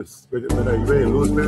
When I lose me.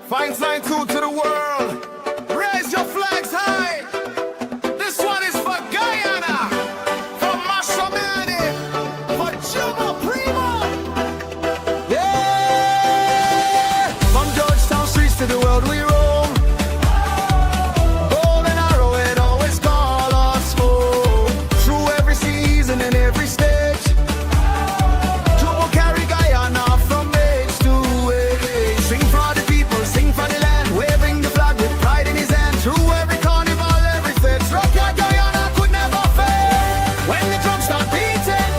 Fine sign two to the world. Raise your flags high. This one is for Guyana, for Mashramani, for Jumo, Primo. Yeah! From Georgetown streets to the world we roam. Bold and arrow, it always call us home. Through every season and every stage, Jumo carry Guyana from age to age. Sing for the people, sing for the land, waving the flag with pride in his hand. Through every carnival, every fete, rock like Guyana could never fail. When the drums start beating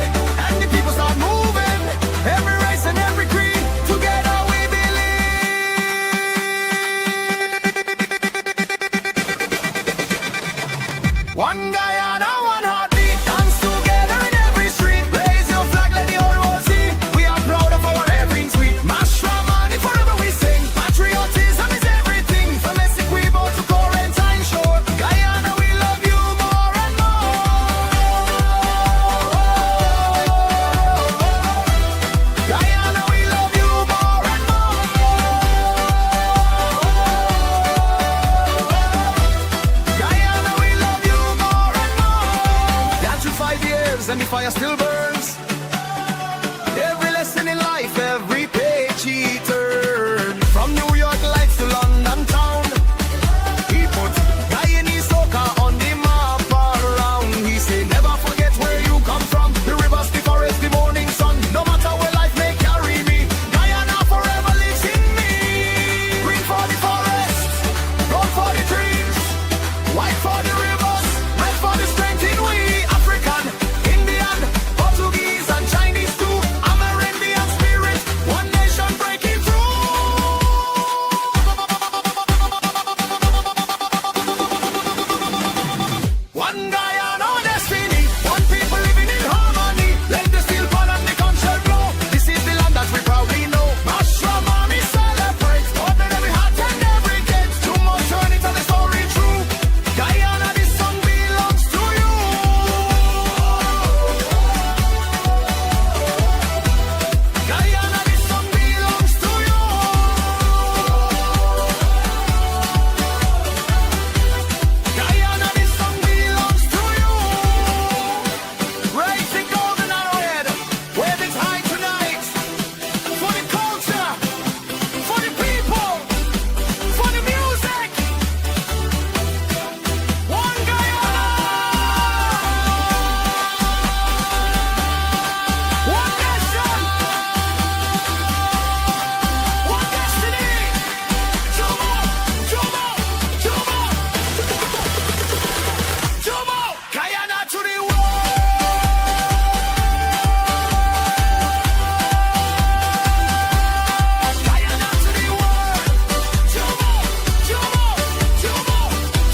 and the people start moving, every race and every creed, together we believe. One Guyana, one heartbeat, dance together in every street. Raise your flag, let the whole world see. We are proud of our every sweet. Mashramani, forever we sing. Patriotism is everything. From Essequibo to Quarantine Shore. Guyana, we love you more and more. Guyana, we love you more and more. Guyana, we love you more and more. Down to 5 years and the fire still burns. Every lesson in life, every page he turned. From New York lights to London town, he put Guyanese Soca on the map around. He said, never forget where you come from. The rivers, the forest, the morning sun. No matter where life may carry me, Guyana forever lives in me. Green for the forest, gold for the dreams, white for the rivers, red for the strength in we. African, Indian, Portuguese and Chinese too. Amerindian spirit, one nation breaking through. One Guyana destiny, one people living in harmony. Let the steel pan and the concert blow. This is the land that we proudly know. Mashramani celebrates, open every heart and every gate. Too much journey to the story true. Guyana, this song belongs to you. Guyana, this song belongs to you. Guyana, this song belongs to you. Raise the golden arrowhead, wave it high tonight. For the culture, for the people, for the music. One Guyana, one nation, one destiny. Jumo, Jumo, Jumo, Jumo, Guyana to the world. Guyana to the world. Jumo, Jumo, Jumo,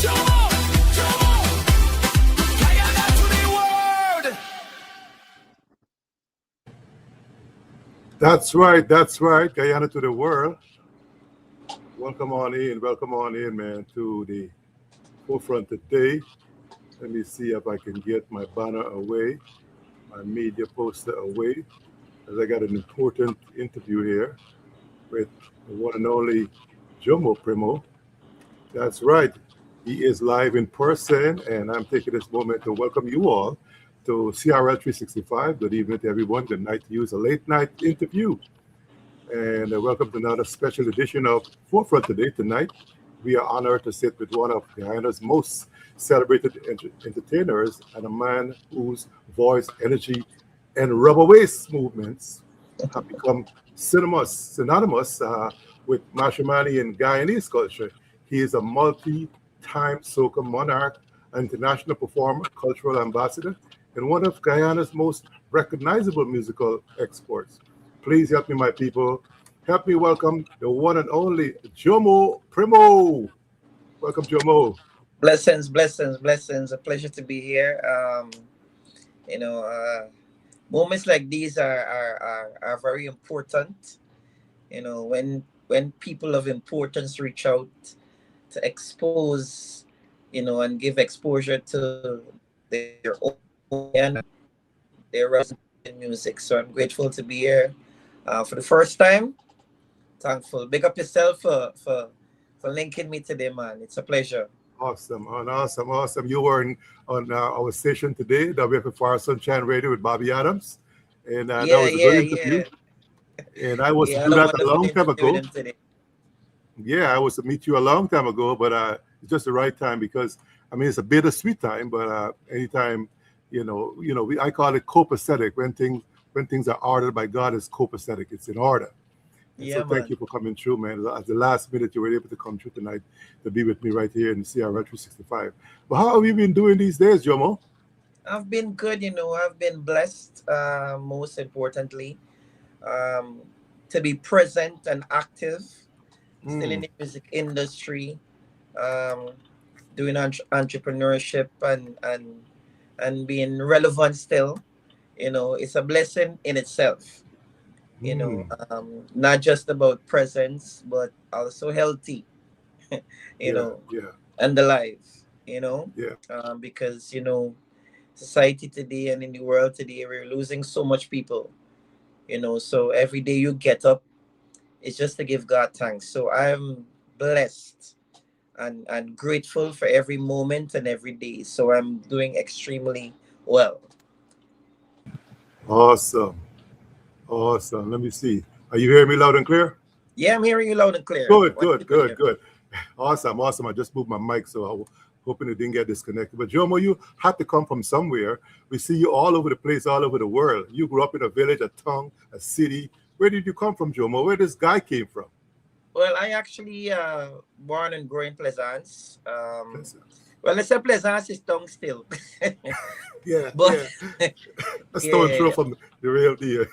Jumo, Jumo. Guyana to the world. That's right. That's right. Guyana to the world. Welcome on in, man, to the forefront today. Let me see if I can get my banner away, my media poster away, as I got an important interview here with the one and only Jumo Primo. That's right. He is live in person, and I'm taking this moment to welcome you all to CRL 365. Good evening to everyone. Good night to you. It's a late night interview. And welcome to another special edition of Forefront today. Tonight, we are honored to sit with one of Guyana's most celebrated entertainers and a man whose voice, energy, and rubber waist movements have become synonymous with Mashramani and Guyanese culture. He is a multi-time soca monarch, an international performer, cultural ambassador, and one of Guyana's most recognizable musical exports. Please help me, my people. Help me welcome the one and only Jumo Primo. Welcome, Jumo. Blessings, blessings, blessings. A pleasure to be here. You know, moments like these are very important. When people of importance reach out to expose, and give exposure to their own their relevant music. So I'm grateful to be here for the first time. Thankful. Big up yourself for linking me today, man. It's a pleasure. Awesome, awesome. You were on our station today, WFFR Sunshine Radio with Bobby Adams, and that Yeah, was a yeah, good yeah. interview. And I was to Yeah, I do had a that a wonderful long time interview with ago. him today. Yeah, I was to meet you a long time ago, but it's just the right time because I mean it's a bittersweet time. But anytime, I call it copacetic when things are ordered by God. It's copacetic. It's in order. And so Yeah, thank you man. for coming through, man. At the last minute, you were able to come through tonight to be with me right here in the CRR 365. But how have you been doing these days, Jomo? I've been good, I've been blessed, most importantly, um, to be present and active, still in Mm, the music industry, um, doing entrepreneurship and being relevant still. It's a blessing in itself, mm, not just about presence, but also healthy, you yeah, know, yeah, and alive, yeah. because, society today and in the world today, we're losing so much people, so every day you get up, it's just to give God thanks. So I'm blessed and grateful for every moment and every day. So I'm doing extremely well. Awesome, awesome. Let me see. Are you hearing me loud and clear? Yeah, I'm hearing you loud and clear. Good, good, Wonderful good, here. good. Awesome, awesome. I just moved my mic, so I was hoping it didn't get disconnected. But Jomo, you had to come from somewhere. We see you all over the place, all over the world. You grew up in a village, a town, a city. Where did you come from, Jomo? Where this guy came from? Well, I actually born and grew in Plaisance. Listen. Well, let's say Plaisance is tongue still, Yeah, but yeah. A stone throw yeah, from the real deal.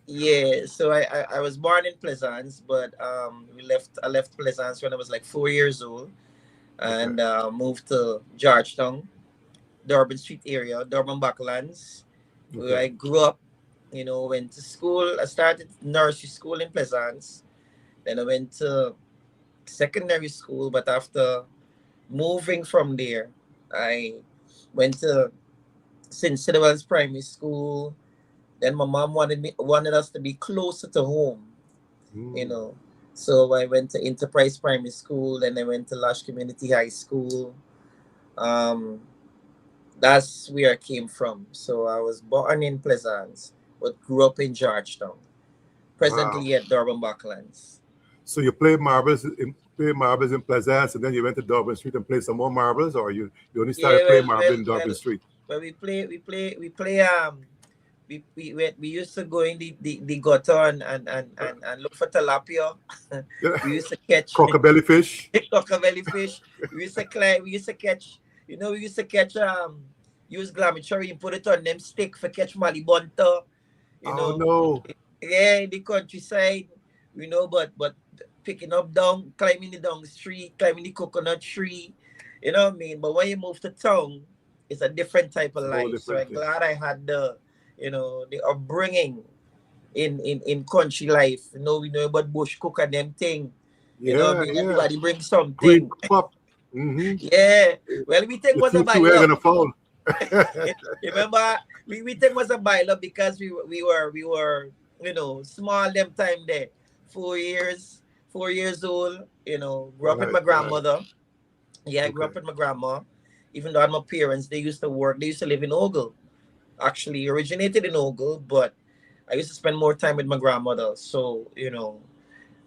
yeah. So I was born in Plaisance, but I left Plaisance when I was like 4 years old, Okay, and moved to Georgetown, Durban Street area, Durban Backlands, where okay. I grew up. Went to school. I started nursery school in Plaisance. Then I went to secondary school, but after moving from there, I went to St. Sidwell's Primary School. Then my mom wanted us to be closer to home, you Mm. know. So I went to Enterprise Primary School, then I went to Lush Community High School. Um, that's where I came from. So I was born in Pleasance, but grew up in Georgetown. Wow. Presently at Durban Bucklands. So you played marbles in Plaisance, and then you went to Dublin Street and played some more marbles, or you only started Yeah, playing marbles in Dublin Street. we used to go in the gutter and look for tilapia. Yeah. We used to catch Cockabelly fish. cockavelly fish. We used to climb. We used to catch. We used to catch use glamatory and put it on them stick for catch malibonta. You Oh know, no. yeah, in the countryside. But picking up down, climbing the down the street, climbing the coconut tree. You know what I mean? But when you move to town, it's a different type of It's a whole life. So different I'm thing. glad I had the upbringing in country life. We know about bush cook and them thing. You know what I Yeah, mean? yeah. Everybody brings Green something. pup. Mm-hmm. Yeah. Well, we think Your was a two egg bailo. and a fowl. Remember, we think was a bailo because we were small them time there. 4 years, 4 years old. Grew up with Right, my right. grandmother. Yeah, I grew up Okay. with my grandma. Even though my parents, they used to work, they used to live in Ogle. Actually originated in Ogle, but I used to spend more time with my grandmother. So,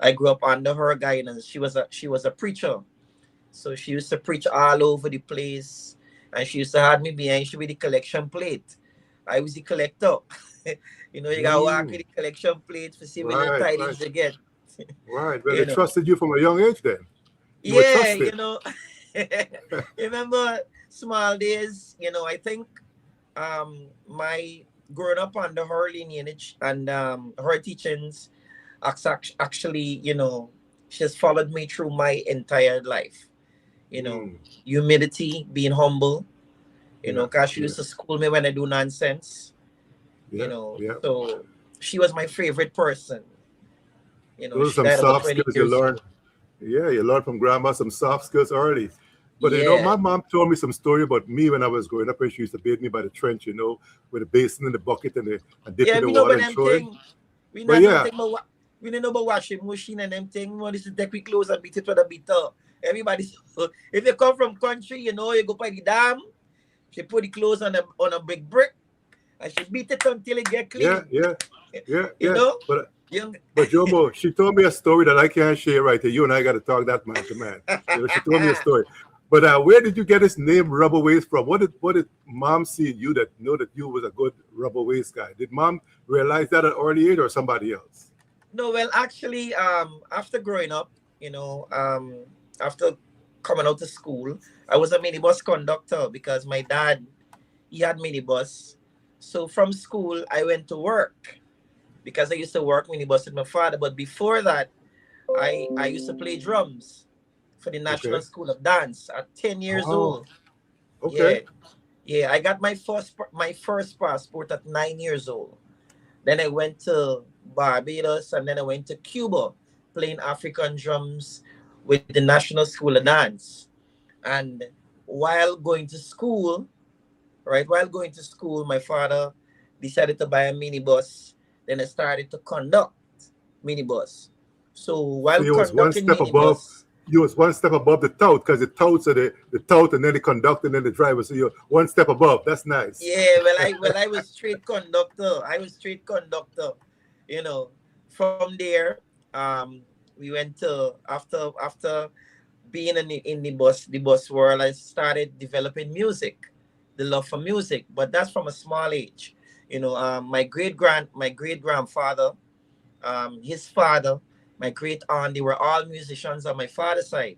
I grew up under her guidance. She was a preacher. So she used to preach all over the place. And she used to have me behind she with the collection plate. I was the collector. You gotta walk with Mm, the collection plate to see when your right, tidings right, you get. right. Well, you they know. trusted you from a young age then. You were Yeah, trusted. remember small days, I think my growing up under her lineage and her teachings actually, she's followed me through my entire life. You know, Mm, humility, being humble, yeah, because she yeah, used to school me when I do nonsense, yeah, yeah. so she was my favorite person. Those are She some died about soft 20 skills you years learn. ago. Yeah, you learn from grandma some soft skills early. But Yeah. my mom told me some story about me when I was growing up, and she used to bathe me by the trench, with a basin and the bucket and dip Yeah, in the we know water about and them throw in. thing. We But not know yeah, thing about we don't know about washing machine and them thing. We this is take we clothes and beat it with a beater. Everybody, if you come from country, you go by the dam. She put the clothes on a big brick and she beat it until it get yeah, clean. yeah, yeah, You yeah. know, But young. but Jomo, she told me a story that I can't share right here. You and I got to talk that man to man. She told me a story. But where did you get this name Rubber Waist from? What did mom see in you that know that you was a good rubber waist guy? Did mom realize that at early age or somebody else? No, well, actually, after growing up, after coming out of school, I was a minibus conductor because my dad he had minibus. So from school, I went to work because I used to work minibus with my father. But before that, I used to play drums for the National Okay. School of Dance at 10 years Oh, old. okay. Yeah, yeah. I got my first passport at 9 years old. Then I went to Barbados and then I went to Cuba playing African drums with the National School of Dance. And while going to school, right, while going to school, my father decided to buy a minibus. Then I started to conduct minibus. So So while you was one conducting step above. minibus, You was one step above the tout because the touts are the tout and then the conductor and then the driver. So you're one step above. That's nice. yeah, well I was straight conductor. I was straight conductor. You know, from there, we went to after being in the bus world, I started developing music, the love for music. But that's from a small age. My great grandfather, his father, my great aunt, they were all musicians on my father's side.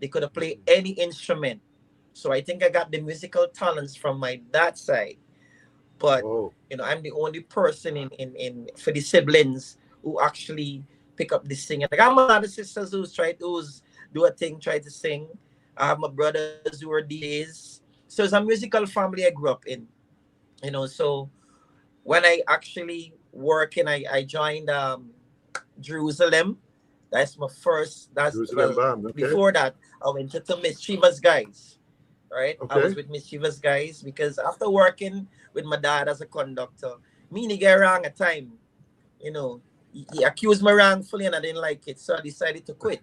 They could have played any instrument. So I think I got the musical talents from my dad's side. But Oh, I'm the only person in for the siblings who actually pick up the singing. I got my other sisters who's do a thing, try to sing. I have my brothers who are DJs. So it's a musical family I grew up in. So when I actually work and I joined Jerusalem. That's my first. That's Jerusalem well. Band. Okay. Before that, I went to the Mischievous Guys. Right, I was Okay. with Mischievous Guys because after working with my dad as a conductor, me and he get wrong at time. He accused me wrongfully and I didn't like it, so I decided to quit.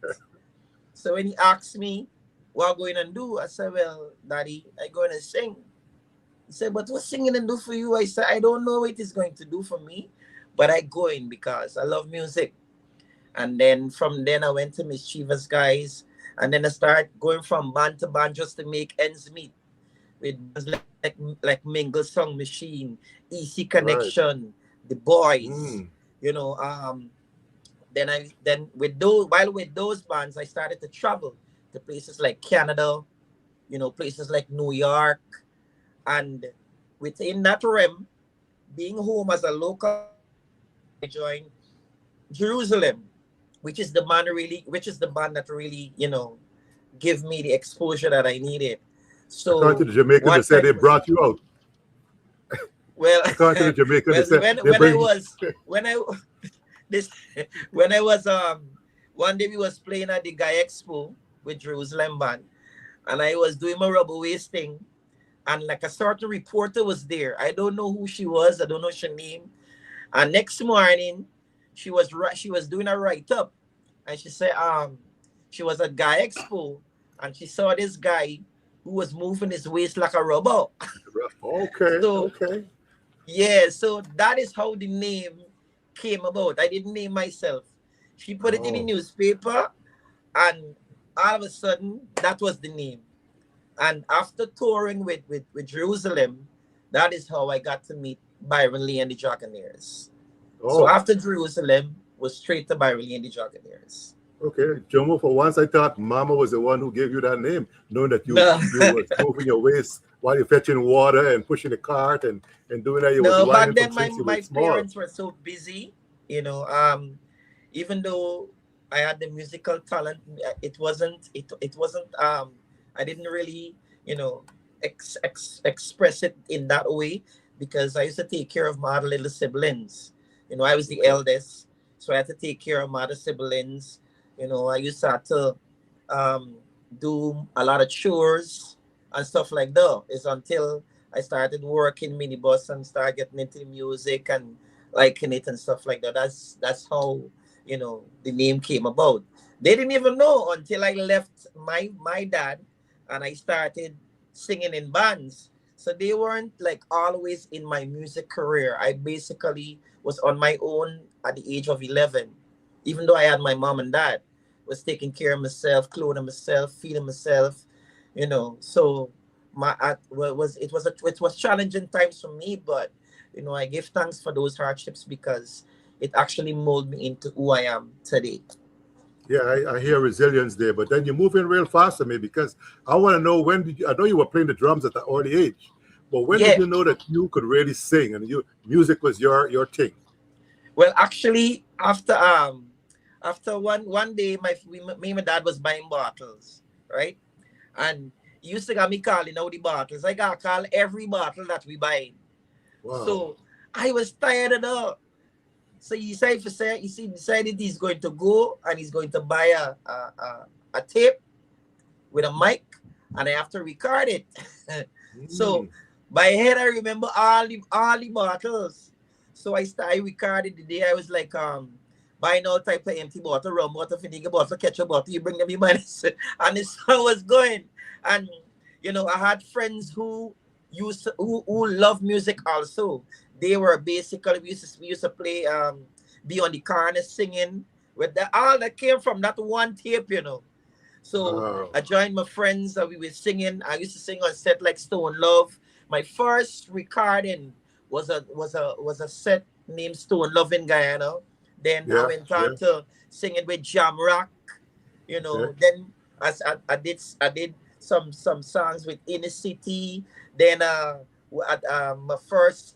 So when he asked me what I'm going to do, I said, "Well, Daddy, I'm going to sing." He said, "But what singing and do for you?" I said, "I don't know what it is going to do for me, but I go in because I love music." And then from then I went to Mischievous Guys. And then I started going from band to band just to make ends meet with bands like Mingle Song Machine, Easy Right. Connection, The Boys. Mm. You know, then with those bands I started to travel to places like Canada, places like New York, and within that realm, being home as a local conductor, I joined Jerusalem, which is the band that really, give me the exposure that I needed. According So to the Jamaicans, they one said time, they brought you out. well, According to the Jamaicans, they well, said when they when I bring. was when I this when I was one day we was playing at the Guy Expo with Jerusalem band, and I was doing my rubber wasting, and like a certain reporter was there. I don't know who she was. I don't know her name. And next morning, she was doing a write up, and she said she was at Guy Expo, and she saw this guy who was moving his waist like a robot. Okay, So okay. yeah, so that is how the name came about. I didn't name myself. She put it in the Oh, newspaper, and all of a sudden, that was the name. And after touring with Jerusalem, that is how I got to meet Byron Lee and the Dragonaires. So oh, after Jerusalem, was straight to Byron Lee and the Dragonaires. okay. Jomo, for once I thought Mama was the one who gave you that name, knowing that No, you were moving your waist while you're fetching water and pushing the cart and doing that. You was no. Back whining from then, since you were my small. parents were so busy. You know, even though I had the musical talent, it wasn't I didn't really, you know, express it in that way, because I used to take care of my other little siblings. You know, I was the Okay. eldest, so I had to take care of my other siblings. You know, I used to have to um do a lot of chores and stuff like that. It's until I started working minibus and started getting into music and liking it and stuff like that. That's how, you know, the name came about. They didn't even know until I left my dad and I started singing in bands. So they weren't like always in my music career. I basically was on my own at the age of 11, even though I had my mom and dad. Was taking care of myself, clothing myself, feeding myself, you know. So it was challenging times for me, but you know, I give thanks for those hardships because it actually molded me into who I am today. Yeah, I hear resilience there, but then you're moving real fast to me because I want to know when did you, I know you were playing the drums at the early age, but when did Yeah. you know that you could really sing and you music was your thing? Well, actually, after one day, me and my dad was buying bottles, right? And he used to got me calling out the bottles. I got call every bottle that we buy. Wow. So I was tired of that. So he decided to say, decided he's going to go and he's going to buy a tape with a mic, and I have to record it. So Mm, by head I remember all the bottles. So I recorded the day I was like buying all type of empty bottle, rum bottle, vinegar bottle, ketchup bottle, you bring them in mind. And the song was going. And you know, I had friends who love music also. They were basically we used to play be on the corner singing with the all that came from that one tape, you know. So wow. I joined my friends. We were singing. I used to sing on set like Stone Love. My first recording was a set named Stone Love in Guyana. Then I Yeah, went yeah. on to singing with Jam Rock. You Okay, know. Then as I did some songs with Inner City. Then my first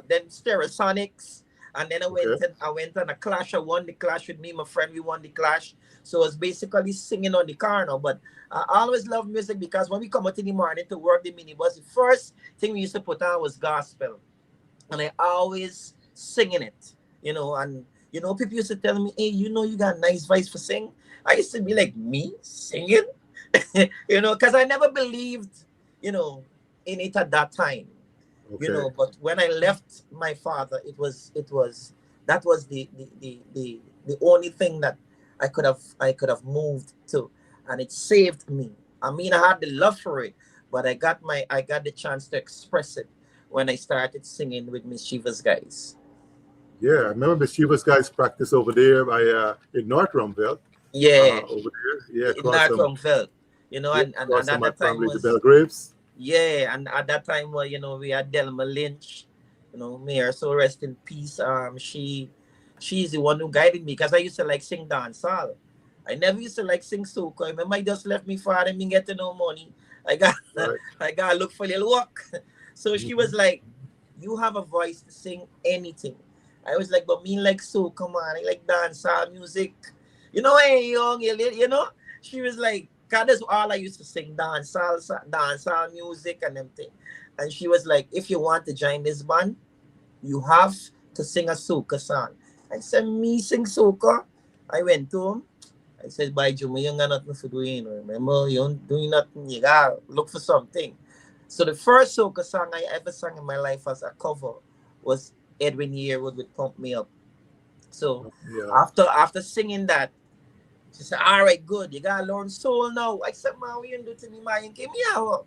then Stereosonics. And then okay. I went on a clash. I won the clash with me, my friend. We won the clash. So I was basically singing on the car now. But I always love music because when we come out in the morning to work the minibus, the first thing we used to put on was gospel. And I always singing it, you know. And, you know, people used to tell me, hey, you know, you got a nice voice for sing. I used to be like, me singing? You know, because I never believed, you know, in it at that time, you Okay. know. But when I left my father, it was that was the only thing that I could have moved to, and it saved me. I mean, I had the love for it, but I got the chance to express it when I started singing with Mischievous Guys. Yeah, I remember Mischievous guys practice over there by in North Rumville, Yeah, over there. Yeah, in across from Narcomville, you know. yeah, And across from at my that time family, the was Belgraves. Yeah, and at that time, well, you know, we had Delma Lynch, you know, Mayor, so rest in peace. She's the one who guided me because I used to like sing dancehall. I never used to like sing soca. I remember I just left me father and me getting no money. I got Right. I got to look for a little work. So she was Hmm. like, "You have a voice to sing anything." I was like, "But me like soca, man. I like dancehall music." You know, hey, young, you know. She was like, God, that's all I used to sing, dancehall music and them thing. And she was like, if you want to join this band, you have to sing a soca song. I said, me sing soca? I went to him. I said, by Jumo, yung nga natin for doing. Remember, you're doing nothing, you gotta look for something. So the first soca song I ever sang in my life as a cover was Edwin Yearwood with Pump Me Up. So Yeah. after singing that, She said, all right, good. You got to learn soul now. I said, man, what you do to me, man? You give me out.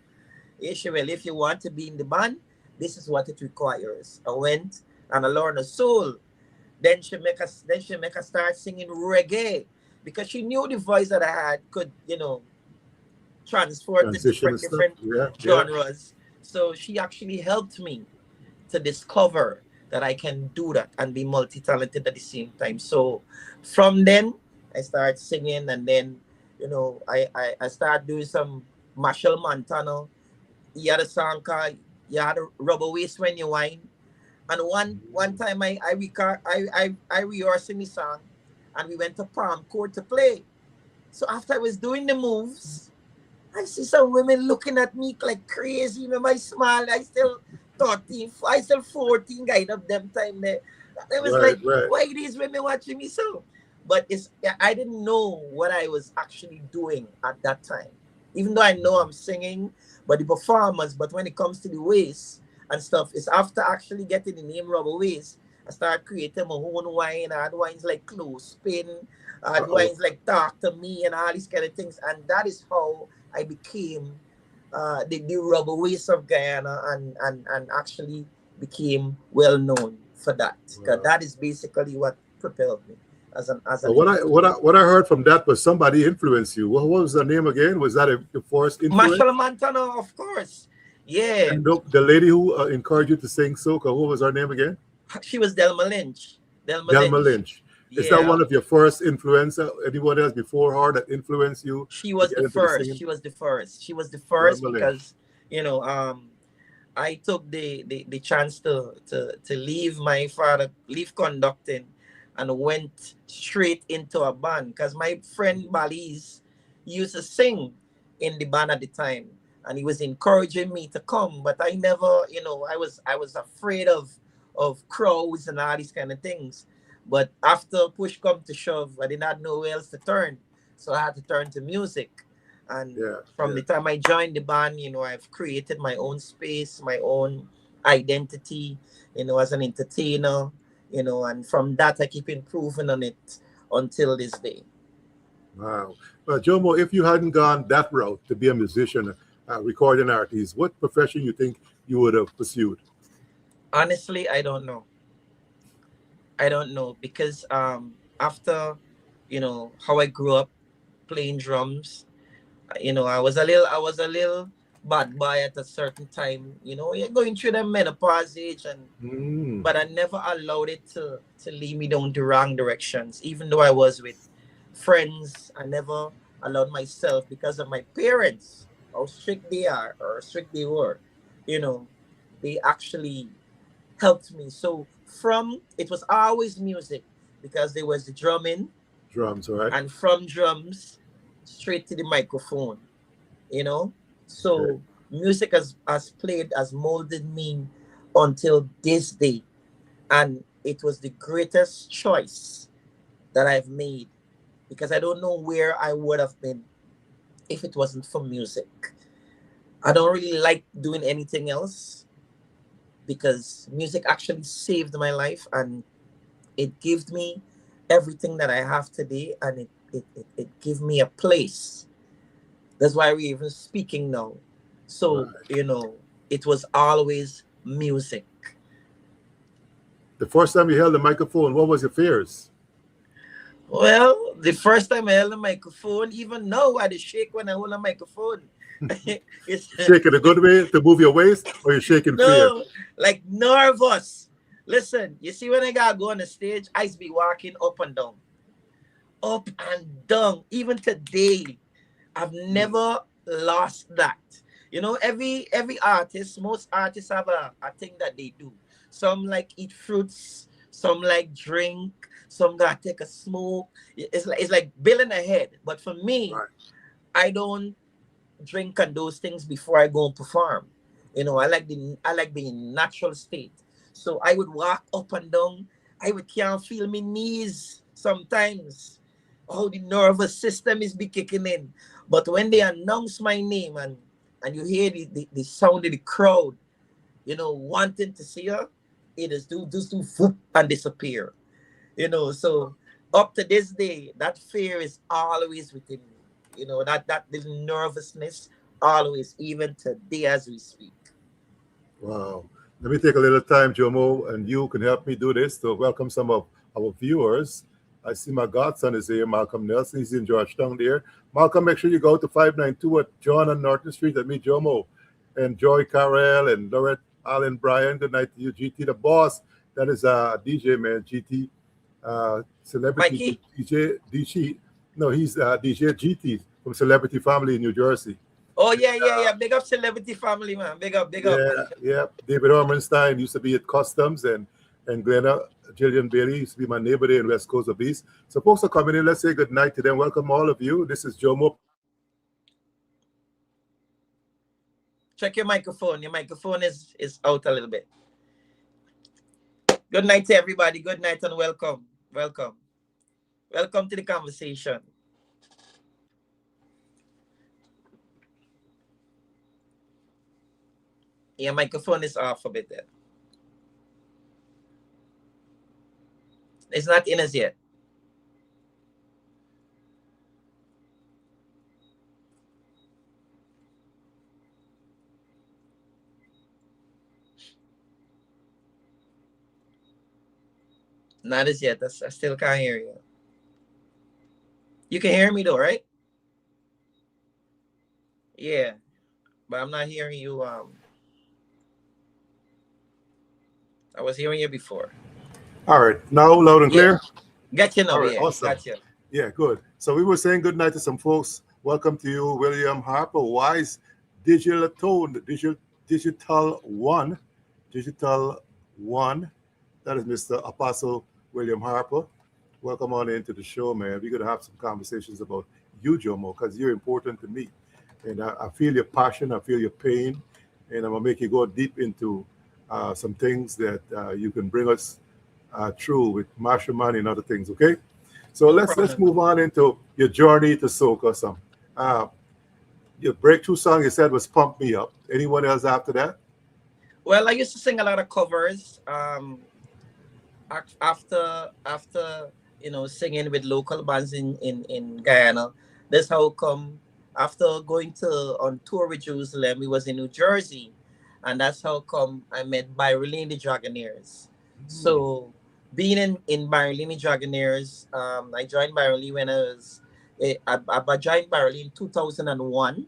Yeah, she well, if you want to be in the band, this is what it requires. I went and I learned a soul. Then she make us start singing reggae because she knew the voice that I had could, transport to Transition and different stuff. different Yeah, yeah. genres. So she actually helped me to discover that I can do that and be multi-talented at the same time. So from then I started singing, and then I started doing some Marshall Montana. He had a song called "You Had a Rubber Waist When You Wine." And one time I rehearsed the song, and we went to Palm Court to play. So after I was doing the moves, I see some women looking at me like crazy. Remember, I smile. I still 13, I still 14 guide up them time there. It was Right, like, right. why these women watching me so? But I didn't know what I was actually doing at that time. Even though I know I'm singing, but the performance, but when it comes to the waist and stuff, it's after actually getting the name Rubber Waist, I started creating my own wine. I had wines like Clothespin, I had Uh-oh. wines like Talk to Me and all these kind of things. And that is how I became the Rubber Waist of Guyana, and actually became well known for that. Because Wow. that is basically what propelled me as an But what I what I individual. what I heard from that was somebody influenced you. What was the name again? Was that a forced influence? Marshall Montana, of course. Yeah, And the lady who encouraged you to sing soca, what was her name again? she was Delma Lynch. Delma Delma Lynch. Lynch. Is that Yeah, one of your first influence? Anyone else before her that influenced you she to was get the into the first. singing? She was the first. She was the first Delma Lynch. because you know um I took the chance to leave my father, leave conducting, and went straight into a band because my friend Baliz used to sing in the band at the time, and he was encouraging me to come, but I never, I was afraid of crowds and all these kind of things. But after push come to shove, I did not know where else to turn, so I had to turn to music. And Yeah, from yeah. the time I joined the band, I've created my own space, my own identity, as an entertainer, and from that I keep improving on it until this day. Wow. But Jomo, if you hadn't gone that route to be a musician, recording artist, what profession you think you would have pursued? Honestly, I don't know. I don't know because after how I grew up playing drums, I was a little bad boy at a certain time. You're going through the menopause age, and Mm, but I never allowed it to lead me down the wrong directions. Even though I was with friends, I never allowed myself because of my parents, how strict they are or strict they were. You know, they actually helped me. So from it was always music because there was the drumming, drums, all right. and from drums straight to the microphone. You know, Okay. so music has played, has molded me until this day, and it was the greatest choice that I've made because I don't know where I would have been if it wasn't for music. I don't really like doing anything else because music actually saved my life, and it gave me everything that I have today, and it gave me a place. That's why we're even speaking now. So, Right. it was always music. The first time you held the microphone, what was your fears? Well, the first time I held a microphone, even now I just shake when I hold a microphone. It's Shake in a good way to move your waist, or you shake in fear? no, like nervous. Listen, you see when I gotta go on the stage, I used to be walking up and down. Even today, I've never lost that. Every artist, most artists have a thing that they do. Some like eat fruits, some like drink, some gotta take a smoke. It's like building a head. But for me, Right. I don't drink and those things before I go and perform. I like the natural state. So I would walk up and down. I would can't feel my knees sometimes. How the nervous system is be kicking in. But when they announce my name, and you hear the sound of the crowd, wanting to see her, it is do just do whoop and disappear. So up to this day, that fear is always within me. You know, that little nervousness always, even today as we speak. Wow. Let me take a little time, Jomo, and you can help me do this to welcome some of our viewers. I see my godson is here, Malcolm Nelson. He's in Georgetown there. Malcolm, make sure you go to 592 at John and Norton Street and meet Jomo. And Joy Carell and Lorette Allen Bryan. Good night to you, GT, the boss. That is DJ, man, GT. Celebrity Mikey? DJ. No, he's DJ GT from Celebrity Family in New Jersey. Oh yeah. Big up celebrity family, man. Big up. Yeah. David Ormanstein used to be at Customs, and Glenna Jillian Bailey used to be my neighbor there in West Coast of East. So folks are coming in. Let's say good night to them. Welcome all of you. This is Jomo. Check your microphone. Your microphone is out a little bit. Good night to everybody. Good night and welcome. Welcome to the conversation. Your microphone is off a bit there. It's not in as yet. Not as yet. I still can't hear you. You can hear me though, right? Yeah. But I'm not hearing you. I was hearing you before. All right. Now loud and clear. Got you now. All right, Yeah. awesome. Got you. Yeah, good. So we were saying good night to some folks. Welcome to you, William Harper, Wise Digital Tone, Digital One. That is Mr. Apostle William Harper. Welcome on into the show, man. We're going to have some conversations about you, Jomo, because you're important to me. And I feel your passion, I feel your pain, and I'm going to make you go deep into some things that you can bring us through with Mashramani and other things, okay? So let's move on into your journey to soca. Some your breakthrough song you said was "Pump Me Up." Anyone else after that? Well, I used to sing a lot of covers. After singing with local bands in Guyana, that's how come after going on tour with Jerusalem, we was in New Jersey, and that's how come I met Byron the Dragonaires. So being in Byron Dragonaires, I joined Byron when I joined Byron in 2001.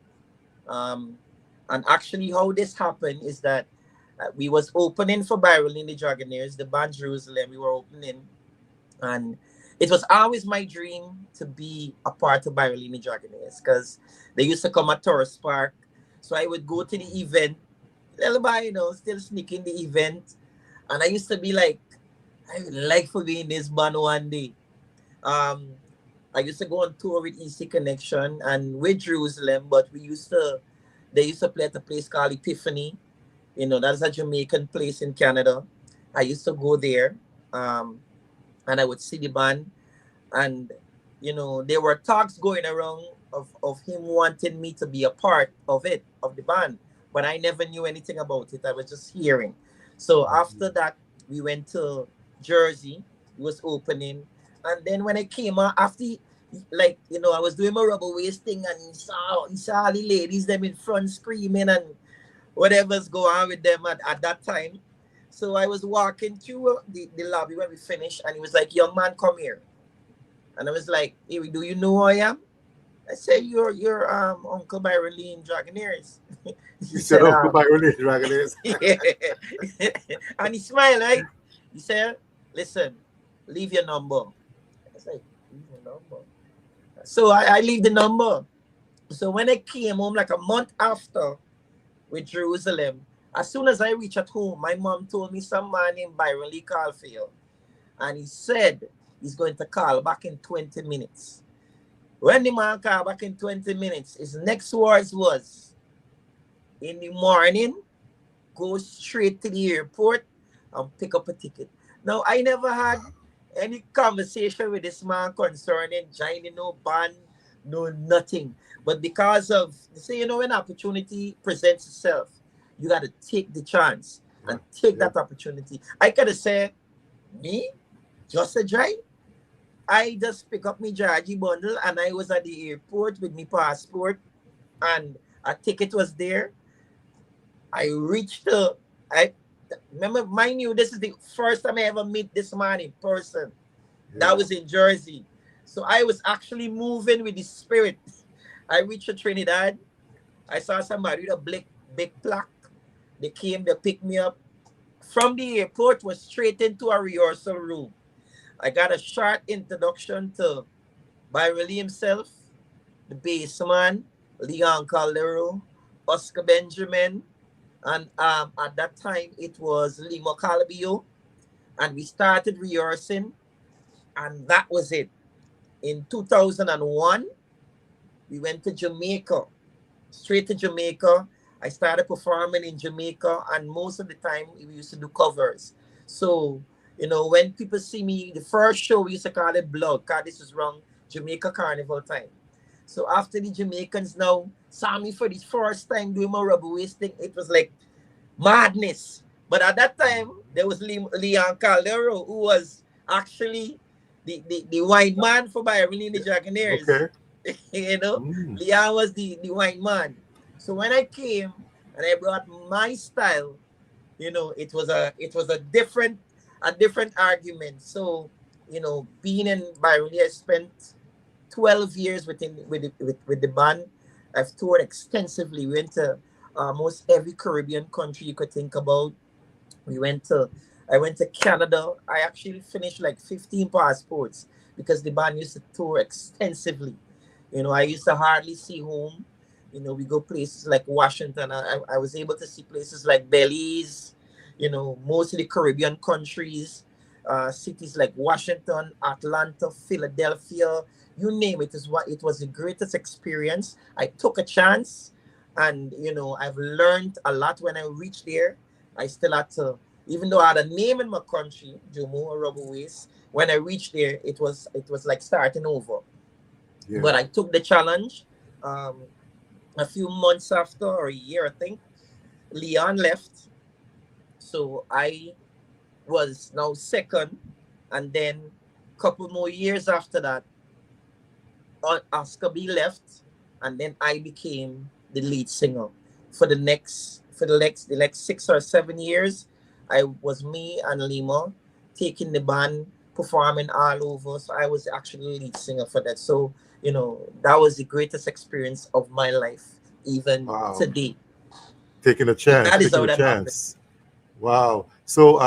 And actually how this happened is that we was opening for Byron the Dragonaires, the band Jerusalem, we were opening. And it was always my dream to be a part of Byron the Dragonaires because they used to come at Tourist Park. So I would go to the event, still sneaking the event. And I used to be like, I would like to be in this band one day. I used to go on tour with EC Connection and with Jerusalem, but they used to play at a place called Epiphany. That's a Jamaican place in Canada. I used to go there, and I would see the band, and there were talks going around of him wanting me to be a part of the band, but I never knew anything about it. I was just hearing. So after that, we went to Jersey. It was opening, and then when I came out after, I was doing my rubber waist thing, and he saw the ladies them in front screaming and whatever's going on with them at that time. So I was walking through the lobby when we finished, and he was like, "Young man, come here." And I was like, "Hey, do you know who I am?" I said, "You're Uncle Byron Lee in Dragonaires." He said, "Uncle Byron Lee in Dragonaires." And he smiled, right? He said, "Listen, leave your number." I was like, "Leave your number?" So I leave the number. So when I came home like a month after with Jerusalem, as soon as I reached at home, my mom told me some man named Byron Lee Caulfield. And he said he's going to call back in 20 minutes. When the man called back in 20 minutes, his next words was, "In the morning, go straight to the airport and pick up a ticket." Now, I never had any conversation with this man concerning joining no band, no nothing. But because of, when opportunity presents itself, you got to take the chance and take that opportunity. I could have said, "Me? Just a join? I just pick up my Georgie bundle and I was at the airport with my passport and a ticket was there. I reached the I remember, mind you, this is the first time I ever meet this man in person. That Yeah. was in Jersey. So I was actually moving with the spirit. I reached to Trinidad. I saw somebody with a big plaque. They came, they picked me up from the airport, was straight into a rehearsal room. I got a short introduction to Byron Lee himself, the bassman, Leon Caldero, Oscar Benjamin, and at that time it was Limo Calabio, and we started rehearsing, and that was it. In 2001, we went to Jamaica, straight to Jamaica. I started performing in Jamaica, and most of the time we used to do covers. So, when people see me, the first show we used to call it Blood, because this was around Jamaica Carnival time. So after the Jamaicans now saw me for the first time doing my rubber waist thing, it was like madness. But at that time, there was Leon Caldero, who was actually the white man for Byron Lee and the Dragonaires. Okay. you know, Mm. Leon was the white man. So when I came and I brought my style, it was a different argument. So, being in Byron Lee, I spent 12 years with the band. I've toured extensively. We went to almost every Caribbean country you could think about. We went to I went to Canada. I actually finished like 15 passports because the band used to tour extensively. I used to hardly see home. We go places like Washington. I was able to see places like Belize, most of the Caribbean countries, cities like Washington, Atlanta, Philadelphia, you name it. It was the greatest experience. I took a chance, and I've learned a lot when I reached there. I still had to, even though I had a name in my country, Jumo or Rubber Waste. When I reached there, it was like starting over. Yeah. But I took the challenge. Um, a few months after, or a year, I think, Leon left. So I was now second, and then couple more years after that, Oscar B left, and then I became the lead singer for the next 6 or 7 years. I was me and Lima taking the band, performing all over. So I was actually the lead singer for that. So that was the greatest experience of my life, even Wow. today. Taking a So chance. that is Taking how a that happened. chance. Wow. So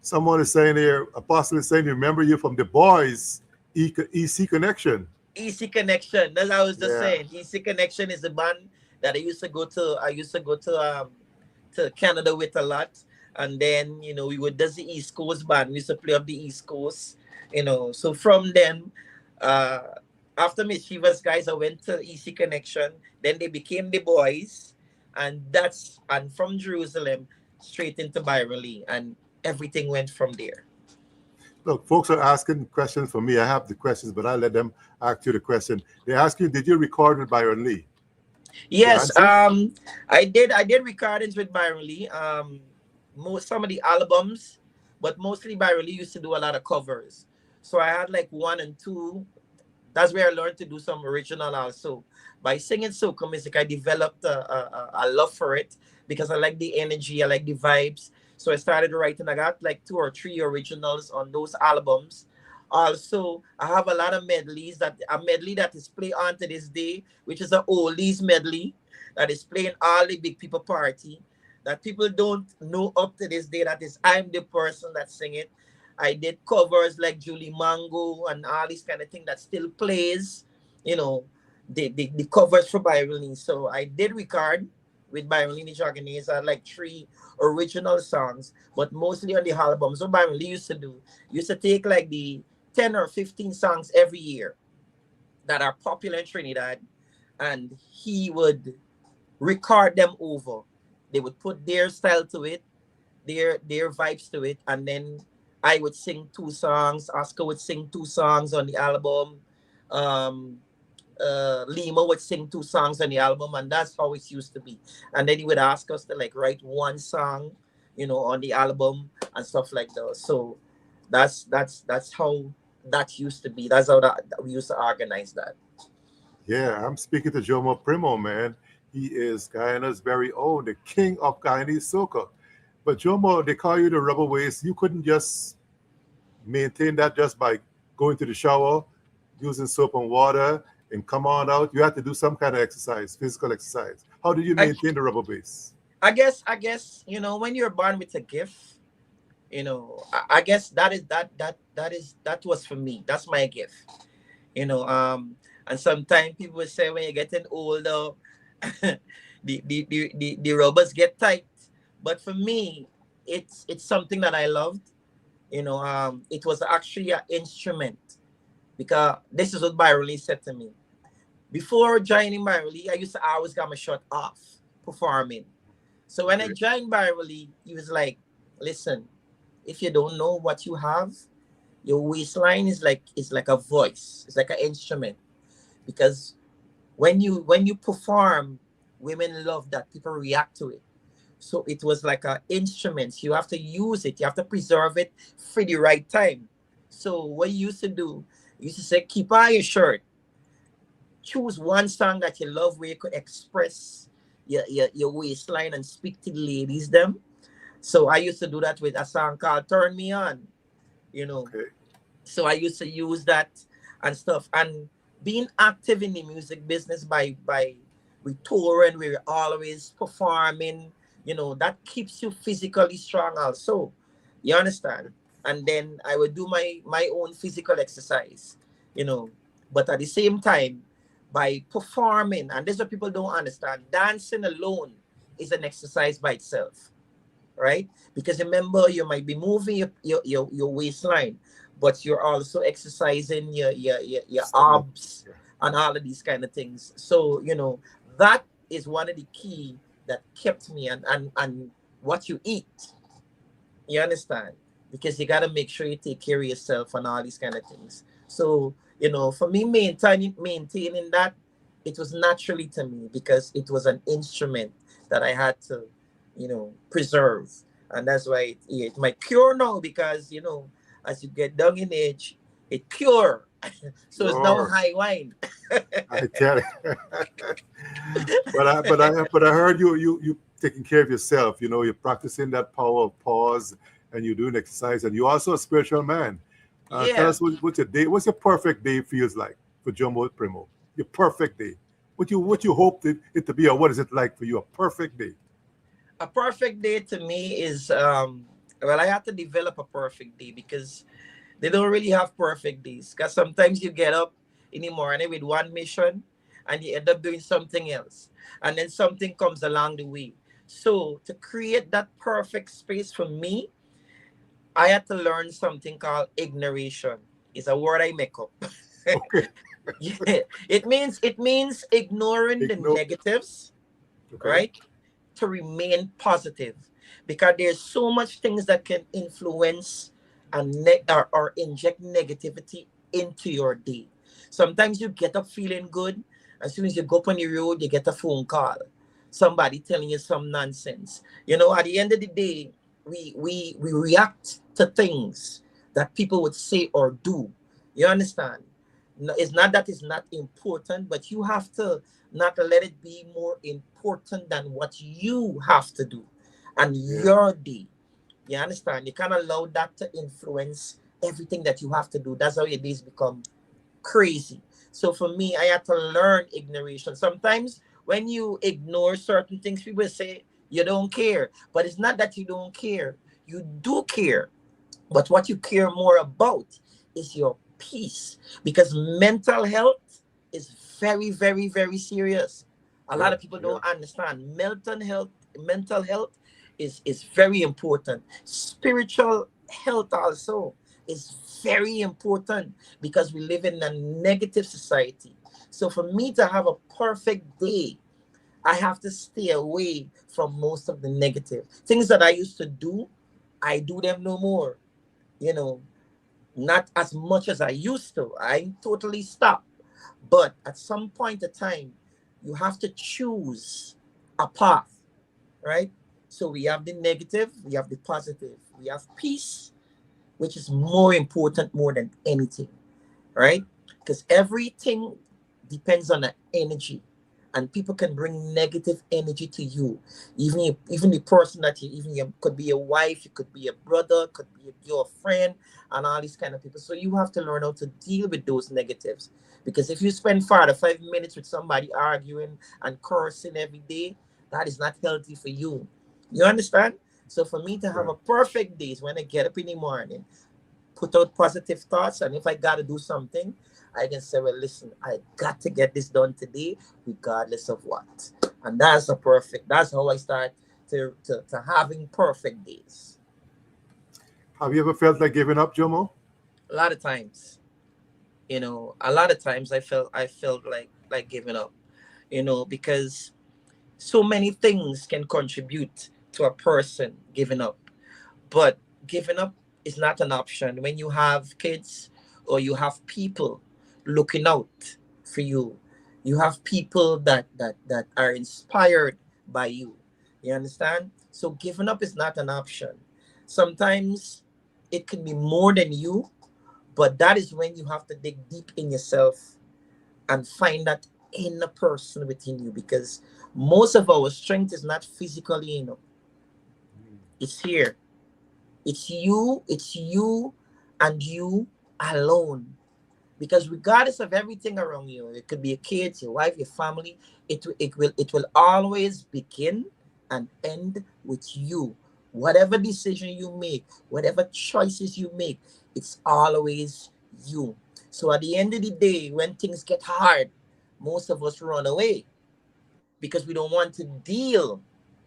someone is saying here, Apostle is saying, remember you from the boys, EC Connection. Easy Connection. That's what I was just Yeah. saying. Easy Connection is a band that I used to go to. I used to go to Canada with a lot. And then, we would does the East Coast band. We used to play up the East Coast. So from then, uh after Mischievous Guys, I went to Easy Connection. Then they became the boys. And from Jerusalem straight into Byron Lee. And everything went from there. Look, folks are asking questions for me. I have the questions, but I let them ask you the question. They ask you, did you record with Byron Lee? The Yes, answer? I did recordings with Byron Lee. Some of the albums, but mostly Byron Lee used to do a lot of covers. So I had like one and two. That's where I learned to do some original also. By singing soca music, I developed a love for it because I like the energy, I like the vibes. So I started writing. I got like two or three originals on those albums. Also, I have a lot of medleys, that a medley that is played on to this day, which is an oldies medley that is playing all the big people party, that people don't know up to this day. That is, I'm the person that sing it. I did covers like Julie Mango and all this kind of thing that still plays, you know, the covers for Byron Lee. So I did record with Byron Lee Jaganese. I had like three original songs, but mostly on the albums. So Byron Lee used to take like the 10 or 15 songs every year that are popular in Trinidad, and he would record them over. They would put their style to it, their vibes to it, and then I would sing two songs. Oscar would sing two songs on the album. Um, Lima would sing two songs on the album, and that's how it used to be. And then he would ask us to like write one song, on the album and stuff like that. So that's that used to be. That's how that we used to organize that. Yeah, I'm speaking to Jomo Primo, man. He is Guyana's very own, the king of Guyanese Soca. But Jomo, they call you the rubber waist. You couldn't just maintain that just by going to the shower, using soap and water, and come on out. You had to do some kind of exercise, physical exercise. How did you I maintain the rubber base? I guess when you're born with a gift, I guess that was for me. That's my gift. And sometimes people will say when you're getting older, the rubbers get tight. But for me, it's something that I loved. It was actually an instrument because this is what Byron Lee said to me. Before joining Byron Lee, I used to always get my shirt off performing. So when I Okay, joined Byron Lee, he was like, listen, if you don't know what you have, your waistline is like a voice. It's like an instrument. Because when you perform, women love that. People react to it. So it was like an instrument. You have to use it. You have to preserve it for the right time. So what you used to do, you used to say, keep on your shirt. Choose one song that you love where you could express your waistline and speak to the ladies them. So I used to do that with a song called Turn Me On, you know. okay. So I used to use that and stuff. And being active in the music business by we touring, we're always performing, that keeps you physically strong also. You understand? And then I would do my own physical exercise, you know. But at the same time, by performing, and this is what people don't understand, dancing alone is an exercise by itself, right? Because remember, you might be moving your waistline, but you're also exercising your Stomach. abs Yeah. and all of these kind of things. So, that is one of the key that kept me and what you eat. You understand? Because you gotta make sure you take care of yourself and all these kind of things. So, for me maintaining that, it was naturally to me because it was an instrument that I had to, preserve. And that's why it might cure now because, as you get down in age, it cure. So it's now Sure. high wine. I tell you. But I heard you taking care of yourself. You're practicing that power of pause, and you're doing exercise, and you're also a spiritual man. Tell Yeah. us what's your perfect day feels like for Jomo Primo. Your perfect day. What you hope it to be, or what is it like for you? A perfect day. A perfect day to me is well, I had to develop a perfect day because they don't really have perfect days. Because sometimes you get up in the morning with one mission and you end up doing something else. And then something comes along the way. So to create that perfect space for me, I had to learn something called ignoration. It's a word I make up. Okay. Yeah. It means ignoring the Ignore. negatives, Okay. right? To remain positive because there's so much things that can influence or inject negativity into your day. Sometimes you get up feeling good. As soon as you go up on the road, you get a phone call, somebody telling you some nonsense. At the end of the day, we react to things that people would say or do. You understand? No, it's not that it's not important, but you have to not let it be more important than what you have to do and Yeah. your day. You understand? You can't allow that to influence everything that you have to do. That's how your days become crazy. So for me, I had to learn ignoration. Sometimes when you ignore certain things, people say you don't care. But it's not that you don't care. You do care. But what you care more about is your peace. Because mental health is very, very, very serious. A lot Yeah. of people Yeah. don't understand. Mental health is very important. Spiritual health also is very important because we live in a negative society. So for me to have a perfect day, I have to stay away from most of the negative things that I used to do. I do them no more. You know, not as much as I used to. I totally stopped. But at some point in time, you have to choose a path, right? So we have the negative, we have the positive, we have peace, which is more important more than anything, right? Because everything depends on the energy, and people can bring negative energy to you. Even the person that you even you could be a wife, it could be a brother, could be your friend, and all these kind of people. So you have to learn how to deal with those negatives. Because if you spend 4 to 5 minutes with somebody arguing and cursing every day, that is not healthy for you. You understand? So for me to have Right. a perfect day is when I get up in the morning, put out positive thoughts, and if I got to do something, I can say, well, listen, I got to get this done today regardless of what. And that's how I start to having perfect days. Have you ever felt like giving up, Jomo? A lot of times, a lot of times I felt like giving up, because so many things can contribute to a person giving up. But giving up is not an option when you have kids or you have people looking out for you. You have people that are inspired by you. You understand? So giving up is not an option. Sometimes it can be more than you, but that is when you have to dig deep in yourself and find that inner person within you, because most of our strength is not physically, it's here. It's you and you alone. Because regardless of everything around you, it could be a kid, your wife, your family, it will always begin and end with you. Whatever decision you make, whatever choices you make, it's always you. So at the end of the day, when things get hard, most of us run away because we don't want to deal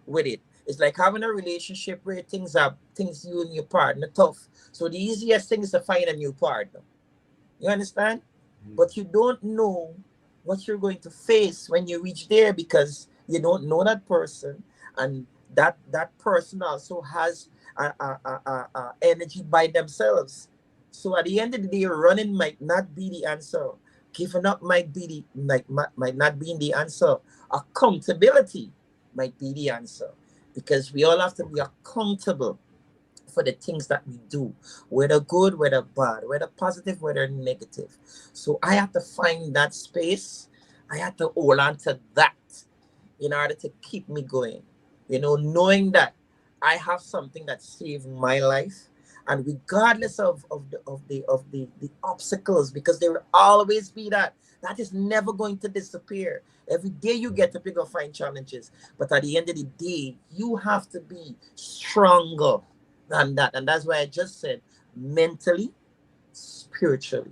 with it. It's like having a relationship where things you and your partner tough. So the easiest thing is to find a new partner. You understand? But you don't know what you're going to face when you reach there, because you don't know that person, and that person also has energy by themselves. So at the end of the day, running might not be the answer. Giving up might be might not be the answer. Accountability might be the answer, because we all have to be Okay. accountable for the things that we do, whether good, whether bad, whether positive, whether negative. So I have to find that space. I have to hold on to that in order to keep me going. Knowing that I have something that saved my life. And regardless of the obstacles, because there will always be that is never going to disappear. Every day you get to pick up find challenges. But at the end of the day, you have to be stronger than that. And that's why I just said mentally, spiritually.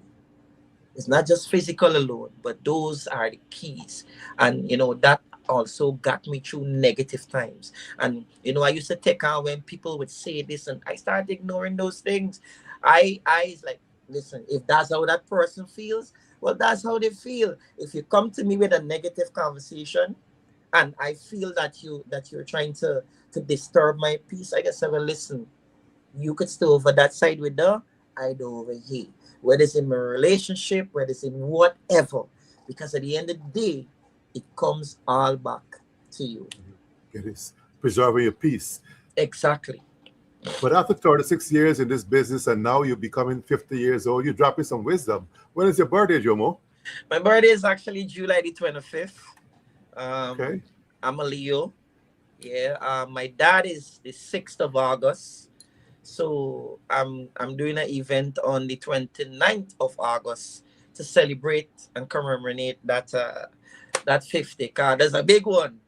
It's not just physical alone, but those are the keys. And that also got me through negative times. And I used to take on when people would say this, and I started ignoring those things. I is like, listen, if that's how that person feels, well, that's how they feel. If you come to me with a negative conversation, and I feel that you're trying to disturb my peace, I guess I will listen. You could stay over that side with her, I do over here. Whether it's in my relationship, whether it's in whatever. Because at the end of the day, it comes all back to you. It is preserving your peace. Exactly. But after 36 years in this business and now you're becoming 50 years old, you're dropping some wisdom. When is your birthday, Jomo? My birthday is actually July the 25th. Um, Okay. I'm a Leo. Yeah. My dad is the 6th of August. So I'm doing an event on the 29th of August to celebrate and commemorate that 50 card. That's a big one.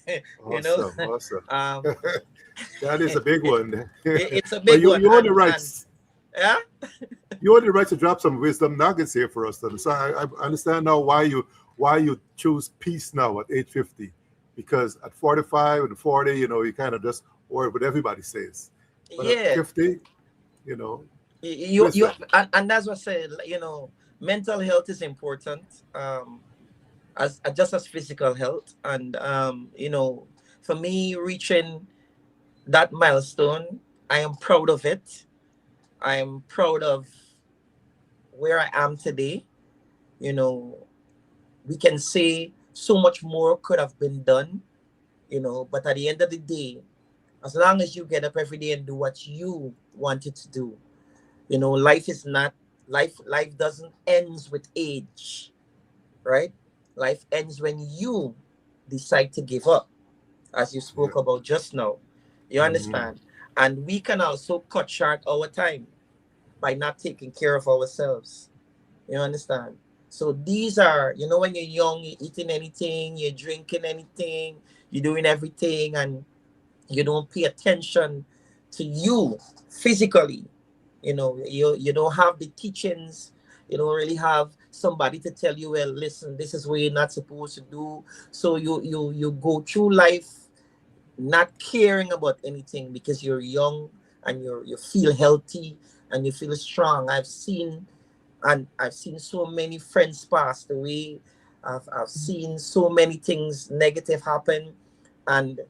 you know. Awesome. Awesome. um That is a big one. it's a But big you, one, you own the and rights. yeah. You own the rights to drop some wisdom nuggets here for us. Then. So I understand now why you choose peace now at age 50. Because at 45 and 40, you kind of just worry what everybody says. But at Yeah. 50, you know, You wisdom. and that's what I said, mental health is important, as just as physical health. And for me, reaching that milestone, I am proud of it. I am proud of where I am today. You know, we can say so much more could have been done, but at the end of the day, as long as you get up every day and do what you wanted to do, You know, life is not life doesn't ends with age, right? Life ends when you decide to give up, as you Yeah. spoke about just now. You Hmm. understand? And we can also cut short our time by not taking care of ourselves. You understand? So these are, you know, when you're young, you're eating anything, you're drinking anything, you're doing everything, and you don't pay attention to you physically. You know, you don't have the teachings. You don't really have somebody to tell you, well, listen, this is what you're not supposed to do. So you go through life not caring about anything because you're young and you feel healthy and you feel strong. I've seen so many friends passed away. I've seen so many things negative happen, and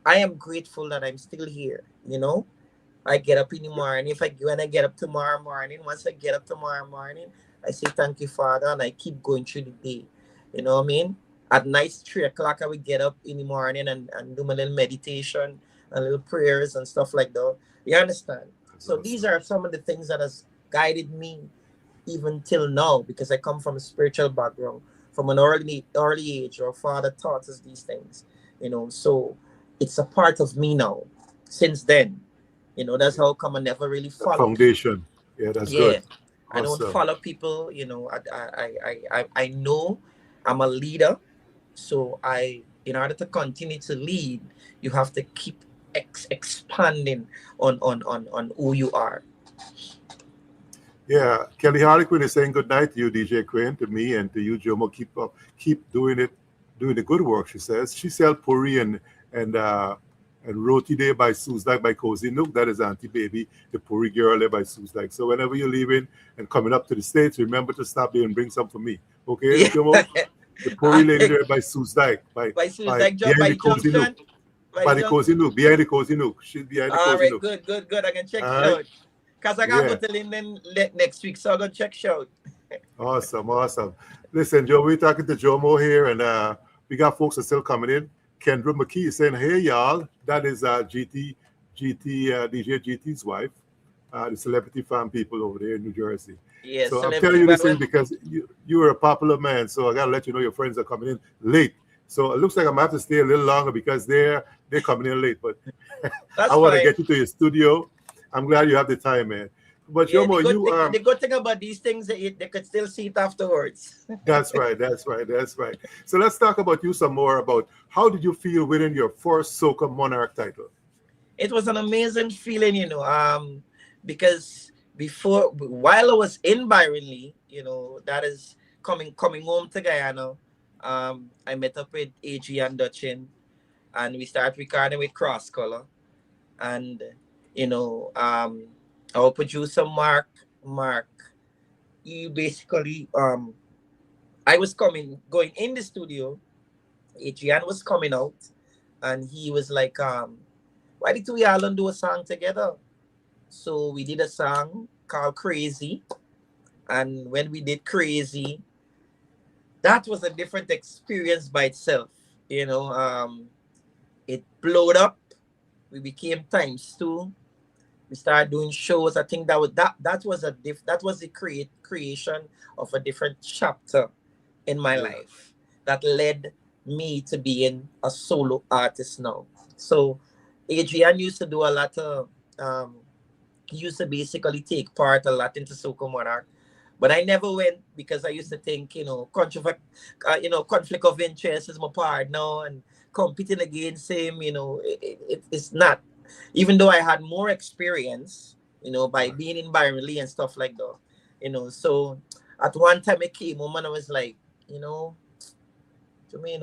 I am grateful that I'm still here. You know, I get up in the morning. If I when I get up tomorrow morning, once I get up tomorrow morning, I say thank you, Father, and I keep going through the day. You know what I mean? At night, 3 o'clock, I would get up in the morning and do my little meditation and little prayers and stuff like that. You understand? That's So these awesome. are some of the things that has guided me even till now, because I come from a spiritual background. From an early age, our father taught us these things. You know, so it's a part of me now. Since then, you know, that's Yeah. how come I never really That follow people. foundation. Yeah, that's good. Yeah, I don't Awesome. follow people. You know, I know I'm a leader, so in order to continue to lead, you have to keep expanding on who you are. Yeah, Kelly Harlequin is saying good night to you, DJ Quinn, to me and to you, Jomo. Keep up, keep doing it, doing the good work. She says she sell puri and roti there by Suzdak by Cozy Nook. That is Auntie Baby, the puri girl there by Suzdak. So whenever you're leaving and coming up to the States, remember to stop there and bring some for me. Okay, Yeah. Jomo? The puri All lady right. there by Suzdak, By Sue's by like jump behind by the the Cozy Nook. junction. By the By the junction. Cozy Nook, behind the Cozy Nook. She's behind the All Cozy right, Nook. good. I can check All right? shout. Cause I gotta go Yeah. to Linden next week, so I gotta check shout. Awesome, awesome. Listen, Joe, we're talking to Jomo here, and we got folks that still coming in. Kendra McKee is saying, "Hey, y'all, that is GT, DJ GT's wife, the celebrity fan people over there in New Jersey." Yeah, So I'm telling celebrity. you Well, this well, thing because you are a popular man, so I gotta let you know your friends are coming in late. So it looks like I'm gonna have to stay a little longer because they're coming in late. But I that's want to fine. get you to your studio. I'm glad you have the time, man. But Yeah, Jomo, you the good thing about these things that they could still see it afterwards. That's right. That's right. That's right. So let's talk about you some more about how did you feel winning your first Soca Monarch title? It was an amazing feeling, you know. Because before, while I was in Byron Lee, you know, that is coming home to Guyana. I met up with AG and Dutchin, and we started recording with Cross Color. And you know, our producer Mark, he basically I was going in the studio. Adrian was coming out, and he was like, why did we all do a song together? So we did a song called Crazy, and when we did Crazy, that was a different experience by itself. You know, it blowed up. We became times two. We started doing shows. I think that was the creation of a different chapter in my Yeah. life that led me to being a solo artist now. So Adrian used to do a lot of he used to basically take part a lot into Soca Monarch. But I never went because I used to think, conflict of interest is my part now, and competing against him, it's not. Even though I had more experience, by Right. being in Byron Lee and stuff like that, so at one time it came home and I was like, to me,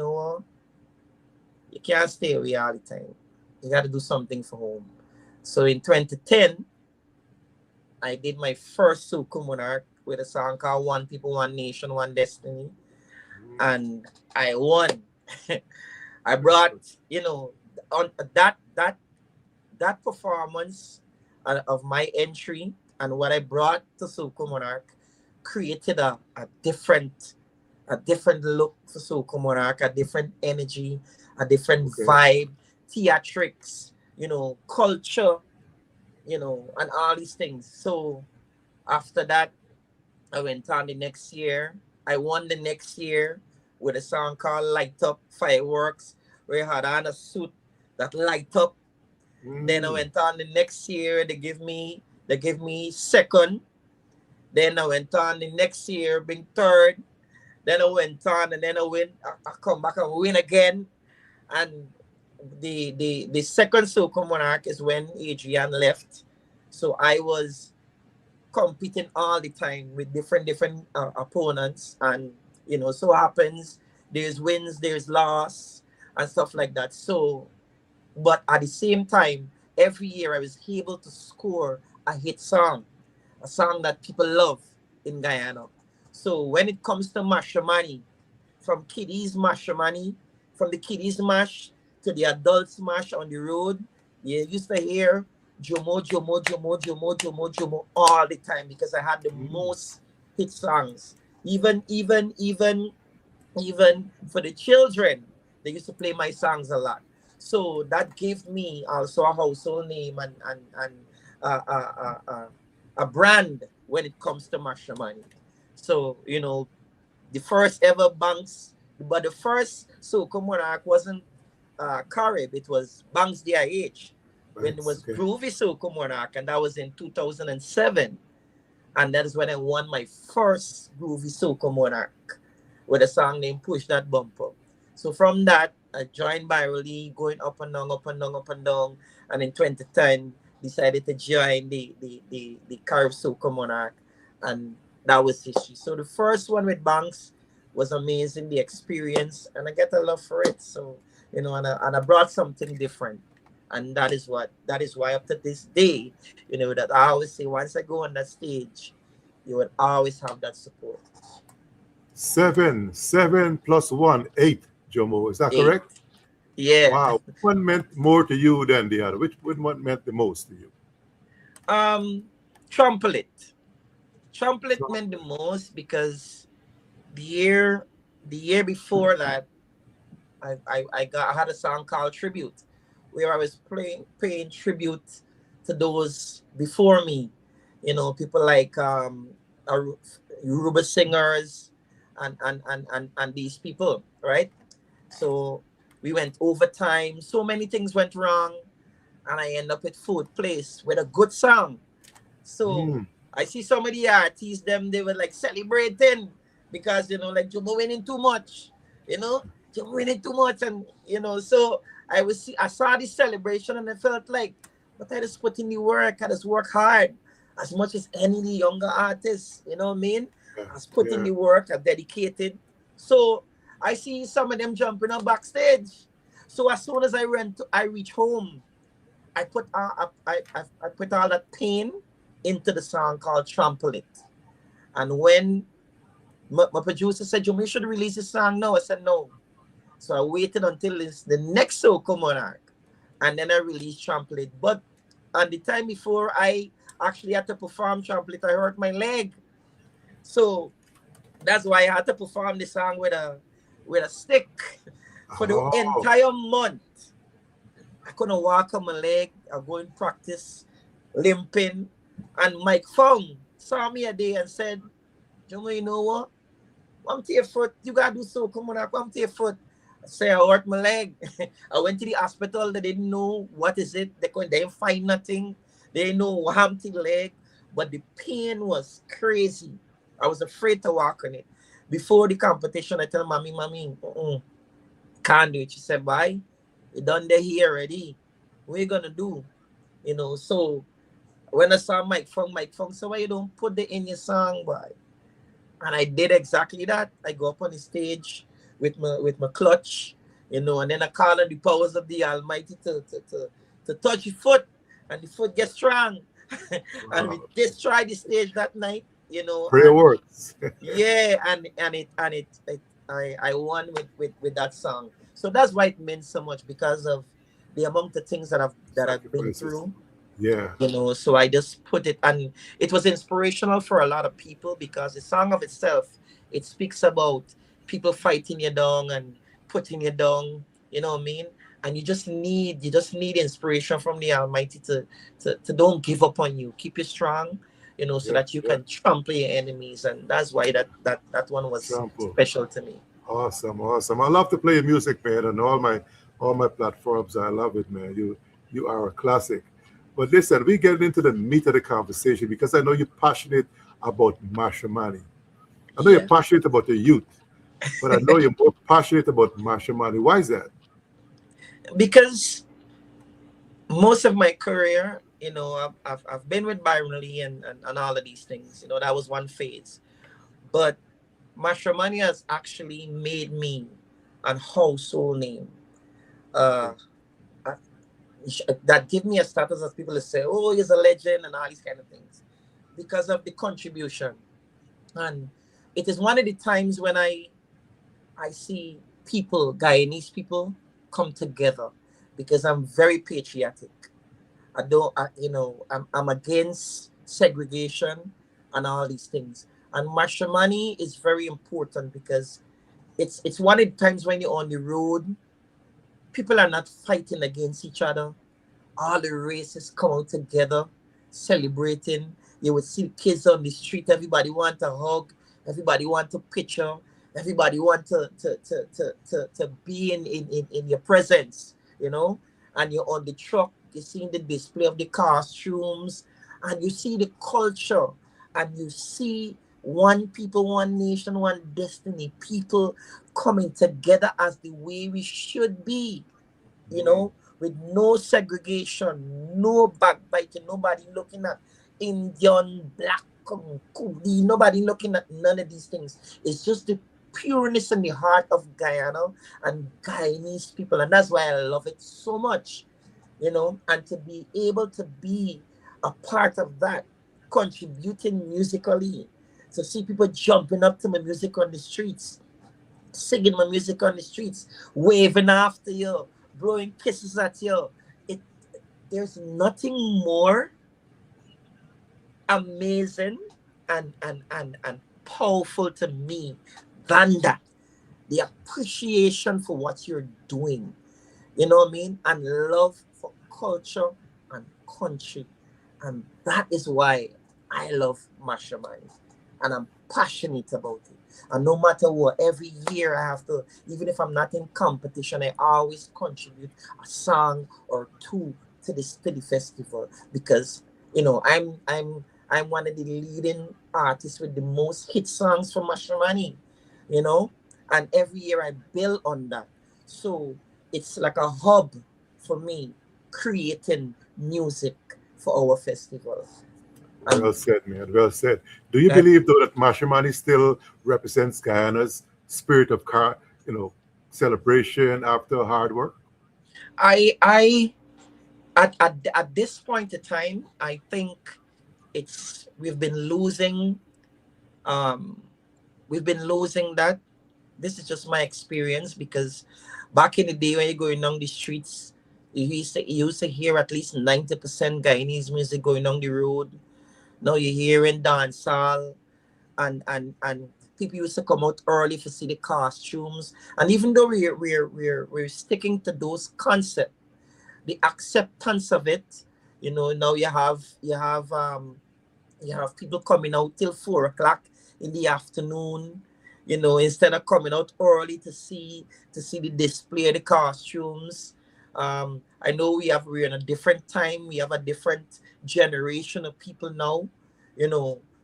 you can't stay away all the time. You got to do something for home. So in 2010, I did my first Soca Monarch with a song called One People, One Nation, One Destiny. Mhm. And I won. I That's brought, good. on that performance of my entry and what I brought to Soca Monarch created a different look for Soca Monarch, a different energy, a different Okay. vibe, theatrics, culture, and all these things. So After that, I went on the next year. I won the next year with a song called Light Up Fireworks, where I had on a suit that light up. Then I Mm. went on the next year. They give me second. Then I went on the next year, being third. Then I went on and then I win. I come back and win again. And the second Soca Monarch is when Adrian left. So I was competing all the time with different opponents, and so happens there's wins, there's loss, and stuff like that. So, but at the same time, every year I was able to score a hit song, a song that people love in Guyana. So when it comes to Mashramani, from kiddies Mashramani, from the kiddies mash to the adults mash on the road, you used to hear Jumo, Jumo, Jumo, Jumo, Jumo, Jumo all the time because I had the Mm. most hit songs. Even for the children, they used to play my songs a lot. So that gave me also a household name and a brand when it comes to Mashramani. So the first ever banks, but the first Soca Monarch wasn't Carib, it was Banks DIH when it Thanks. was Okay. Groovy Soca Monarch, and that was in 2007. And that is when I won my first Groovy Soca Monarch with a song named Push That Bumper. So from that, I joined Birally, going up and down, up and down, up and down. And in 2010, decided to join the Carib Soca Monarch. And that was history. So the first one with Banks was amazing, the experience, and I get a love for it. So, and I brought something different. And that is why up to this day, that I always say once I go on that stage, you would always have that support. Seven plus one, eight, Jomo. Is that Eight. correct? Yeah. Wow. Which one meant more to you than the other? Which one meant the most to you? Um, Trumpet. Trumpet So, meant the most because the year the year before that, I had a song called Tribute, where I was paying tribute to those before me. People like Yoruba singers and these people, right? So we went overtime. So many things went wrong, and I end up at fourth place with a good song. So mm, I see some of the artists, them they were like celebrating because like Jumo winning too much, you know, Jumo winning too much, and so I saw this celebration and I felt like, but I just put in the work, I just work hard as much as any of the younger artists, you know what I mean? yeah, I was put in yeah. the work, I dedicated. So I see some of them jumping on backstage. So as soon as I reach home, I put all that pain into the song called Trample It. And when my producer said, you should release the song now, I said no. So I waited until the next Soca Monarch. And then I released Trample It. But on the time before I actually had to perform Trample It, I hurt my leg. So that's why I had to perform the song with a stick for the Oh, entire month. I couldn't walk on my leg. I go in practice, limping. And Mike Fong saw me a day and said, Jomo, you know what? I'm to your foot. You gotta do so. Come on, I'm to your foot. I say I hurt my leg. I went to the hospital. They didn't know what is it. They didn't find nothing. They didn't know what happened to the leg. But the pain was crazy. I was afraid to walk on it. Before the competition, I tell mommy, can't do it. She said, bye. You done there here already. What you gonna do? So when I saw Mike Fong said, why you don't put the in your song, boy? And I did exactly that. I go up on the stage with my clutch, and then I call on the powers of the Almighty to touch the foot, and the foot gets strong. And we wow. destroyed the stage that night, Prayer and works. yeah, I won with that song. So that's why it meant so much because of the amount of things that I've been Sacrifices. through. Yeah. So I just put it, and it was inspirational for a lot of people because the song of itself, it speaks about people fighting you down and putting you down, you know what I mean? And you just need inspiration from the Almighty to don't give up on you, keep you strong, so Yeah, that you yeah. can trample your enemies. And that's why that one was Trample. special to me. Awesome, awesome. I love to play your music, man, on all my platforms. I love it, man. You are a classic. But listen, we get into the meat of the conversation because I know you're passionate about Mashramani. I know you're Yeah. passionate about the youth, but I know you're more passionate about Mashramani. Why is that? Because most of my career, I've been with Byron Lee and all of these things. That was one phase. But Mashramani has actually made me an household name. Okay. Uh, uh, that give me a status as people say, oh, he's a legend and all these kind of things because of the contribution. And it is one of the times when I see people, Guyanese people, come together because I'm very patriotic. I don't, I'm against segregation and all these things. And matrimony is very important because it's one of the times when you're on the road, people are not fighting against each other. All the races come out together, celebrating. You would see kids on the street. Everybody want a hug. Everybody want a picture. Everybody want to be in your presence, And you're on the truck. You're seeing the display of the costumes, and you see the culture, and you see one people, one nation, one destiny. People coming together as the way we should be, Mm, with no segregation, no backbiting, nobody looking at Indian, black, coolie, nobody looking at none of these things. It's just the pureness in the heart of Guyana and Guyanese people. And that's why I love it so much, and to be able to be a part of that, contributing musically, to see people jumping up to my music on the streets, singing my music on the streets, waving after you, blowing kisses at you. It There's nothing more amazing and powerful to me than that. The appreciation for what you're doing. You know what I mean? And love for culture and country. And that is why I love Mashramani. And I'm passionate about it. And no matter what, every year I have to, even if I'm not in competition, I always contribute a song or two to the festival because I'm one of the leading artists with the most hit songs for Mashramani, you know, and every year I build on that. So it's like a hub for me creating music for our festival. well And said, man. Well said. Do you that believe though that Mashramani still represents Guyana's spirit of celebration after hard work? I at this point in time, I think it's um we've been losing that. This is just my experience because back in the day when you're going down the streets, you used to hear at least 90% Guyanese music going down the road. Now you're hearing dancehall, and people used to come out early to see the costumes. And even though we're sticking to those concepts, the acceptance of it, now you have people coming out till 4 o'clock in the afternoon, instead of coming out early to see the display of the costumes. I know we're in a different time. We have a different generation of people now,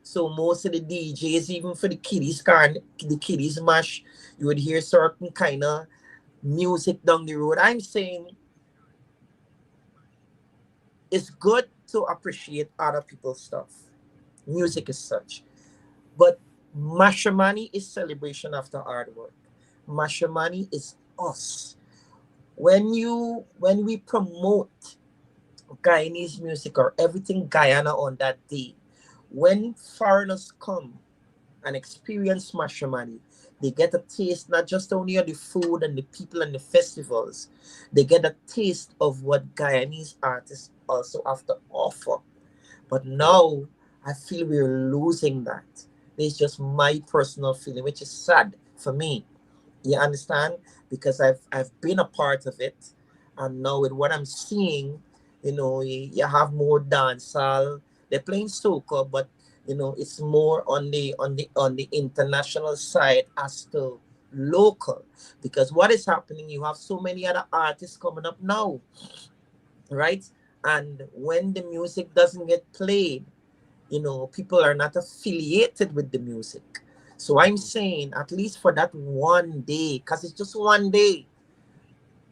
So most of the DJs, even for the kiddies mash, you would hear certain kind of music down the road. I'm saying it's good to appreciate other people's stuff. Music is such. But Mashramani is celebration after hard work. Mashramani is us. When we promote Guyanese music or everything Guyana on that day, when foreigners come and experience Mashramani, they get a taste not just only of the food and the people and the festivals, they get a taste of what Guyanese artists also have to offer. But now I feel we're losing that. It's just my personal feeling, which is sad for me. You understand? Because I've been a part of it, and now with what I'm seeing, you have more dancehall. They're playing soca, but it's more on the international side as to local. Because what is happening, you have so many other artists coming up now, right? And when the music doesn't get played, people are not affiliated with the music. So I'm saying, at least for that one day, because it's just one day,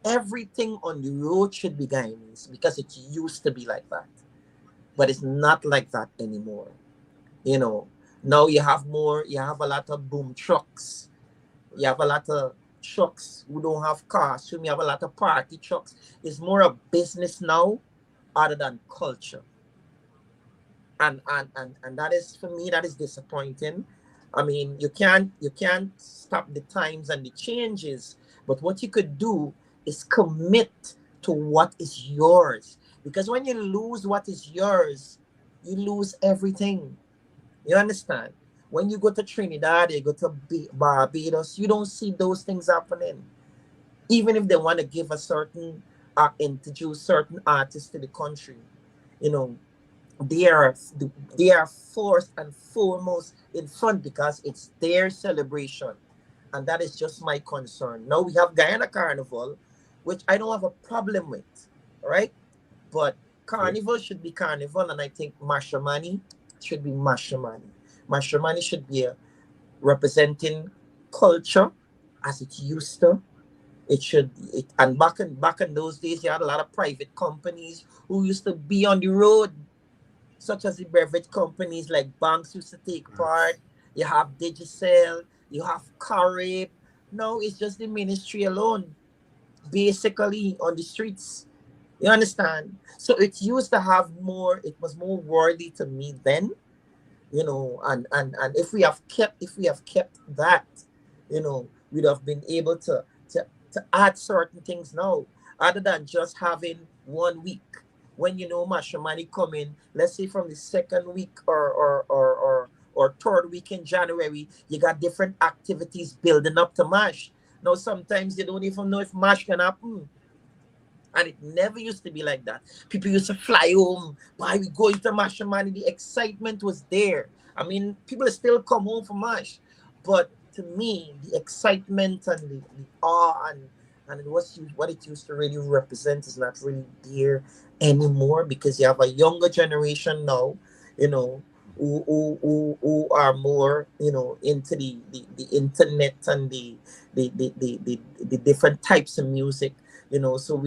everything on the road should be Guyanese, because it used to be like that. But it's not like that anymore. You know, now you have a lot of boom trucks. You have a lot of trucks who don't have cars. So you have a lot of party trucks. It's more a business now other than culture. And that is, for me, that is disappointing. I mean, you can't stop the times and the changes, but what you could do is commit to what is yours, because when you lose what is yours, you lose everything. You understand? When you go to Trinidad, you go to Barbados, you don't see those things happening. Even if they want to give a certain introduce certain artists to the country, you know they are they are first and foremost in front, because it's their celebration. And that is just my concern. Now we have Guyana Carnival, which I don't have a problem with, right? But Okay. Carnival should be Carnival, and I think Mashramani should be Mashramani. Mashramani should be representing culture as it used to. And back in those days, you had a lot of private companies who used to be on the road, such as the beverage companies like banks used to take part. Yes. You have Digicel, you have Carib. No, it's just the ministry alone, basically on the streets. You understand? So it used to have more, it was more worthy to me then, and if we have kept that, we'd have been able to add certain things now, other than just having 1 week. When Mashramani come in, let's say from the second week or third week in January, you got different activities building up to Mash. Now sometimes you don't even know if Mash can happen. And it never used to be like that. People used to fly home. Why we going to Mash, man? The excitement was there. I mean, people still come home for Mash. But to me, the excitement and the awe and what it used to really represent is not really there anymore, because you have a younger generation now, you know, who are more, into the internet and the different types of music, so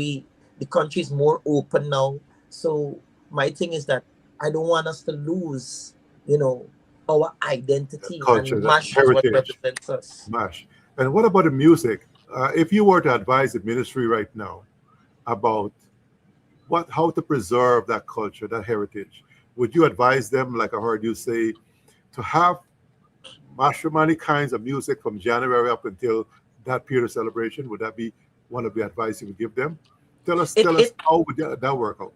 the country is more open now. So my thing is that I don't want us to lose, you know, our That identity, culture, and that MASH is what heritage, represents us. mash. And what about the music? If you were to advise the ministry right now about how to preserve that culture, that heritage, would you advise them, like I heard you say, to have matrimony kinds of music from January up until that period of celebration? Would that be one of the advice you would give them? It Tell us it how would that work out?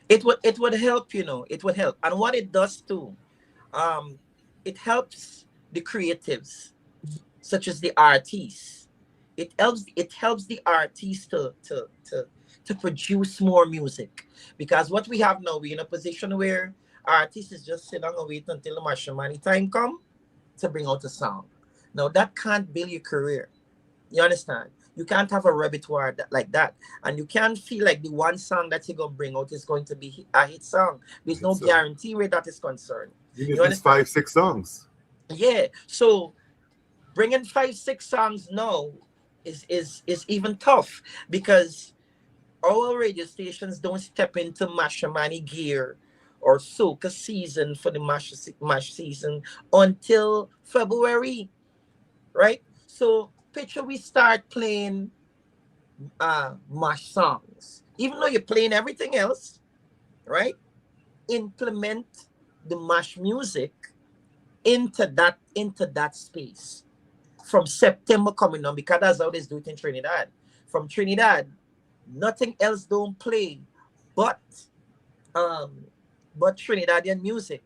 it would help, it would help. And what it does too, um, it helps the creatives, such as the artists. It helps the artists to produce more music, because what we have now, we're in a position where artists is just sit down and wait until the matrimony time come to bring out a song. Now that can't build your career. You understand? You can't have a repertoire like that, and you can't feel like the one song that you're gonna bring out is going to be a hit song. There's no So guarantee where that is concerned. you need You at least understand? 5, 6 songs. Yeah. So bringing 5, 6 songs now is even tough, because our radio stations don't step into Mashramani gear or soca season for the mash season until February, right? So picture we start playing mash songs, even though you're playing everything else, right? Implement the mash music into that space from September coming on, because that's how they do it in Trinidad. From Trinidad, nothing else don't play but um Trinidadian music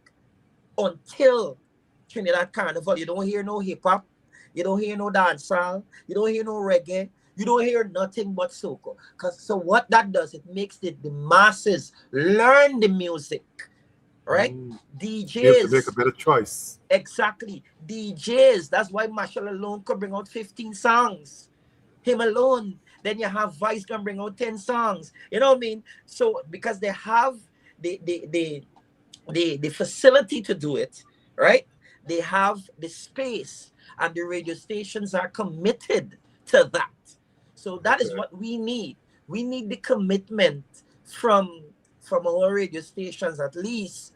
until Trinidad Carnival. You don't hear no hip hop, you don't hear no dancehall, you don't hear no reggae, you don't hear nothing but soca. Cause so what that does, it makes the masses learn the music, right? Be able to make a DJs, better choice. exactly. DJs, that's why Marshall alone could bring out 15 songs. Him alone. Then you have Vice can bring out 10 songs. You know what I mean? So because they have the facility to do it, right? They have the space, and the radio stations are committed to that. So that is Okay. what we need. We need the commitment from our radio stations, at least.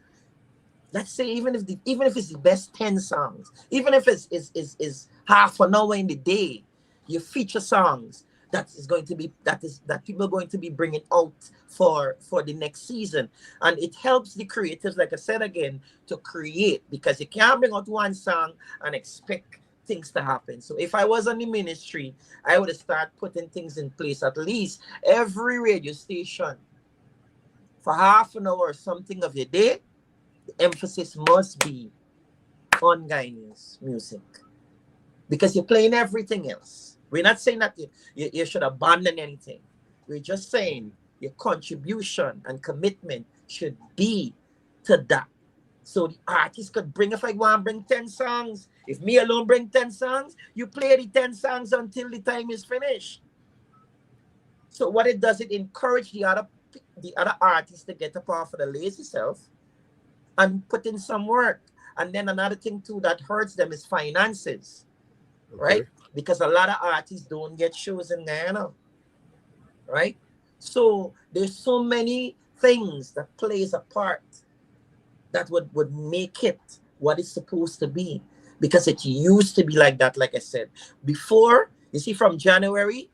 Let's say even if it's the best 10 songs, even if it's is half an hour in the day, you feature songs that people are going to be bringing out for the next season. And it helps the creatives, like I said again, to create, because you can't bring out one song and expect things to happen. So if I was on the ministry, I would start putting things in place. At least every radio station, for half an hour or something of your day, the emphasis must be on Guyanese music, because you're playing everything else. We're not saying that you should abandon anything. We're just saying your contribution and commitment should be to that. So the artist could bring, if I want to bring 10 songs, if me alone bring 10 songs, you play the 10 songs until the time is finished. So what it does, it encourage the other artists to get up off of the lazy self and put in some work. And then another thing too that hurts them is finances, right? Okay. Because a lot of artists don't get shows in Guyana, right? So there's so many things that plays a part that would make it what it's supposed to be. Because it used to be like that, like I said. Before, you see, from January,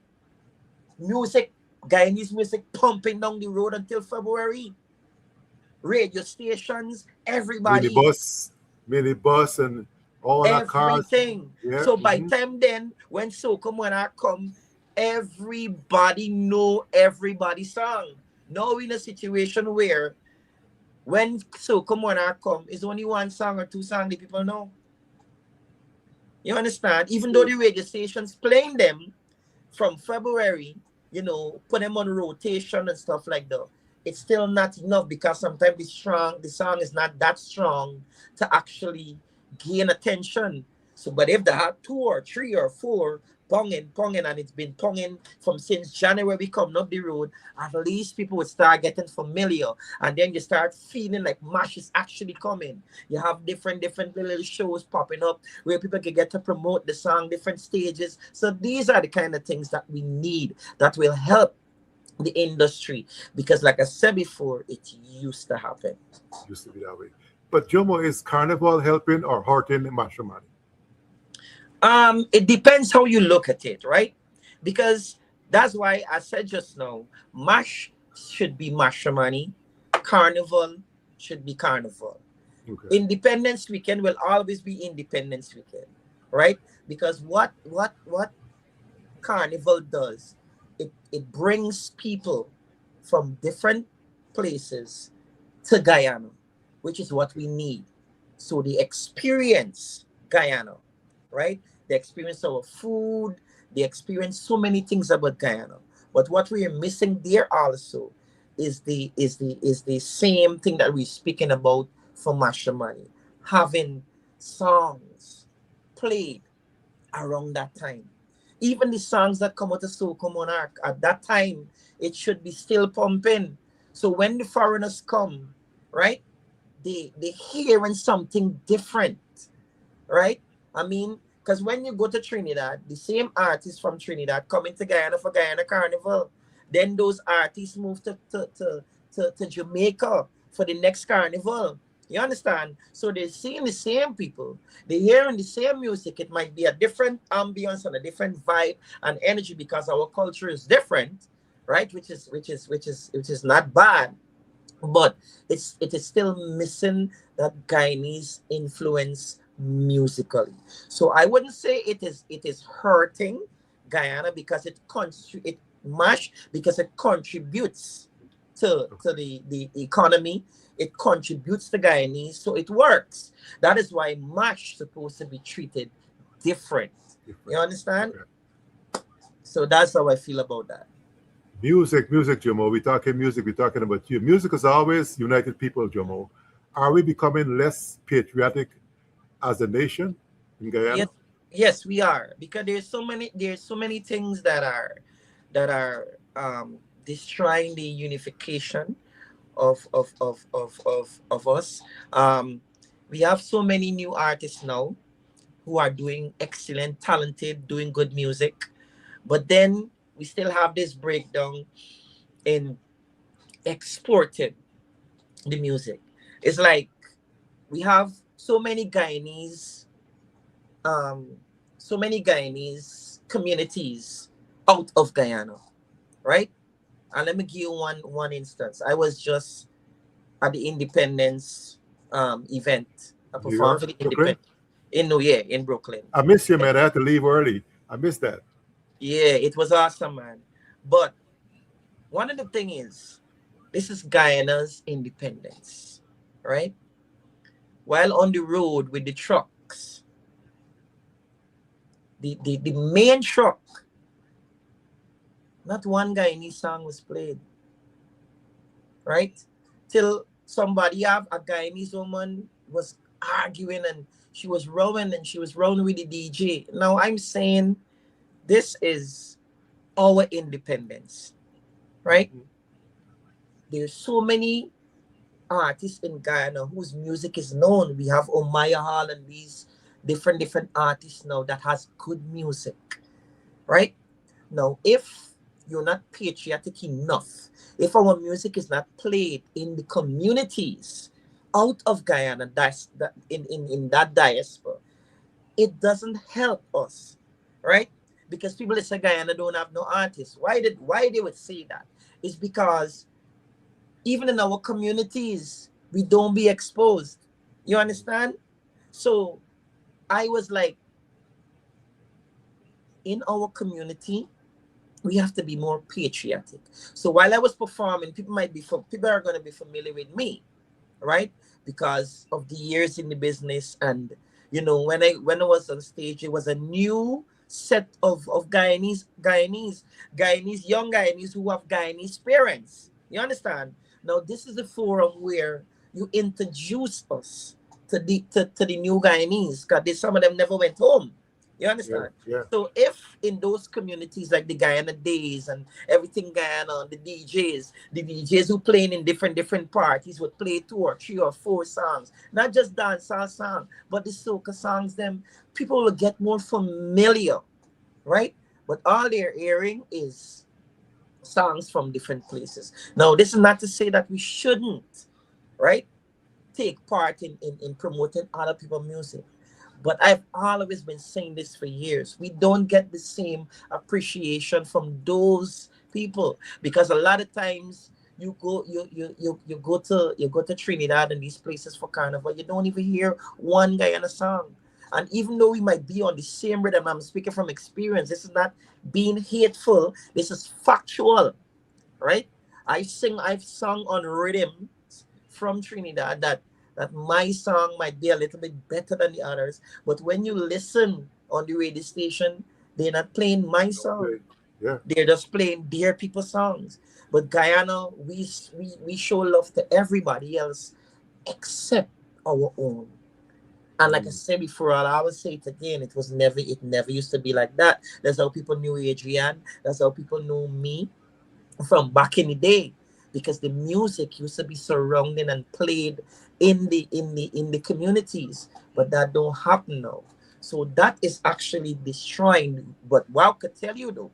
music, Guyanese music pumping down the road until February. Radio stations, everybody, minibus, and all that cars. everything. Yeah. So by time then, when Soca Monarch come, everybody know everybody's song. Now we're in a situation where when Soca Monarch come, it's only one song or two songs that people know. You understand? Even though the radio stations playing them from February, put them on rotation and stuff like that, it's still not enough, because sometimes the song is not that strong to actually gain attention. So, but if they have 2 or 3 or 4 ponging, and it's been ponging from since January coming up the road, at least people would start getting familiar, and then you start feeling like Mash is actually coming. You have different little shows popping up where people can get to promote the song, different stages. So these are the kind of things that we need that will help the industry, because like I said before, it used to happen. Used to be that way. But Jumo, is Carnival helping or hurting Mashramani? It depends how you look at it, right? Because that's why I said just now, Mash should be Mashramani, Carnival should be Carnival. Okay. Independence Weekend will always be Independence Weekend, right? Because what Carnival does, it brings people from different places to Guyana, which is what we need. So they experience Guyana, right? They experience our food, they experience so many things about Guyana. But what we are missing there also is the same thing that we're speaking about for Mashramani, having songs played around that time. Even the songs that come out of Soca Monarch at that time, it should be still pumping. So when the foreigners come, right, they hearing something different, right? I mean, because when you go to Trinidad, the same artists from Trinidad coming to Guyana for Guyana Carnival. Then those artists move to Jamaica for the next carnival. You understand? So they're seeing the same people. They're hearing the same music. It might be a different ambience and a different vibe and energy, because our culture is different, right? Which is not bad, but it is still missing that Guyanese influence musically. So I wouldn't say it is hurting Guyana, because it Mash, because it contributes to the economy. It contributes to Guyanese, so it works. That is why Mash supposed to be treated different. You understand? Okay. So that's how I feel about that. Music, Jomo. We're talking music. We're talking about you. Music has always united people, Jomo. are we becoming less patriotic as a nation in Yes, Guyana? yes, we are, because there's so many things that are destroying the unification of us. Um, we have so many new artists now who are doing excellent, talented, doing good music, but then we still have this breakdown in exporting the music. It's like we have um, so many Guyanese communities out of Guyana, right? And let me give you one instance. I was just at the Independence event. I New performed York, for the Brooklyn? Independence in New Year in Brooklyn. I miss you, man. I had to leave early. I missed that. Yeah, it was awesome, man. But one of the thing is, this is Guyana's independence, right? While on the road with the trucks, the main truck, not one Guyanese song was played, right? Till somebody have a Guyanese woman was arguing and she was rowing with the DJ. Now I'm saying this is our independence, right? Mhm. There's so many artists in Guyana whose music is known. We have Omaya Hall and these different artists now that has good music, right? Now, if you're not patriotic enough, if our music is not played in the communities out of Guyana, that's that in that diaspora, it doesn't help us, right? Because people that say Guyana don't have no artists. Why they would say that? It's because even in our communities, we don't be exposed. You understand? So I was like, in our community, we have to be more patriotic. So while I was performing, people are going to be familiar with me, right? Because of the years in the business, and when I was on stage, it was a new set of Guyanese, young Guyanese who have Guyanese parents. You understand? Now this is the forum where you introduce us to the new Guyanese, because some of them never went home. You Yeah, understand? yeah. So if in those communities like the Guyana Days and everything Guyana, the DJs who playing in different parties would play 2 or 3 or 4 songs, not just dancehall song, but the soca songs. Them people will get more familiar, right? But all they're hearing is songs from different places. Now, this is not to say that we shouldn't, right, take part in promoting other people's music. But I've always been saying this for years. We don't get the same appreciation from those people, because a lot of times you go to Trinidad and these places for carnival, you don't even hear one guy on a song. And even though we might be on the same rhythm, I'm speaking from experience. This is not being hateful. This is factual, right? I've sung on rhythm from Trinidad that my song might be a little bit better than the others, but when you listen on the radio station, they're not playing my song. Okay. Yeah. They're just playing their people's songs. But Guyana, we show love to everybody else except our own. And like I Mm. said before, I will say it again. It never used to be like that. That's how people knew Adrian. That's how people knew me from back in the day, because the music used to be surrounding and played in the communities, but that don't happen now. So that is actually destroying. But what I could tell you though,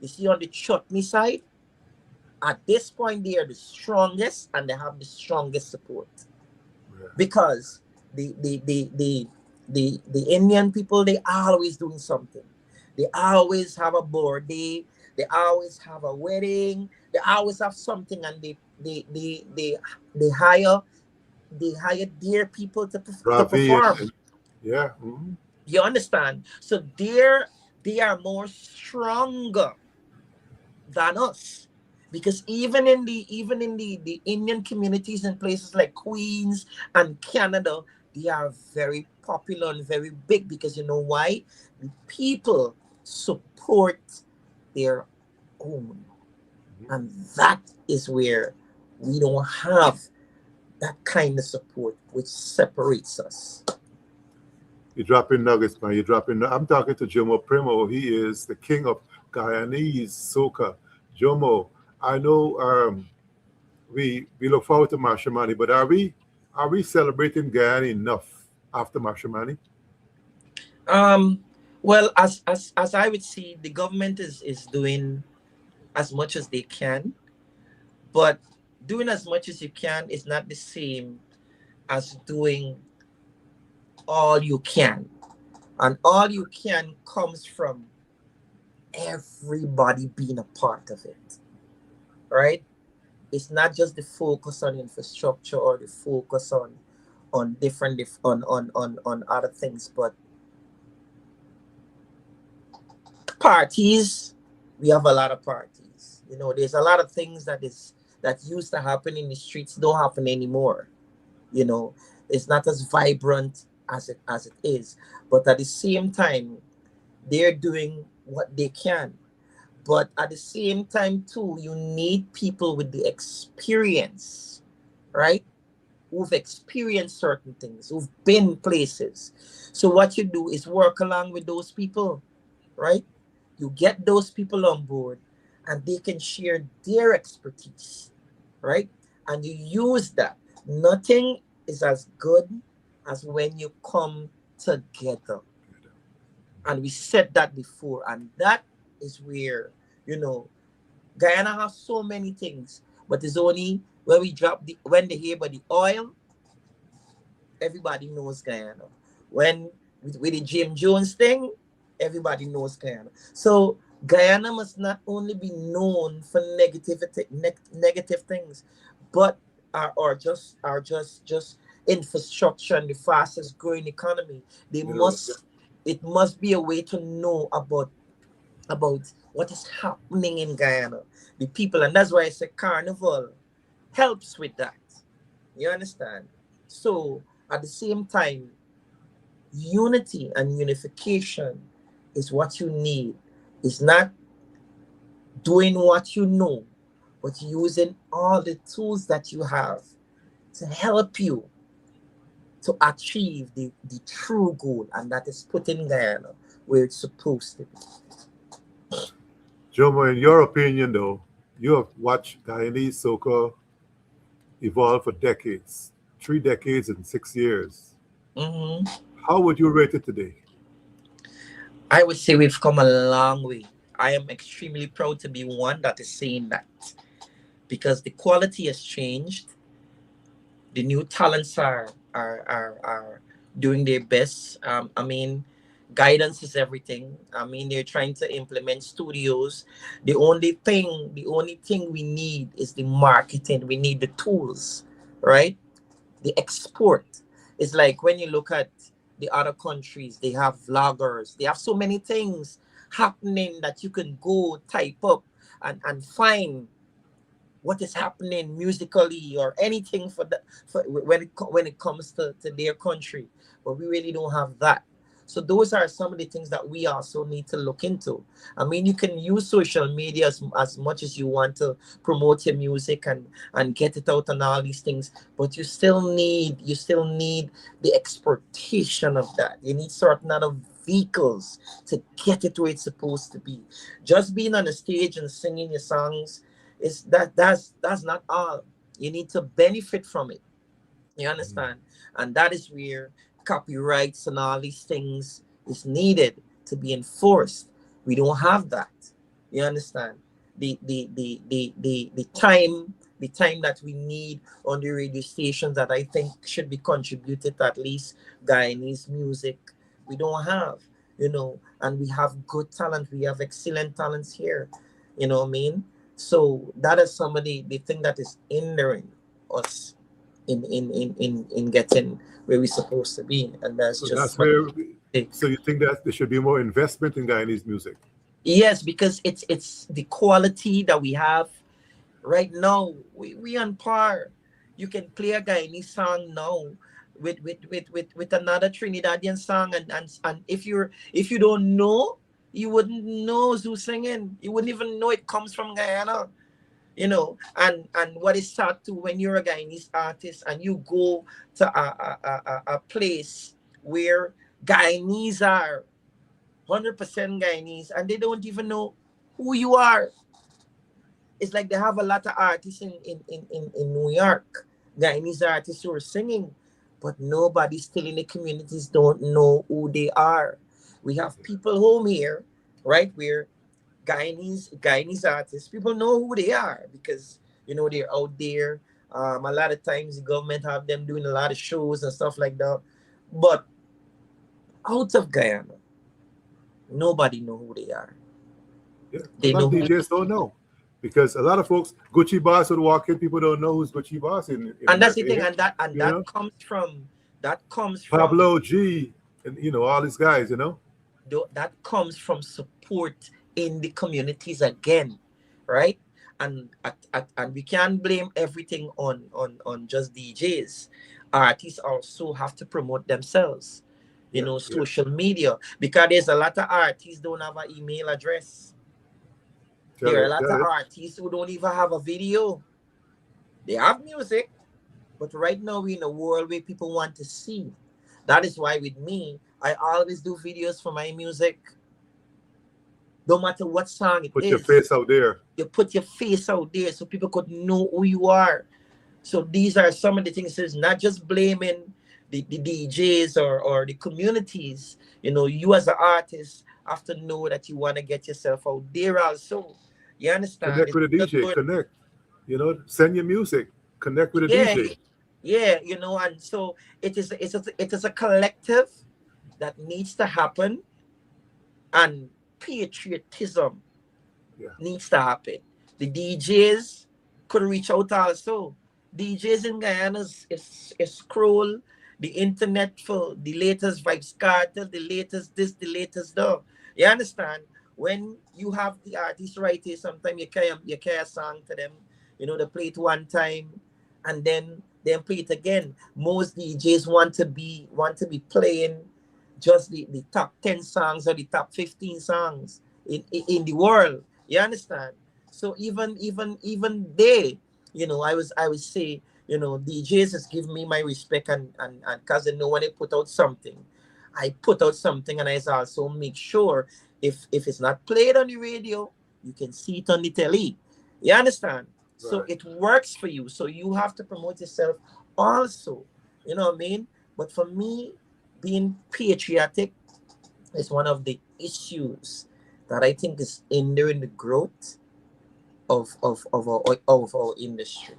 you see on the chutney side, at this point they are the strongest and they have the strongest support, Yeah. because the Indian people, they always doing something. They always have a birthday. They always have a wedding. They always have something, and they hire their people to Ravi perform. and yeah. Hmm. You understand? So they are more stronger than us, because even in the Indian communities in places like Queens and Canada, they are very popular and very big, because you know why? The people support their own, Hmm. and that is where we don't have that kind of support which separates us. You're dropping nuggets, man. You're dropping. I'm talking to Jumo Primo. He is the king of Guyanese Soca. Jumo, I know we look forward to Mashramani, but are we celebrating Guyana enough after Mashramani? Um, well, as I would see, the government is doing as much as they can, but doing as much as you can is not the same as doing all you can. And all you can comes from everybody being a part of it, right? It's not just the focus on infrastructure or the focus on different on other things, but parties. We have a lot of parties. There's a lot of things that used to happen in the streets don't happen anymore. you know it's not as vibrant as it is, but at the same time they're doing what they can. But at the same time too, you need people with the experience, right? Who've experienced certain things, who've been places. So what you do is work along with those people, right? You get those people on board and they can share their expertise, right? And you use that. Nothing is as good as when you come together. And we said that before. And that is where, you know, Guyana has so many things, but it's only when we drop when they hear about the oil, everybody knows Guyana. When with the Jim Jones thing, everybody knows Guyana. So Guyana must not only be known for negative things, but are just infrastructure and the fastest growing economy. They You know, must it must be a way to know about what is happening in Guyana, the people, and that's why I say carnival helps with that. You understand? So at the same time, unity and unification is what you need. It's not doing what you know, but using all the tools that you have to help you to achieve the true goal, and that is putting Guyana where it's supposed to be. Jomo, in your opinion, though, you have watched Guyanese Soca evolve for decades, 3 decades and 6 years. Mhm. How would you rate it today? I would say we've come a long way. I am extremely proud to be one that is saying that because the quality has changed. The new talents are doing their best. I mean, guidance is everything. I mean, they're trying to implement studios. The only thing we need is the marketing. We need the tools, right? The export. It's like when you look at the other countries, they have vloggers, they have so many things happening that you can go type up and find what is happening musically or anything for when it comes to their country. But we really don't have that. So those are some of the things that we also need to look into. I mean, you can use social media as much as you want to promote your music and get it out and all these things, but you still need the exportation of that. You need certain other vehicles to get it where it's supposed to be. Just being on the stage and singing your songs is that's not all. You need to benefit from it. You understand? And that is where copyrights and all these things is needed to be enforced. We don't have that. You understand? The time that we need on the radio stations that I think should be contributed to at least Guyanese music, we don't have, and we have good talent, we have excellent talents here. You know what I mean? So that is some of the thing that is hindering us in getting where we're supposed to be, and that's So just that's my where. take. So you think that there should be more investment in Guyanese music? Yes, because it's the quality that we have right now. We on par. You can play a Guyanese song now with another Trinidadian song, and if you don't know, you wouldn't know who's singing. You wouldn't even know it comes from Guyana. And what is sad too, when you're a Guyanese artist and you go to a place where Guyanese are 100% Guyanese and they don't even know who you are. It's like they have a lot of artists in New York, Guyanese artists who are singing, but nobody still in the communities don't know who they are. We have people home here, right, where Guyanese artists, people know who they are because they're out there. A lot of times the government have them doing a lot of shows and stuff like that. But out of Guyana, nobody know who they are. Yeah, a They lot know of who, DJs don't know because a lot of folks, Gucci Boss would walk in, people don't know who's Gucci Boss in and that's the America thing, here. and You know, that comes from Pablo G, and all these guys. that comes from support in the communities again, right? And we can't blame everything on just DJs. Artists also have to promote themselves, Yeah, yeah, social media, because there's a lot of artists don't have an email address. tell There are a it, lot tell of it. artists who don't even have a video. They have music, but right now we're in a world where people want to see. That is why with me, I always do videos for my music, no matter what song it Put your is. face out there. You put your face out there so people could know who you are. So these are some of the things. It's not just blaming the DJs or the communities. You as an artist have to know that you want to get yourself out there also. You understand? Connect It's with a just DJ. going, Connect. Send your music. Connect with a yeah, DJ. yeah, and so it is a collective that needs to happen, and patriotism Yeah, needs to happen. The DJs could reach out also. DJs in Guyana is scroll the internet for the latest Vibes Cartel, the latest this, the latest that. You understand? When you have the artist right here, sometimes you carry a song to them, they play it one time and then play it again. Most DJs want to be playing just the top 10 songs or the top 15 songs in the world. You understand? So even they, I would say, DJs has given me my respect, and because they know when I put out something, I put out something, and I also make sure if it's not played on the radio, you can see it on the telly. You understand? So right. it works for you. So you have to promote yourself also. You know what I mean? But for me, being patriotic is one of the issues that I think is hindering the growth of our industry.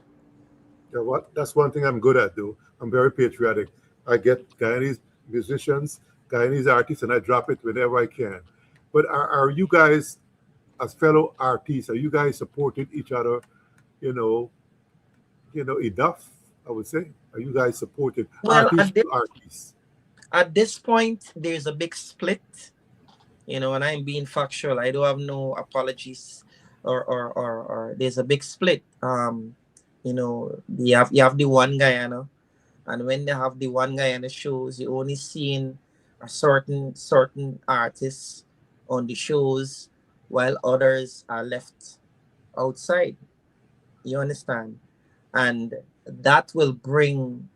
Yeah, that's one thing I'm good at, though. I'm very patriotic. I get Guyanese musicians, Guyanese artists, and I drop it whenever I can. But are you guys, as fellow artists, are you guys supporting each other? You know, enough. I would say. Are you guys supporting Well, artists at this, to artists? at this point, there's a big split, and I'm being factual. I don't have no apologies, or there's a big split. You have the one Guyana, and when they have the one Guyana shows, you only seeing a certain artists on the shows, while others are left outside. You understand? And that will bring,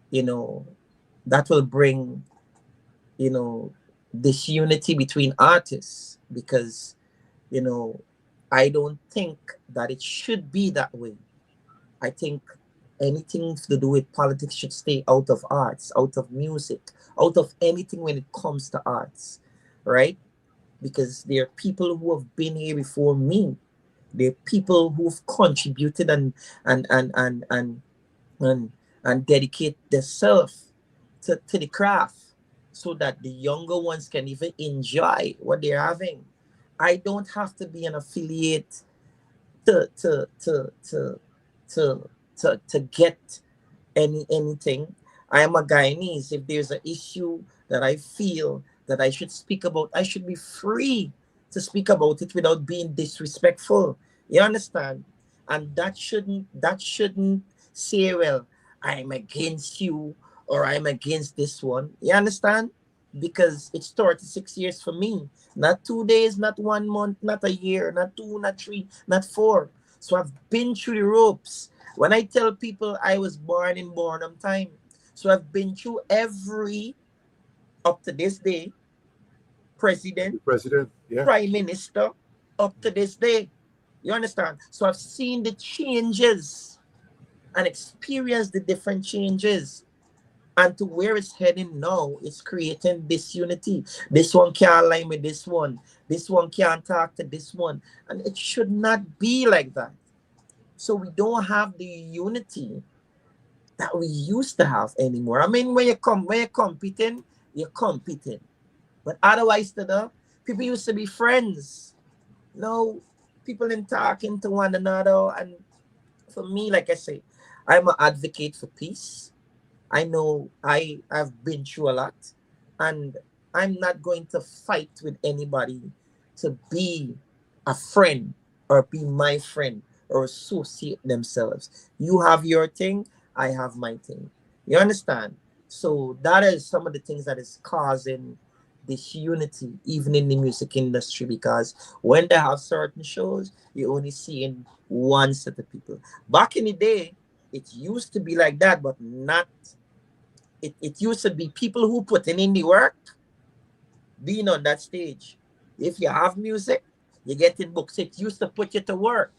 you know, that will bring, you know, this unity between artists, because, you know, I don't think that it should be that way. I think anything to do with politics should stay out of arts, out of music, out of anything when it comes to arts, right? Because there are people who have been here before me. There are people who've contributed and and and and and, and dedicate themselves to the craft, so that the younger ones can even enjoy what they're having. I don't have to be an affiliate to to to to to get anything. I am a Guyanese. If there's an issue that I feel that I should speak about, I should be free to speak about it without being disrespectful. You understand? And that shouldn't say, well, I'm against you or I'm against this one. You understand? Because it's 36 years for me. Not 2 days, not 1 month, not a year, not two, not three, not four. So I've been through the ropes. When I tell people I was born in Bornham time, so I've been through every, up to this day, president, The president, yeah. prime minister, up to this day. You understand? So I've seen the changes and experienced the different changes. And to where it's heading now, it's creating disunity. This one can't align with this one. This one can't talk to this one. And it should not be like that. So we don't have the unity that we used to have anymore. I mean, when you're competing, you're competing. But otherwise, people used to be friends. No, people in talking to one another. And for me, like I say, I'm an advocate for peace. I know I've been through a lot, and I'm not going to fight with anybody to be a friend or be my friend or associate themselves. You have your thing, I have my thing. You understand? So that is some of the things that is causing this unity even in the music industry, because when they have certain shows, you only see in one set of people. Back in the day, it used to be like that, but not. It used to be people who put in the work being on that stage. If you have music, you get in books. It used to put you to work.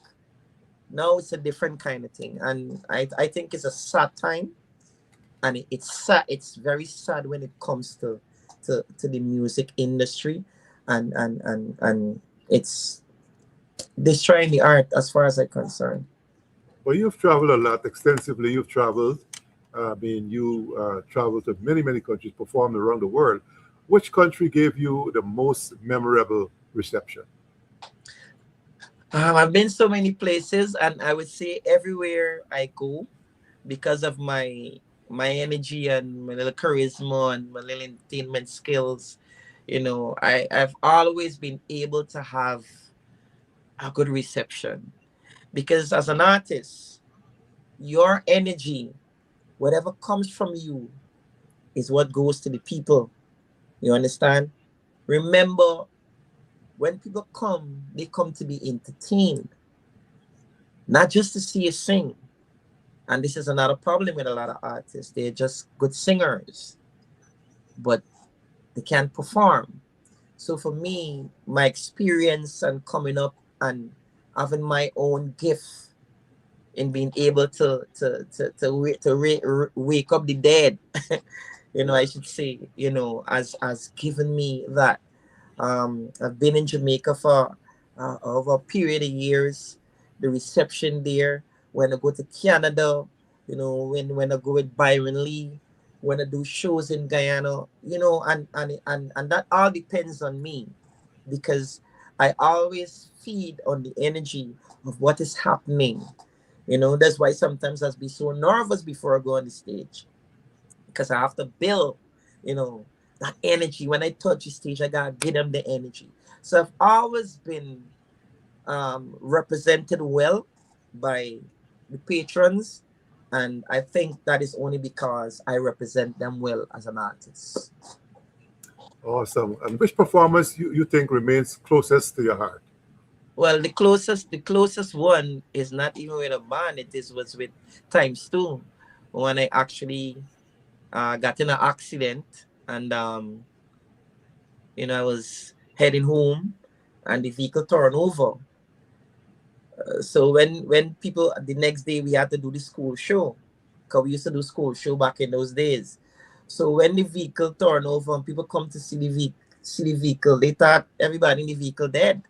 Now it's a different kind of thing. And I think it's a sad time. And it's sad. It's very sad when it comes to the music industry. And it's destroying the art as far as I'm concerned. Well, you've traveled a lot extensively. You've traveled. I mean, you traveled to many, many countries, performed around the world. Which country gave you the most memorable reception? I've been so many places, and I would say everywhere I go, because of my energy and my little charisma and my little entertainment skills, I've always been able to have a good reception. Because as an artist, your energy, whatever comes from you, is what goes to the people. You understand? Remember, when people come, they come to be entertained, not just to see you sing. And this is another problem with a lot of artists. They're just good singers, but they can't perform. So for me, my experience and coming up and having my own gift in being able to wake up the dead, I should say, has given me that. I've been in Jamaica for over a period of years. The reception there, when I go to Canada, when I go with Byron Lee, when I do shows in Guyana, and that all depends on me, because I always feed on the energy of what is happening. That's why sometimes I'll be so nervous before I go on the stage, because I have to build, you know, that energy. When I touch the stage, I gotta give them the energy. So I've always been represented well by the patrons, and I think that is only because I represent them well as an artist. Awesome. And which performance you think remains closest to your heart? Well, the closest one is not even with a band. Was with Times Two, when I actually got in an accident, and I was heading home, and the vehicle turned over. So when people, the next day, we had to do the school show, because we used to do school show back in those days. So when the vehicle turned over and people come to see the vehicle, they thought everybody in the vehicle dead.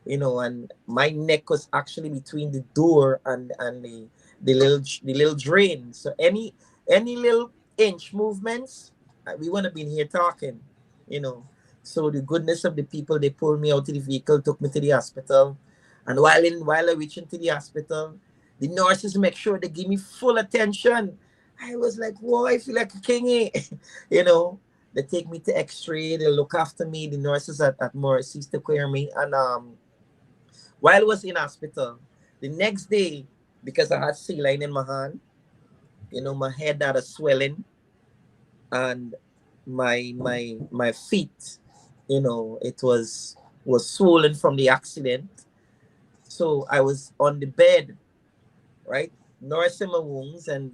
And my neck was actually between the door and the little drain. So any little inch movements, we wouldn't have been here talking. You know. So the goodness of the people, they pulled me out of the vehicle, took me to the hospital, and while I reached into the hospital, the nurses make sure they give me full attention. I was like, whoa, I feel like a king. you know. They take me to X-ray, they look after me. The nurses at Morrissey's to clear me, and while I was in hospital, the next day, because I had saline in my hand, my head had a swelling, and my feet, it was swollen from the accident. So I was on the bed, right, nursing my wounds, and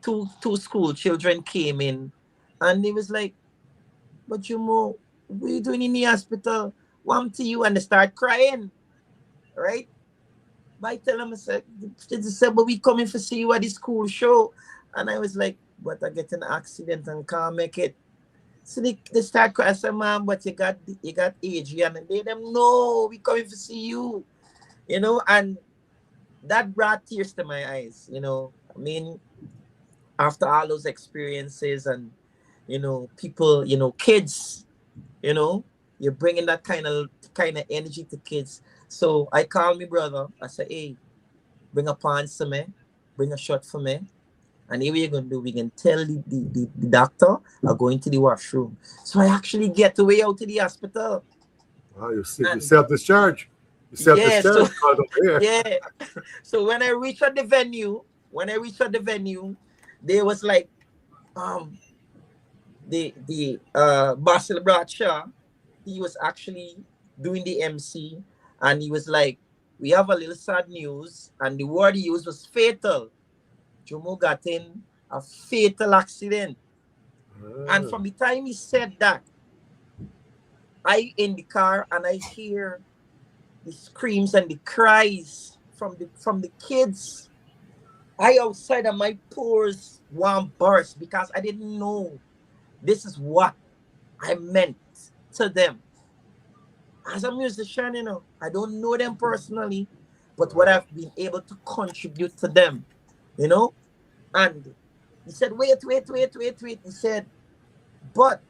two school children came in, and they was like, "But Jumo, what are you doing in the hospital? What to you?" And they start crying, right? But I tell them, I said, they said, "But we coming to see you at the school show," and I was like, "But I get in an accident and can't make it." So they start crying. I said, "Mom, but you got Adrian," and they them, "No, we coming to see you," and that brought tears to my eyes. I mean, after all those experiences and people, kids, you know you're bringing that kind of energy to kids. So I call me brother. I say, "Hey, bring a pants to me, bring a shot for me, and here we're gonna do, we can tell the doctor I go into the washroom." So I actually get away out to the hospital. Wow, you And self-discharge. You yeah, so self-discharge called over here. yeah. So when I reached at the venue, they was like, um the Basil Bradshaw, he was actually doing the MC, and he was like, "We have a little sad news," and the word he used was fatal. Jomo got in a fatal accident. And Ah, from the time he said that, I in the car and I hear the screams and the cries from the kids. I outside and my pores one burst because I didn't know this is what I meant to them. As a musician, I don't know them personally, but what wow. I've been able to contribute to them, you know? And he said, "Wait, wait, wait, wait, wait." He said, "But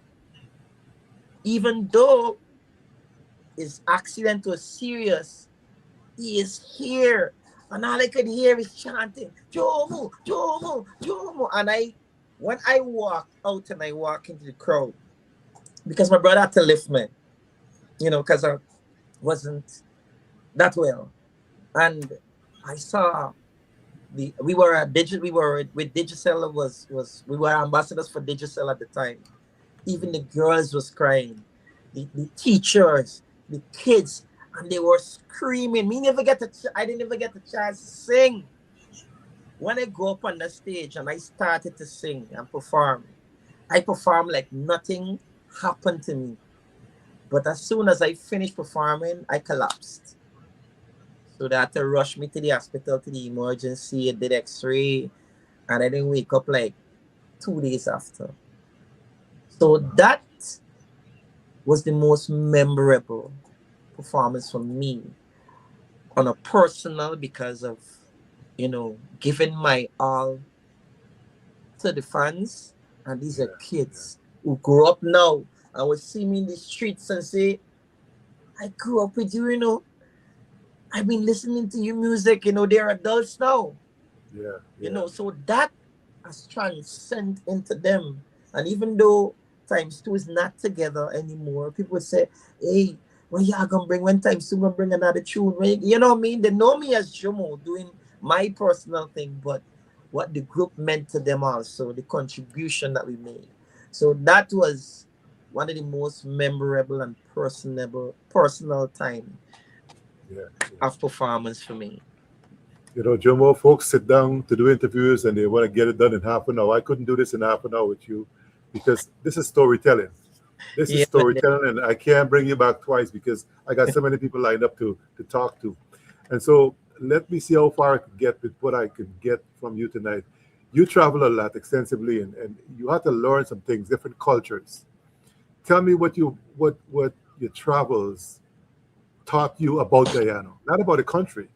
even though his accident was serious, he is here." And all I could hear is chanting, "Jomo, Jomo, Jomo." And when I walk out and I walk into the crowd, because my brother had to lift me, because I wasn't that well. And I saw we were we were with Digicel, we were ambassadors for Digicel at the time. Even the girls was crying, the teachers, the kids, and they were screaming. I didn't even get the chance to sing. When I go up on the stage and I started to sing and perform, I performed like nothing happened to me. But as soon as I finished performing, I collapsed. So they had to rush me to the hospital, to the emergency. I did X-ray, and I didn't wake up like 2 days after. So that was the most memorable performance for me on a personal, because of giving my all to the fans. And these are Yeah, kids who grow up now and will see me in the streets and say, "I grew up with you, I've been listening to your music, they're adults now." yeah, yeah, So that has transcended into them. And even though times two is not together anymore, people say, "Hey, when y'all gonna bring, when times two gonna bring another tune?" You know what I mean? They know me as Jumo doing my personal thing, but what the group meant to them also, the contribution that we made. So that was one of the most memorable and personal time yeah, yeah. of performance for me. Jomo, folks sit down to do interviews and they want to get it done in half an hour. I couldn't do this in half an hour with you because this is storytelling. This is Yeah, storytelling, and I can't bring you back twice because I got so many people lined up to talk to. And so let me see how far I can get with what I can get from you tonight. You travel a lot extensively, and you have to learn some things, different cultures. Tell me what your travels taught you about Guyana, not about the country,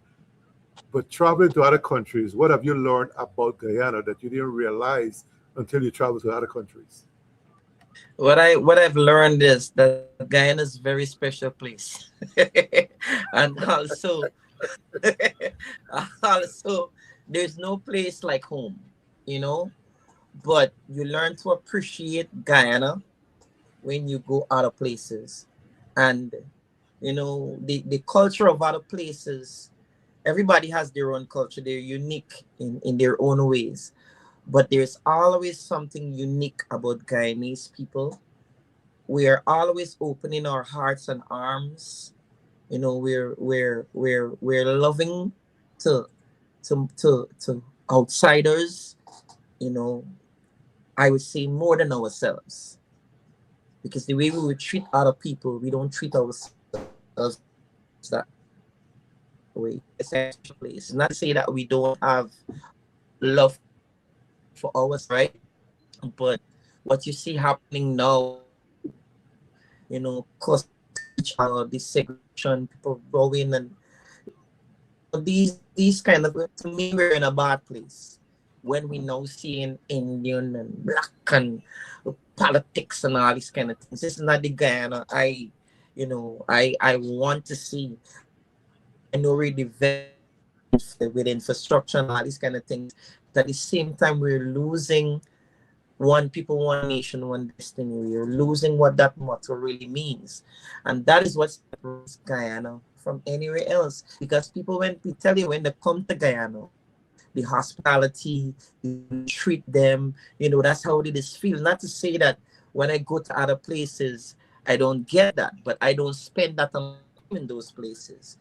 but traveling to other countries. What have you learned about Guyana that you didn't realize until you traveled to other countries? what I've learned is that Guyana is a very special place, and also, also, there's no place like home, you know. But you learn to appreciate Guyana when you go other places, and the culture of other places. Everybody has their own culture. They're unique in their own ways, but there's always something unique about Guyanese people. We are always opening our hearts and arms You know, we're loving to to outsiders. You know, I would say more than ourselves, because the way we would treat other people, we don't treat ourselves that way. Essential place. Not to say that we don't have love for ourselves, right? But what you see happening now, cussing each other, this segregation, people growing, and these kind of, to me, we're in a bad place when we now seeing Indian and black and politics and all these kind of things. This is not the Guyana I want to see. I know we're developing with infrastructure and all these kind of things, but at the same time we're losing one people, one nation, one destiny. We're losing what that motto really means. And that is what separates Guyana from anywhere else. Because people, when we tell you, when they come to Guyana, the hospitality, the way we treat them, that's how it is feel. Not to say that when I go to other places, I don't get that, but I don't spend that amount of time in those places.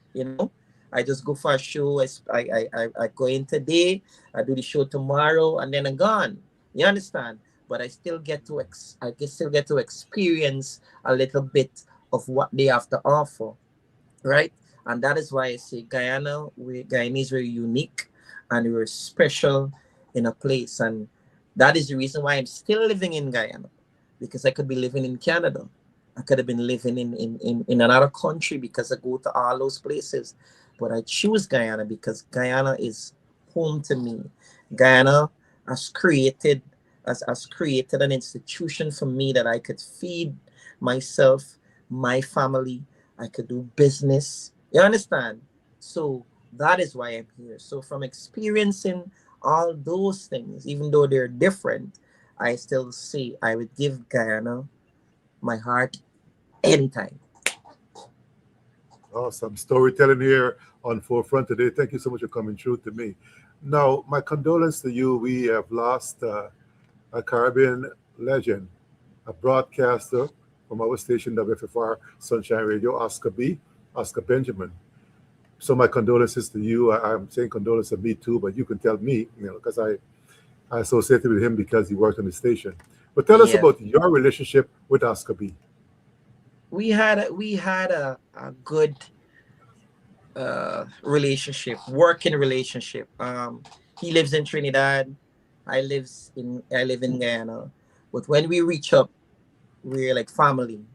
I just go for a show. I go in today, I do the show tomorrow, and then I'm gone. You understand? But still get to experience a little bit of what they have to offer, right? And that is why I say Guyanese were unique and we're special in a place. And that is the reason why I'm still living in Guyana, because I could be living in Canada. I could have been living in another country, because I go to all those places. But I choose Guyana because Guyana is home to me. Guyana has created an institution for me that I could feed myself, my family. I could do business. You understand? So that is why I'm here. So from experiencing all those things, even though they're different, I still say I would give Guyana my heart anytime. Awesome storytelling here on Forefront today. Thank you so much for coming through to me. Now, my condolence to you. We have lost a Caribbean legend, a broadcaster from our station, WFFR Sunshine Radio, Oscar Benjamin. So my condolences to you. I'm saying condolences to me too, but you can tell me, because I associated with him because he worked on the station. But tell us Yeah. about your relationship with Oscar B. We had a good relationship, working relationship. He lives in Trinidad. I live in Guyana. But when we reach up, we're like family.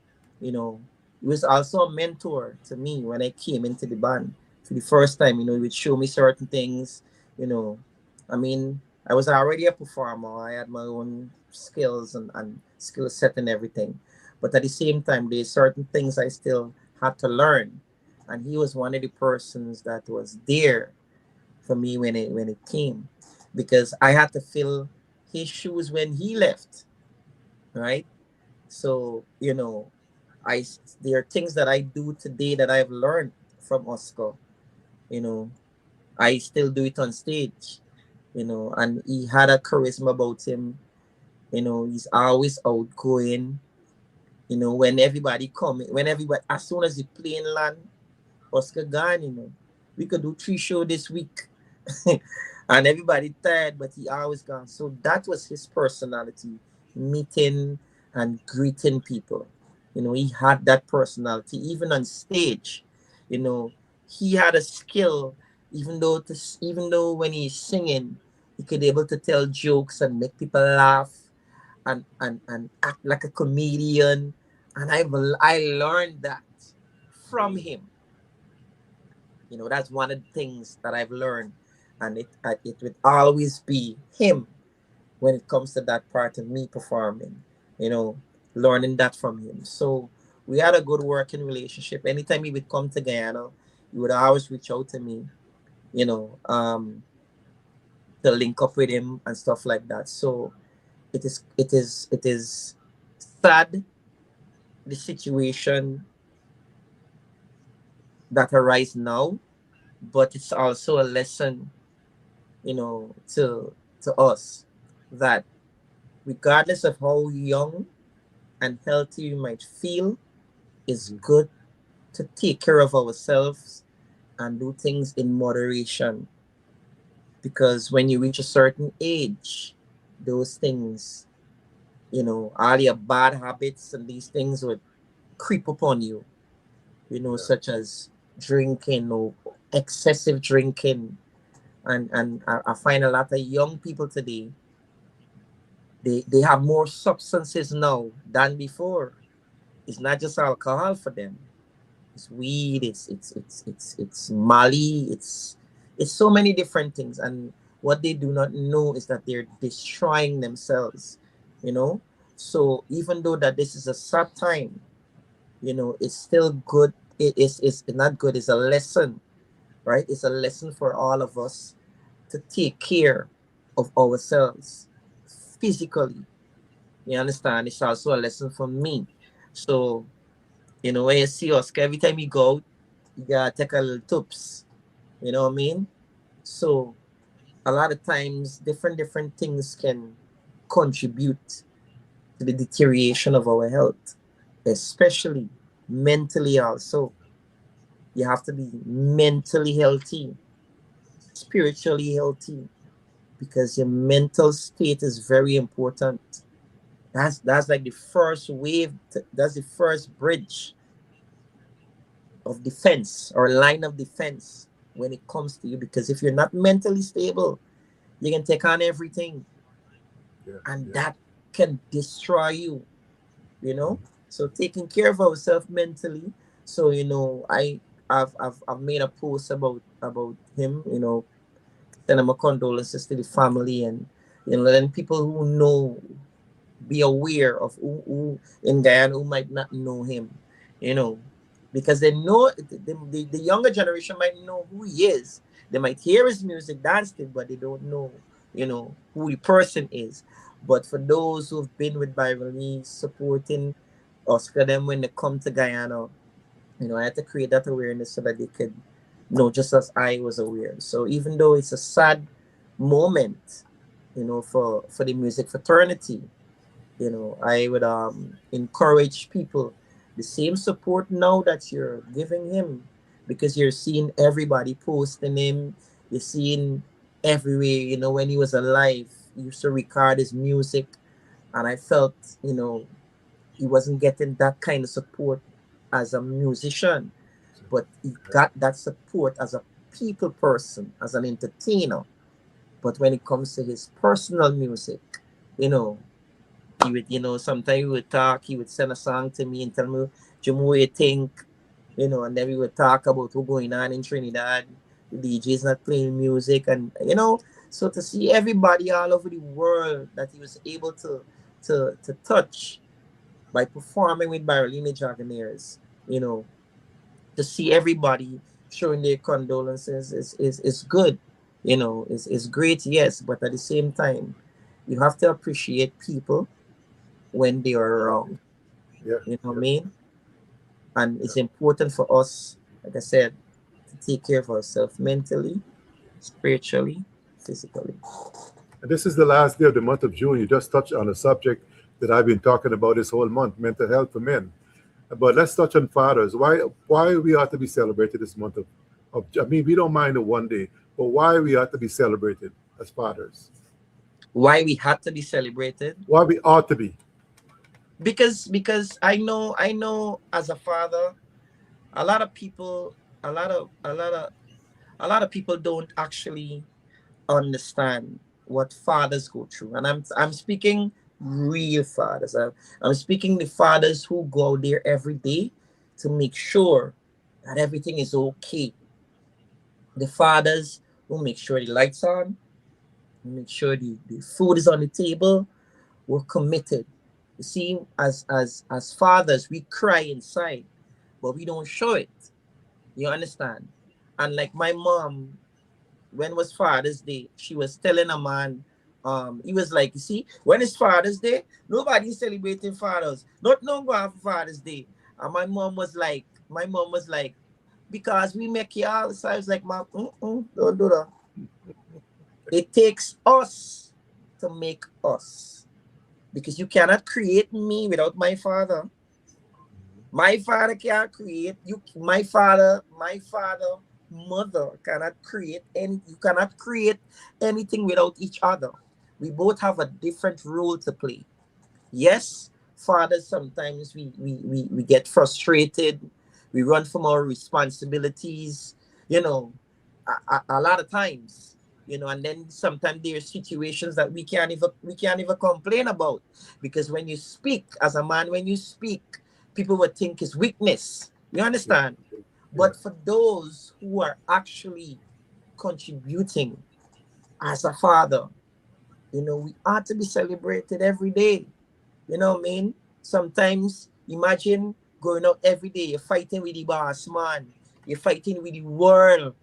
You know, he was also a mentor to me when I came into the band for the first time. He would show me certain things. You know, I mean, I was already a performer. I had my own skills and skill set and everything. But at the same time, there's certain things I still had to learn. And he was one of the persons that was there for me when it came, because I had to fill his shoes when he left, right? So, I there are things that I do today that I've learned from Oscar. You know, I still do it on stage. And he had a charisma about him. He's always outgoing. When everybody, as soon as the plane land, Oscar gone. We could do 3 shows this week, and everybody tired, but he always gone. So that was his personality, meeting and greeting people. He had that personality even on stage. You know, he had a skill, even though when he's singing, he could able to tell jokes and make people laugh and act like a comedian. And I learned that from him. That's one of the things that I've learned, and it would always be him when it comes to that part of me performing. You know, learning that from him. So we had a good working relationship. Anytime he would come to Guyana, he would always reach out to me. You know, um, to link up with him and stuff like that. So it is sad, the situation that arise now, but it's also a lesson, to us, that regardless of how young and healthy you might feel, is Mhm. good to take care of ourselves and do things in moderation. Because when you reach a certain age, those things, all your bad habits and these things would creep upon you, Yeah. such as drinking or excessive drinking. And I find a lot of young people today, they have more substances now than before. It's not just alcohol for them. It's weed, it's Mali, it's so many different things. And what they do not know is that they're destroying themselves, you know. So even though that this is a sad time, it's still good. It's not good, it's a lesson, right? It's a lesson for all of us to take care of ourselves physically. You understand? It's also a lesson for me. So, when you see Oscar, every time you go out, you gotta take a little tips. You know what I mean? So a lot of times different things can contribute to the deterioration of our health, especially mentally also. You have to be mentally healthy, spiritually healthy, because your mental state is very important. That's like the first wave, that's the first bridge of defense or line of defense when it comes to you. Because if you're not mentally stable, you can take on everything, Yeah. and Yeah. that can destroy you, you know. So taking care of ourselves mentally. So I've made a post about him, sending my condolences to the family, and letting people who know be aware of who in Guyana who might not know him, you know, because they know the younger generation might know who he is. They might hear his music, dance to it, but they don't know, who the person is. But for those who've been with Byron Lee, supporting Oscar them when they come to Guyana, I had to create that awareness so that they could know just as I was aware. So even though it's a sad moment, for the music fraternity, I would encourage people the same support now that you're giving him, because you're seeing everybody posting him, you're seeing everywhere. When he was alive, he used to record his music, and I felt, he wasn't getting that kind of support as a musician, but he got that support as a people person, as an entertainer. But when it comes to his personal music, you know, he would, sometimes we would talk, he would send a song to me and tell me, Jumo, what you think? And then we would talk about what's going on in Trinidad. The DJ's not playing music, and so to see everybody all over the world that he was able to touch by performing with Barolina Dragonaires, you know, to see everybody showing their condolences is good, is great, yes, but at the same time, you have to appreciate people when they are around. Yeah. You know what I Yeah. mean? And Yeah. it's important for us, like I said, to take care of ourselves mentally, spiritually, physically. And this is the last day of the month of June. You just touched on a subject that I've been talking about this whole month: mental health for men. But let's touch on fathers. Why we ought to be celebrated this month of I mean, we don't mind the one day, but why we ought to be celebrated as fathers? Why we had to be celebrated? Why we ought to be? Because I know as a father, a lot of people, a lot of people don't actually understand what fathers go through. And I'm speaking real fathers. I'm speaking the fathers who go out there every day to make sure that everything is okay. The fathers who make sure the lights on, who make sure the food is on the table. We're committed. You see, as fathers, we cry inside, but we don't show it. You understand? And like my mom, when was Father's Day, she was telling a man, he was like, you see, when it's Father's Day, nobody's celebrating fathers. Not no go on for Father's Day. And my mom was like, because we make y'all. So I was like, Mom, don't do that. It takes us to make us. Because you cannot create me without my father. My father can't create. My father, mother cannot create any. You cannot create anything without each other. We both have a different role to play. Yes, fathers, sometimes we get frustrated. We run from our responsibilities, you know, a lot of times, and then sometimes there are situations that we can't even complain about, because when you speak as a man, when you speak, people would think it's weakness. You Yeah. understand? Yeah. But for those who are actually contributing as a father, we ought to be celebrated every day. You know what I mean? Sometimes imagine going out every day, you're fighting with the boss man, you're fighting with the world.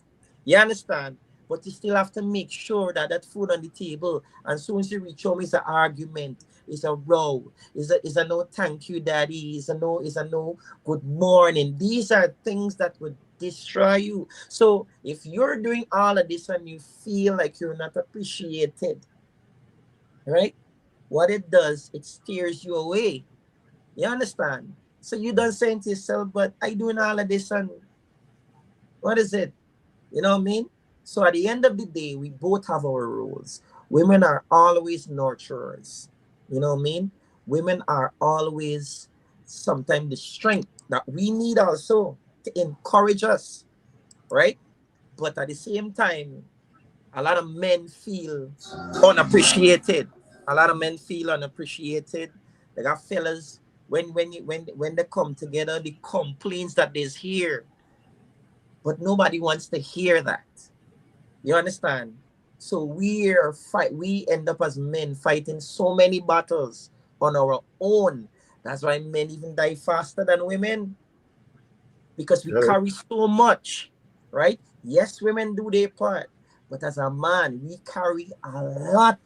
You understand? But you still have to make sure that that food on the table, and as soon as you reach home, it's an argument, it's a row, it's a no thank you, daddy, it's a no good morning. These are things that would destroy you. So if you're doing all of this and you feel like you're not appreciated, right? What it does, it steers you away. You understand? So you don't say to yourself, but I doing all of this, and what is it? You know what I mean? So at the end of the day, we both have our roles. Women are always nurturers. You know what I mean? Women are always sometimes the strength that we need also to encourage us, right? But at the same time, a lot of men feel unappreciated. A lot of men feel unappreciated. They got fellas, when they come together, the complaints that there's here, but nobody wants to hear that. You understand? So we end up as men fighting so many battles on our own. That's why men even die faster than women, because we Yeah. carry so much, right? Yes, women do their part, but as a man, we carry a lot.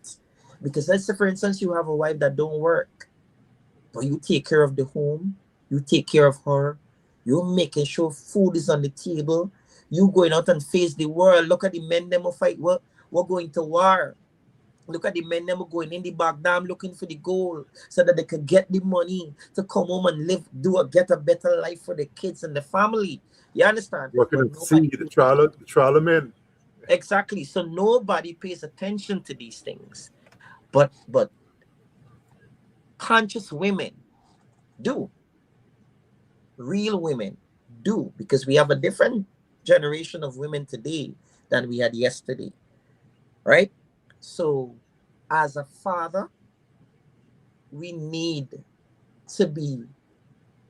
Because let's say, for instance, you have a wife that don't work, but you take care of the home, you take care of her, you're making sure food is on the table, you going out and face the world. Look at the men them who fight. We're going to war. Look at the men them going in the back dam looking for the goal so that they could get the money to come home and live, get a better life for the kids and the family. You understand? Working But in sea, nobody the trial of men. exactly. So nobody pays attention to these things. But conscious women do, real women do, because we have a different generation of women today than we had yesterday, right? So as a father, we need to be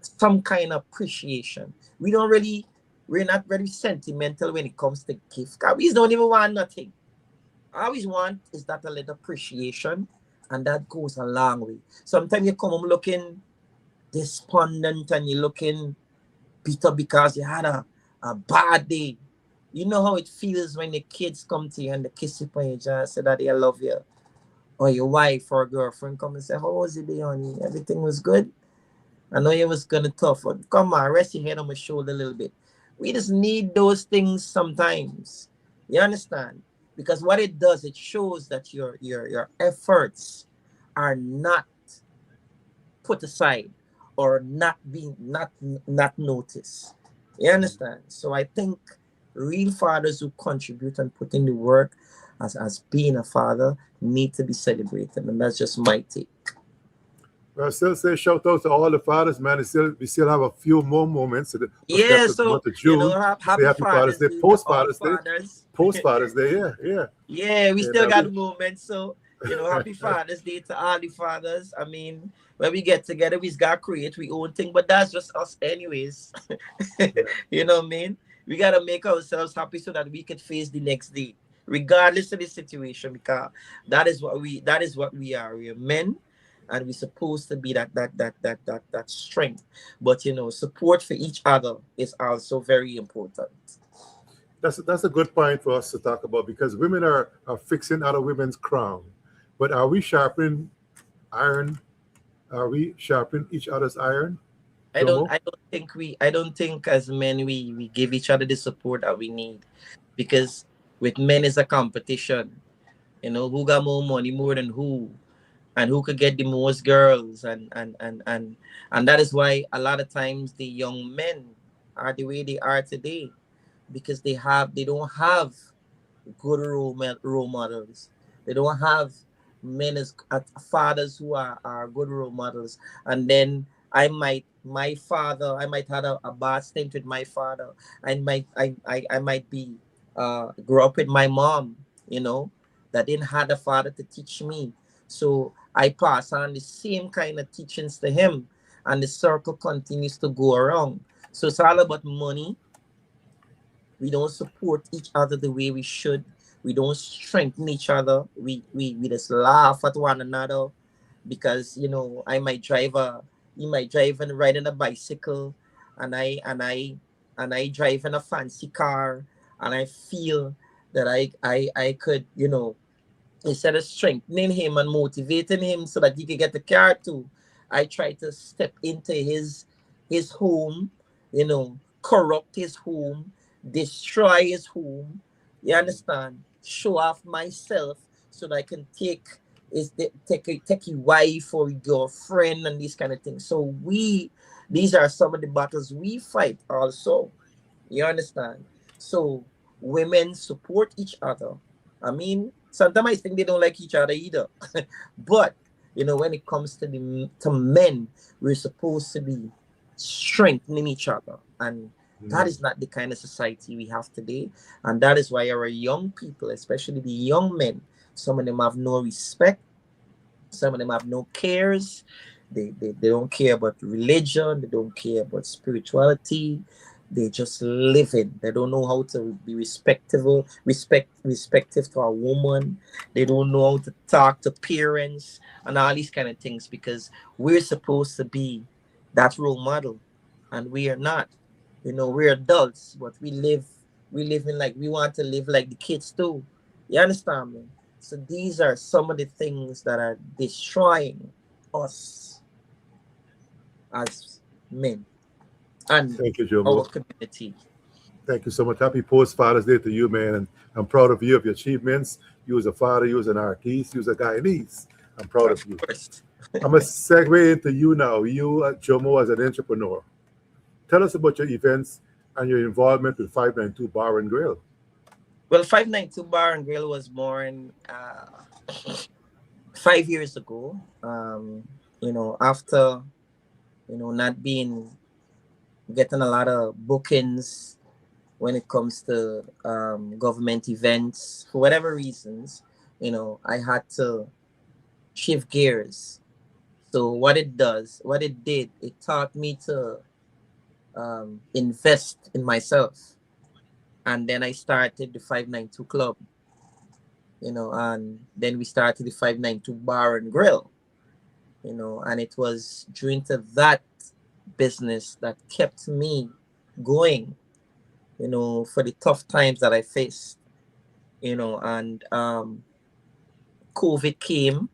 some kind of appreciation. We're not very sentimental when it comes to gifts. We don't even want nothing. All we want is that a little appreciation, and that goes a long way. Sometimes you come home looking despondent and you're looking bitter because you had a bad day. You know how it feels when the kids come to you and they kiss you on your jaw and say that they love you. Or your wife or girlfriend come and say, how was the day, honey? Everything was good? I know it was gonna tough, but come on, rest your head on my shoulder a little bit. We just need those things sometimes. You understand? Because what it does, it shows that your efforts are not put aside or not noticed. You understand? So I think real fathers who contribute and put in the work as being a father need to be celebrated, and that's just my take. But I still say shout out to all the fathers, man. We still have a few more moments. What's Yeah, left of the so month of June. Say happy happy Father's Father's Day, Day to post all Father's Day, fathers. post Father's Day. Yeah, yeah. Yeah, we And still got moments. So, happy Father's Day to all the fathers. I mean, when we get together, we've got to create we own thing, but that's just us anyways. yeah. You know what I mean? We got to make ourselves happy so that we can face the next day, regardless of the situation, because that is what we are. We are men, and we're supposed to be that strength. But support for each other is also very important. That's a good point for us to talk about because women are fixing other women's crown. But are we sharpening iron? Are we sharpening each other's iron, I don't Jomo? I don't think as men we give each other the support that we need, because with men is a competition. Who got more money more than who. and who could get the most girls, and that is why a lot of times the young men are the way they are today, because they don't have good role models. They don't have men as fathers who are good role models. And then my father, I might have a bad stint with my father. I might be grew up with my mom, that didn't have a father to teach me. So I pass on the same kind of teachings to him, and the circle continues to go around. So it's all about money. We don't support each other the way we should. We don't strengthen each other. We just laugh at one another, because I might drive you might drive and ride on a bicycle, and I drive in a fancy car, and I feel that I could, instead of strengthening him and motivating him so that he could get the car too, I try to step into his home, corrupt his home, destroy his home. You understand? Show off myself so that I can take a wife or a girlfriend and these kind of things. So these are some of the battles we fight also. You understand? So women support each other. I mean, sometimes I think they don't like each other either. But when it comes to men, we're supposed to be strengthening each other, and that is not the kind of society we have today. And that is why our young people, especially the young men, some of them have no respect, some of them have no cares. They don't care about religion. They don't care about spirituality. They just living. They don't know how to be respective to a woman. They don't know how to talk to parents and all these kind of things, because we're supposed to be that role model, and we are not. We're adults, but we live in like we want to live like the kids too. You understand me? So these are some of the things that are destroying us as men and Thank you, our Jumo. community. Thank you so much. Happy post Father's Day to you, man. And I'm proud of you, of your achievements. You as a father, you as an artist, you as a Guyanese. I'm proud of Of you. course. I'm going to segue into you now. You, Jomo, as an entrepreneur. Tell us about your events and your involvement with 592 Bar and Grill. Well, 592 Bar and Grill was born 5 years ago. After not being getting a lot of bookings when it comes to government events for whatever reasons, I had to shift gears. So what it did, it taught me to invest in myself. And then I started the 592 Club, and then we started the 592 Bar and Grill, and it was due to that business that kept me going, for the tough times that I faced, and COVID came.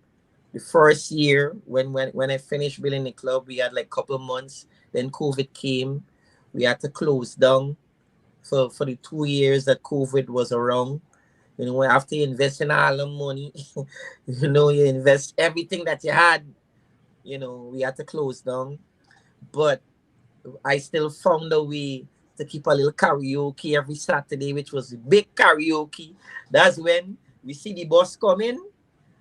The first year when I finished building the club, we had like a couple of months. Then COVID came. We had to close down for the 2 years that COVID was around. After you invest in all the money, you invest everything that you had. We had to close down, but I still found a way to keep a little karaoke every Saturday, which was a big karaoke. That's when we see the bus coming,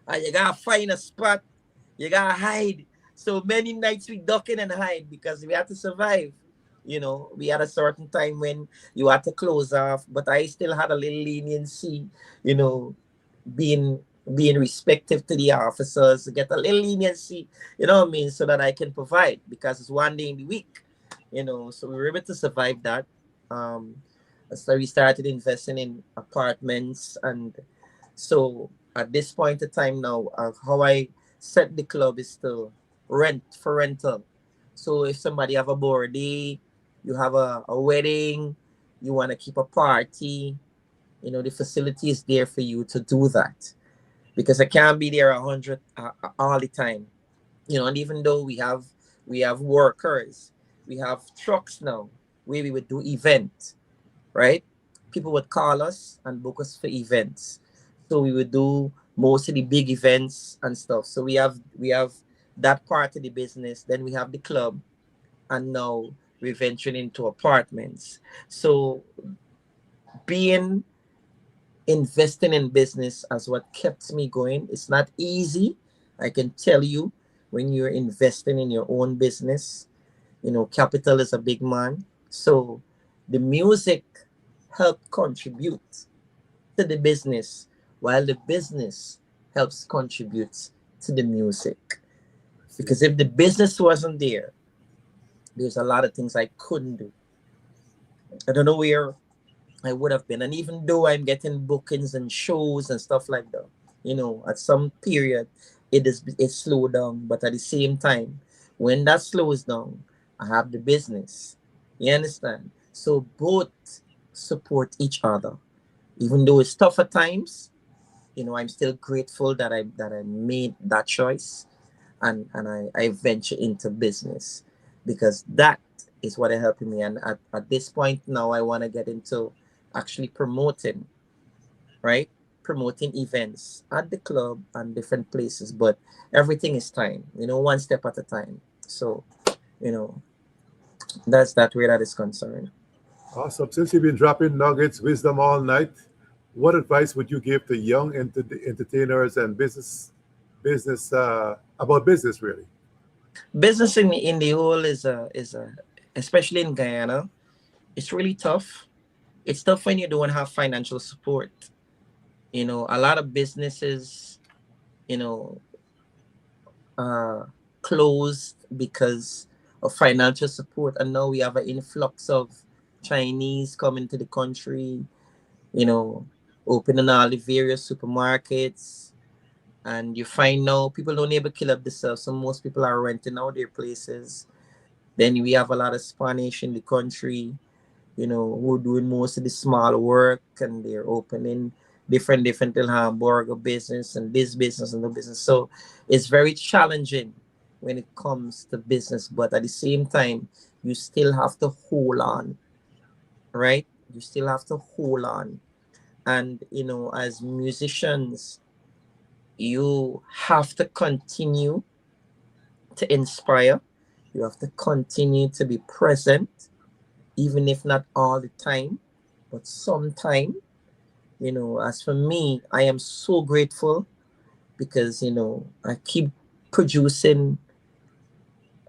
and you gotta find a spot, you gotta hide. So many nights we duck in and hide because we had to survive. We had a certain time when you had to close off, but I still had a little leniency, you know, being respectful to the officers, get a little leniency, what I mean, so that I can provide, because it's one day in the week, so we were able to survive that. Um, so we started investing in apartments, and so at this point in time now, how I set the club is to rent for rental. So if somebody have a birthday, you have a wedding, you want to keep a party, the facility is there for you to do that, because I can't be there 100 all the time. And even though we have workers, we have trucks now where we would do event, right? People would call us and book us for events. So we would do most of the big events and stuff. So we have that part of the business. Then we have the club, and now we're venturing into apartments. So being investing in business as what kept me going. It's not easy. I can tell you, when you're investing in your own business, capital is a big man. So the music helped contribute to the business, while the business helps contribute to the music. I see. Because if the business wasn't there, there's a lot of things I couldn't do. I don't know where I would have been. And even though I'm getting bookings and shows and stuff like that, at some period it slowed down. But at the same time, when that slows down, I have the business. You understand? So both support each other. Even though it's tough at times, I'm still grateful that I made that choice, and I venture into business, because that is what is helping me. And at this point now, I want to get into actually promoting, right? Promoting events at the club and different places. But everything is time, one step at a time. So, you know, that's that way that is concerned. Awesome. Since you've been dropping nuggets, wisdom all night, what advice would you give to young entertainers and business about business really? Business in the whole is a especially in Guyana, it's really tough. It's tough when you don't have financial support. A lot of businesses, you know, uh, closed because of financial support, and now we have an influx of Chinese coming to the country. You know, opening all the various supermarkets, and you find now people don't even kill up themselves. So most people are renting out their places. Then we have a lot of Spanish in the country, who are doing most of the small work, and they're opening different little hamburger business and this business and the business. So it's very challenging when it comes to business, but at the same time, you still have to hold on, right? You still have to hold on. And as musicians, you have to continue to inspire. You have to continue to be present, even if not all the time, but sometime. As for me, I am so grateful because, I keep producing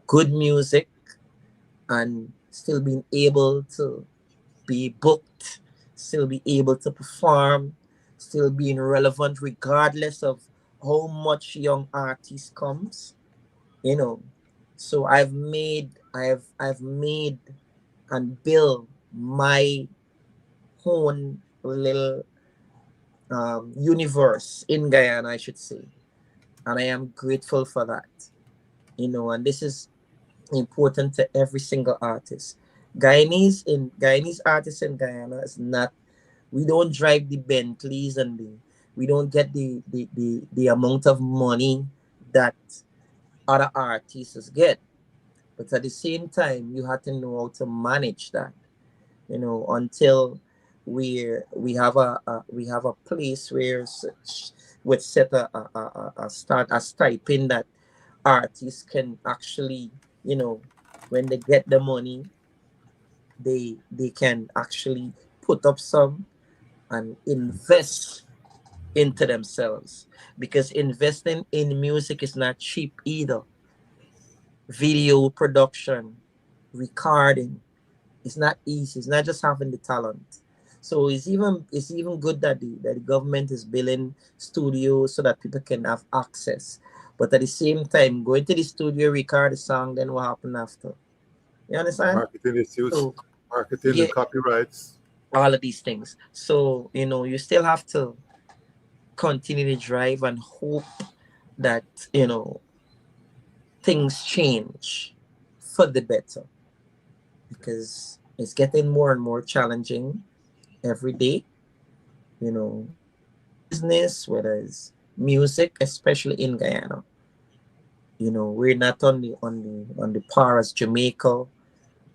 good music and still being able to be booked, still be able to perform, still being relevant regardless of how much young artist comes, you know. So I've made and built my own little universe in Guyana, I should say. And I am grateful for that. And this is important to every single artist. Guyanese artists in Guyana is not, we don't drive the Bentleys, and we don't get the amount of money that other artists get. But at the same time, you have to know how to manage that, until we have a place where we set a start a stipend that artists can actually, when they get the money, they can actually put up some and invest into themselves, because investing in music is not cheap either. Video production, recording, it's not easy. It's not just having the talent. So it's even good that the government is building studios so that people can have access. But at the same time, going to the studio, record a song, then what happen after? You understand? Marketing issues, So marketing yeah, and copyrights. all of these things. So you still have to continue to drive and hope that things change for the better, because it's getting more and more challenging every day. Whether it's business, whether it's music, especially in Guyana. We're not on the par as Jamaica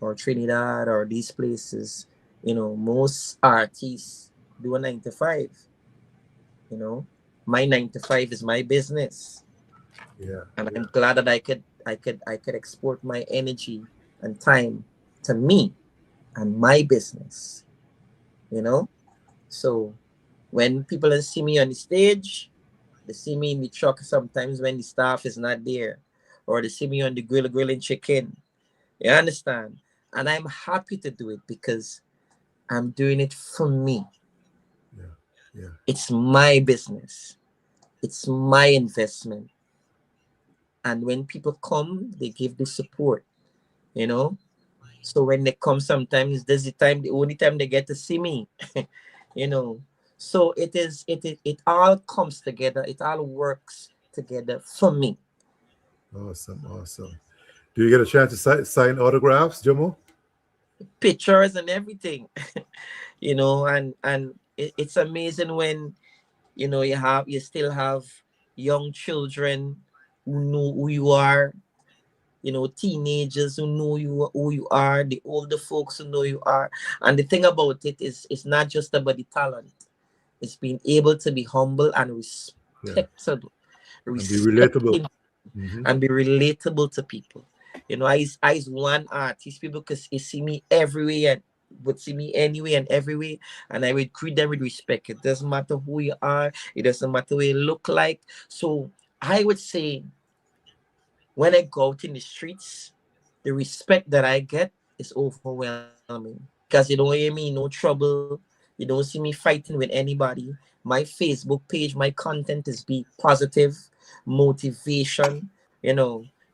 or Trinidad or these places. Most artists do a 9 to 5. You know, My 9 to 5 is my business, Yeah, and yeah. I'm glad that I could export my energy and time to me and my business. You know, so when people don't see me on the stage, they see me in the truck sometimes when the staff is not there, or they see me on the grill grilling chicken. You understand? And I'm happy to do it because I'm doing it for me. Yeah, yeah. It's my business. It's my investment. And when people come, they give the support, you know. So when they come, sometimes this is the only time they get to see me, you know. So it all comes together. It all works together for me. Awesome, awesome. Do you get a chance to sign autographs, Jumo? Pictures and everything, and it's amazing when you still have young children who know who you are, teenagers who know who you are, the older folks who know you are. And the thing about it is, it's not just about the talent. It's being able to be humble and Yeah, and be relatable. respecting Hmm. and be relatable to people. I is one artist. People could see me everywhere and would see me anywhere and everywhere, and I would greet them with respect. It doesn't matter who you are. It doesn't matter what you look like. So I would say, when I go out in the streets, the respect that I get is overwhelming because you don't hear me in no trouble. You don't see me fighting with anybody. My Facebook page, my content is be positive, motivation,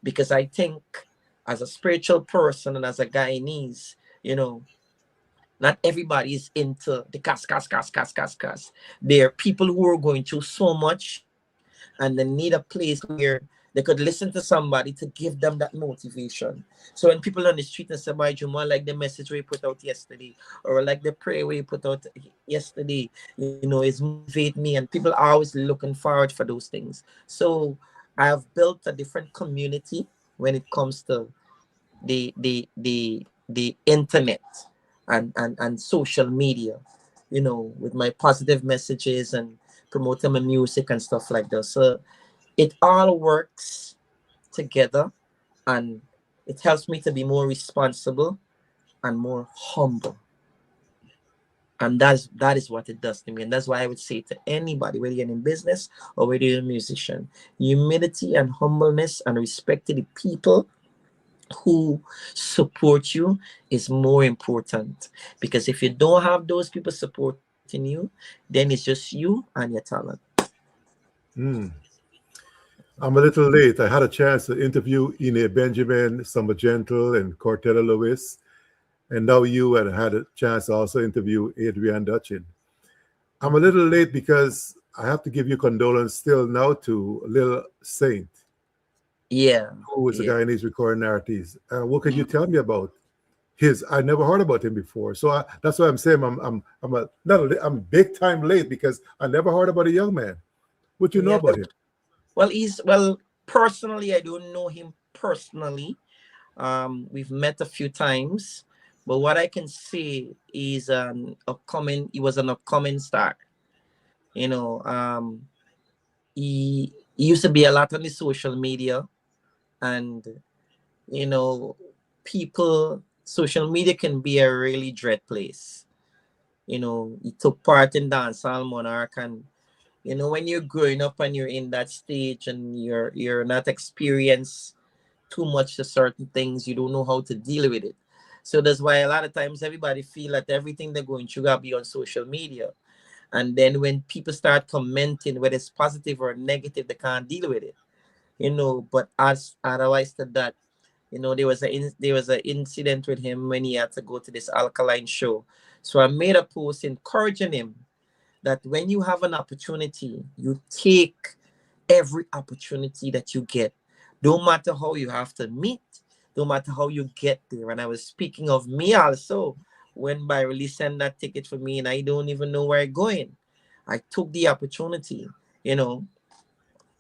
because I think as a spiritual person and as a Guyanese, not everybody is into the cas. There are people who are going through so much and they need a place where they could listen to somebody to give them that motivation. So when people on the street and say, "By Jumo, I like the message we put out yesterday, or I like the prayer we put out yesterday," it's motivate me, and people are always looking forward for those things. So I have built a different community when it comes to the internet and social media, with my positive messages and promoting my music and stuff like that. So it all works together, and it helps me to be more responsible and more humble. And that is what it does to me. And that's why I would say to anybody, whether you're in business or whether you're a musician, humility and humbleness and respect to the people who support you is more important, because if you don't have those people supporting you, then it's just you and your talent. Mm. I'm a little late. I had a chance to interview Ine Benjamin, Summer Gentle, and Cortella Lewis, and now you, and I had a chance to also interview Adrian Dutchin. I'm a little late because I have to give you condolence still now to Lil Saint, Yeah, who is a yeah. Guyanese recording artist. What can you tell me about his? I never heard about him before, so that's why I'm saying I'm a not a, I'm big time late because I never heard about a young man. What you know Yeah, about him? well, personally, I don't know him personally. We've met a few times, but what I can say is he was an upcoming star. You know, he used to be a lot on the social media, and you know, social media can be a really dread place. He took part in Dancehall Monarch, and when you're growing up and you're in that stage and you're not experienced too much to certain things, you don't know how to deal with it. So that's why a lot of times everybody feel that everything they're going through gotta be on social media. And then when people start commenting, whether it's positive or negative, they can't deal with it. But as otherwise to that, there was an incident with him when he had to go to this alkaline show. So I made a post encouraging him that when you have an opportunity, you take every opportunity that you get. Don't matter how you have to meet, don't matter how you get there. And I was speaking of me also, when by releasing that ticket for me and I don't even know where I'm going. I took the opportunity, you know.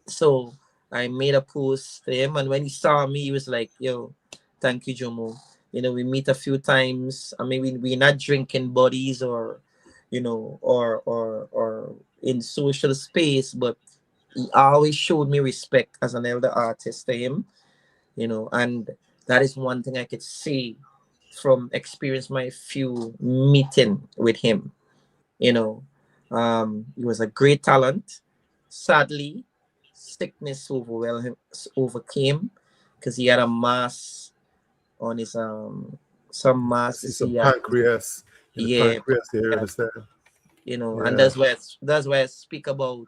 So I made a post to him, and when he saw me, he was like, "Yo, thank you, Jomo. We meet a few times. I mean, we're not drinking buddies or or in social space, but he always showed me respect as an elder artist to him, and that is one thing I could say from experience my few meeting with him. You know, he was a great talent. Sadly, sickness overcame because he had a mass on his some I see masses some he had. pancreas in the Yeah, pancreas here, understand? and Yeah, that's why I speak about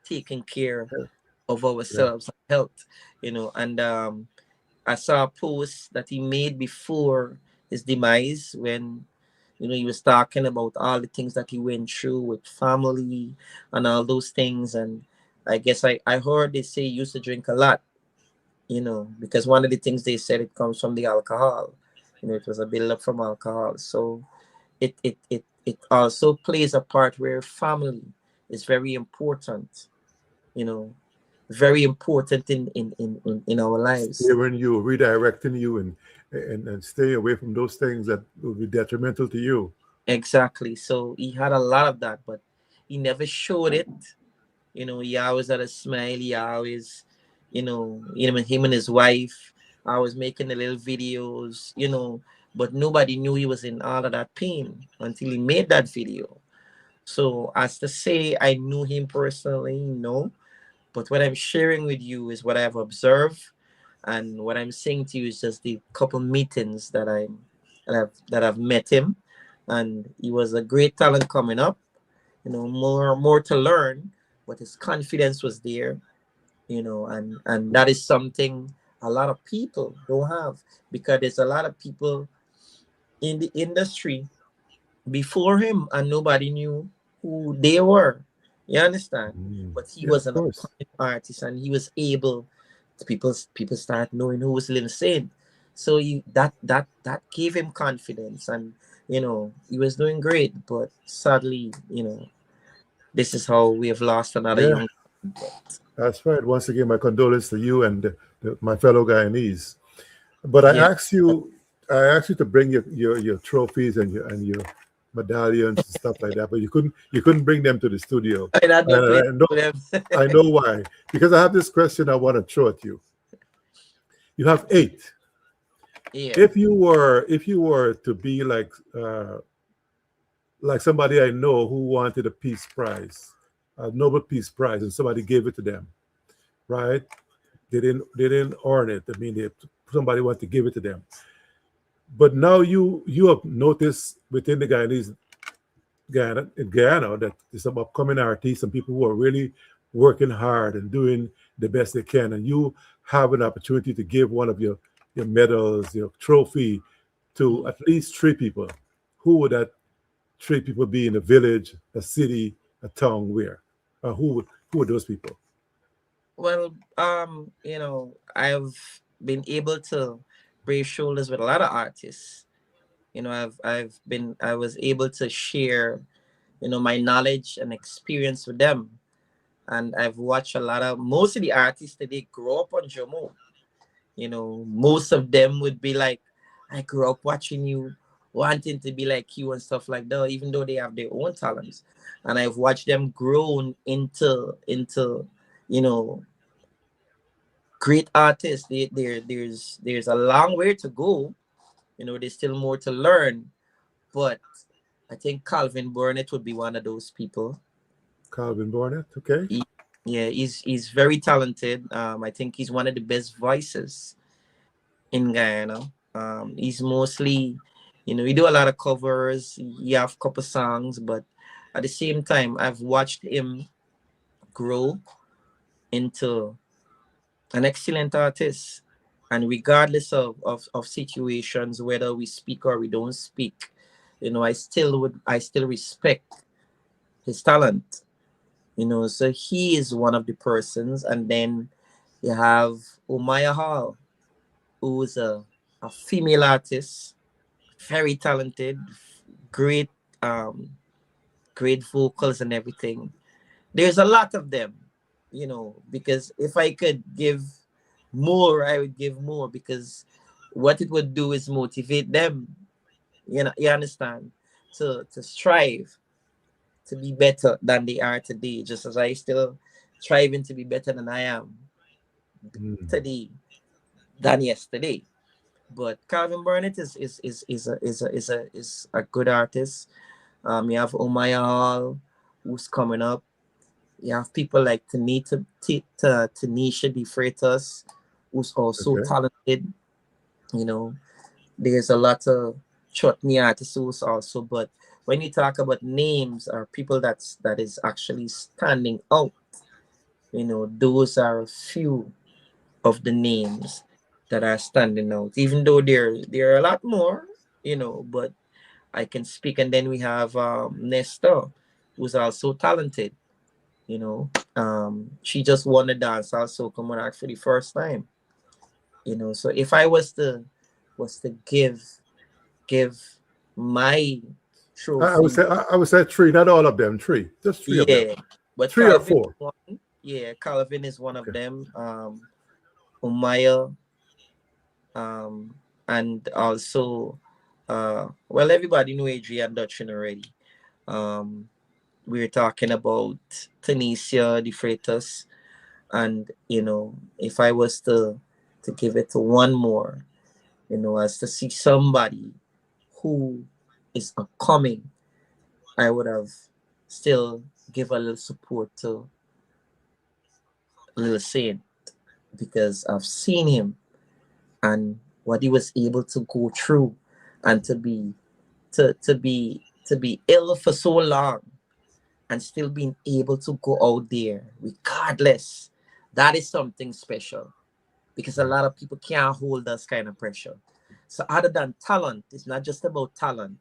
taking care yeah, of yeah. ourselves and health. And I saw a post that he made before his demise when he was talking about all the things that he went through with family and all those things. And I guess I heard they say he used to drink a lot, because one of the things they said, it comes from the alcohol. It was a build-up from alcohol. So it also plays a part where family is very important, you know very important in our lives. Steering you, redirecting you, and stay away from those things that will be detrimental to you. Exactly. So he had a lot of that, but he never showed it. He always had a smile. He always, him and his wife, I was making the little videos, but nobody knew he was in all of that pain until he made that video. So as to say I knew him personally, no. But what I'm sharing with you is what I've observed, and what I'm saying to you is just the couple meetings that I've met him, and he was a great talent coming up. More to learn, but his confidence was there. And that is something a lot of people don't have, because there's a lot of people in the industry before him and nobody knew who they were. You understand? But he Yeah, was of an course. upcoming artist, and he was able to people start knowing who was Lil Saint. So that gave him confidence, and he was doing great. But sadly, this is how we have lost another Yeah, young. that's right. Once again, my condolences to you and my fellow Guyanese. But Yeah, I asked you to bring your trophies and your medallions and stuff like that, but you couldn't bring them to the studio. I had no place And for them. I know why. Because I have this question I want to throw at you. You have eight. Yeah. If you were to be like somebody I know who wanted a peace prize, a Nobel Peace Prize, and somebody gave it to them, right? They didn't earn it. I mean, somebody wanted to give it to them. But now you have noticed within the Guyana that there's some upcoming artists, some people who are really working hard and doing the best they can, and you have an opportunity to give one of your medals, your trophy, to at least three people. Who would that three people be in a village, a city, a town? Where? Who would those people? Well, I've been able to brave shoulders with a lot of artists. I was able to share, my knowledge and experience with them. And I've watched most of the artists that they grow up on Jumo. Most of them would be like, I grew up watching you, wanting to be like you and stuff like that, even though they have their own talents. And I've watched them grow into, you know, great artists. There's a long way to go. There's still more to learn. But I think Calvin Burnett would be one of those people. Calvin Barnett, okay. He, yeah, he's very talented. I think he's one of the best voices in Guyana. He's mostly, he do a lot of covers. He have a couple songs, but at the same time, I've watched him grow into an excellent artist. And regardless of situations, whether we speak or we don't speak, I still respect his talent. So he is one of the persons. And then you have Umaya Hall, who's a female artist, very talented, great, um, great vocals and everything. There's a lot of them, because if I could give more, I would give more, because what it would do is motivate them. You understand? to strive to be better than they are today, just as I still striving to be better than I am Mm. today than yesterday. But Calvin Burnett is a good artist. You have Omaya Hall, who's coming up. You have people like Tanisha De Freitas, who's also Okay. talented. You know, there's a lot of chutney artists who's also. But when you talk about names or people that is actually standing out, those are a few of the names that are standing out. Even though there are a lot more, but I can speak. And then we have Nesta, who's also talented. She just won the dance also coming out for the first time. So if I was to give my I would trophy, say I would say three, not all of them. Three, just three of them. yeah. But Three or Calvin is four. one. Yeah, Calvin is one of Okay. them. Umaya, and also, well, everybody know Adrian Dutchin already. Um, we're talking about Tunisia, the Freitas, and if I was to give it to one more, as to see somebody who is upcoming, I would have still give a little support to Little Saint because I've seen him and what he was able to go through and to be ill for so long and still being able to go out there regardless. That is something special because a lot of people can't hold this kind of pressure. So other than talent, it's not just about talent,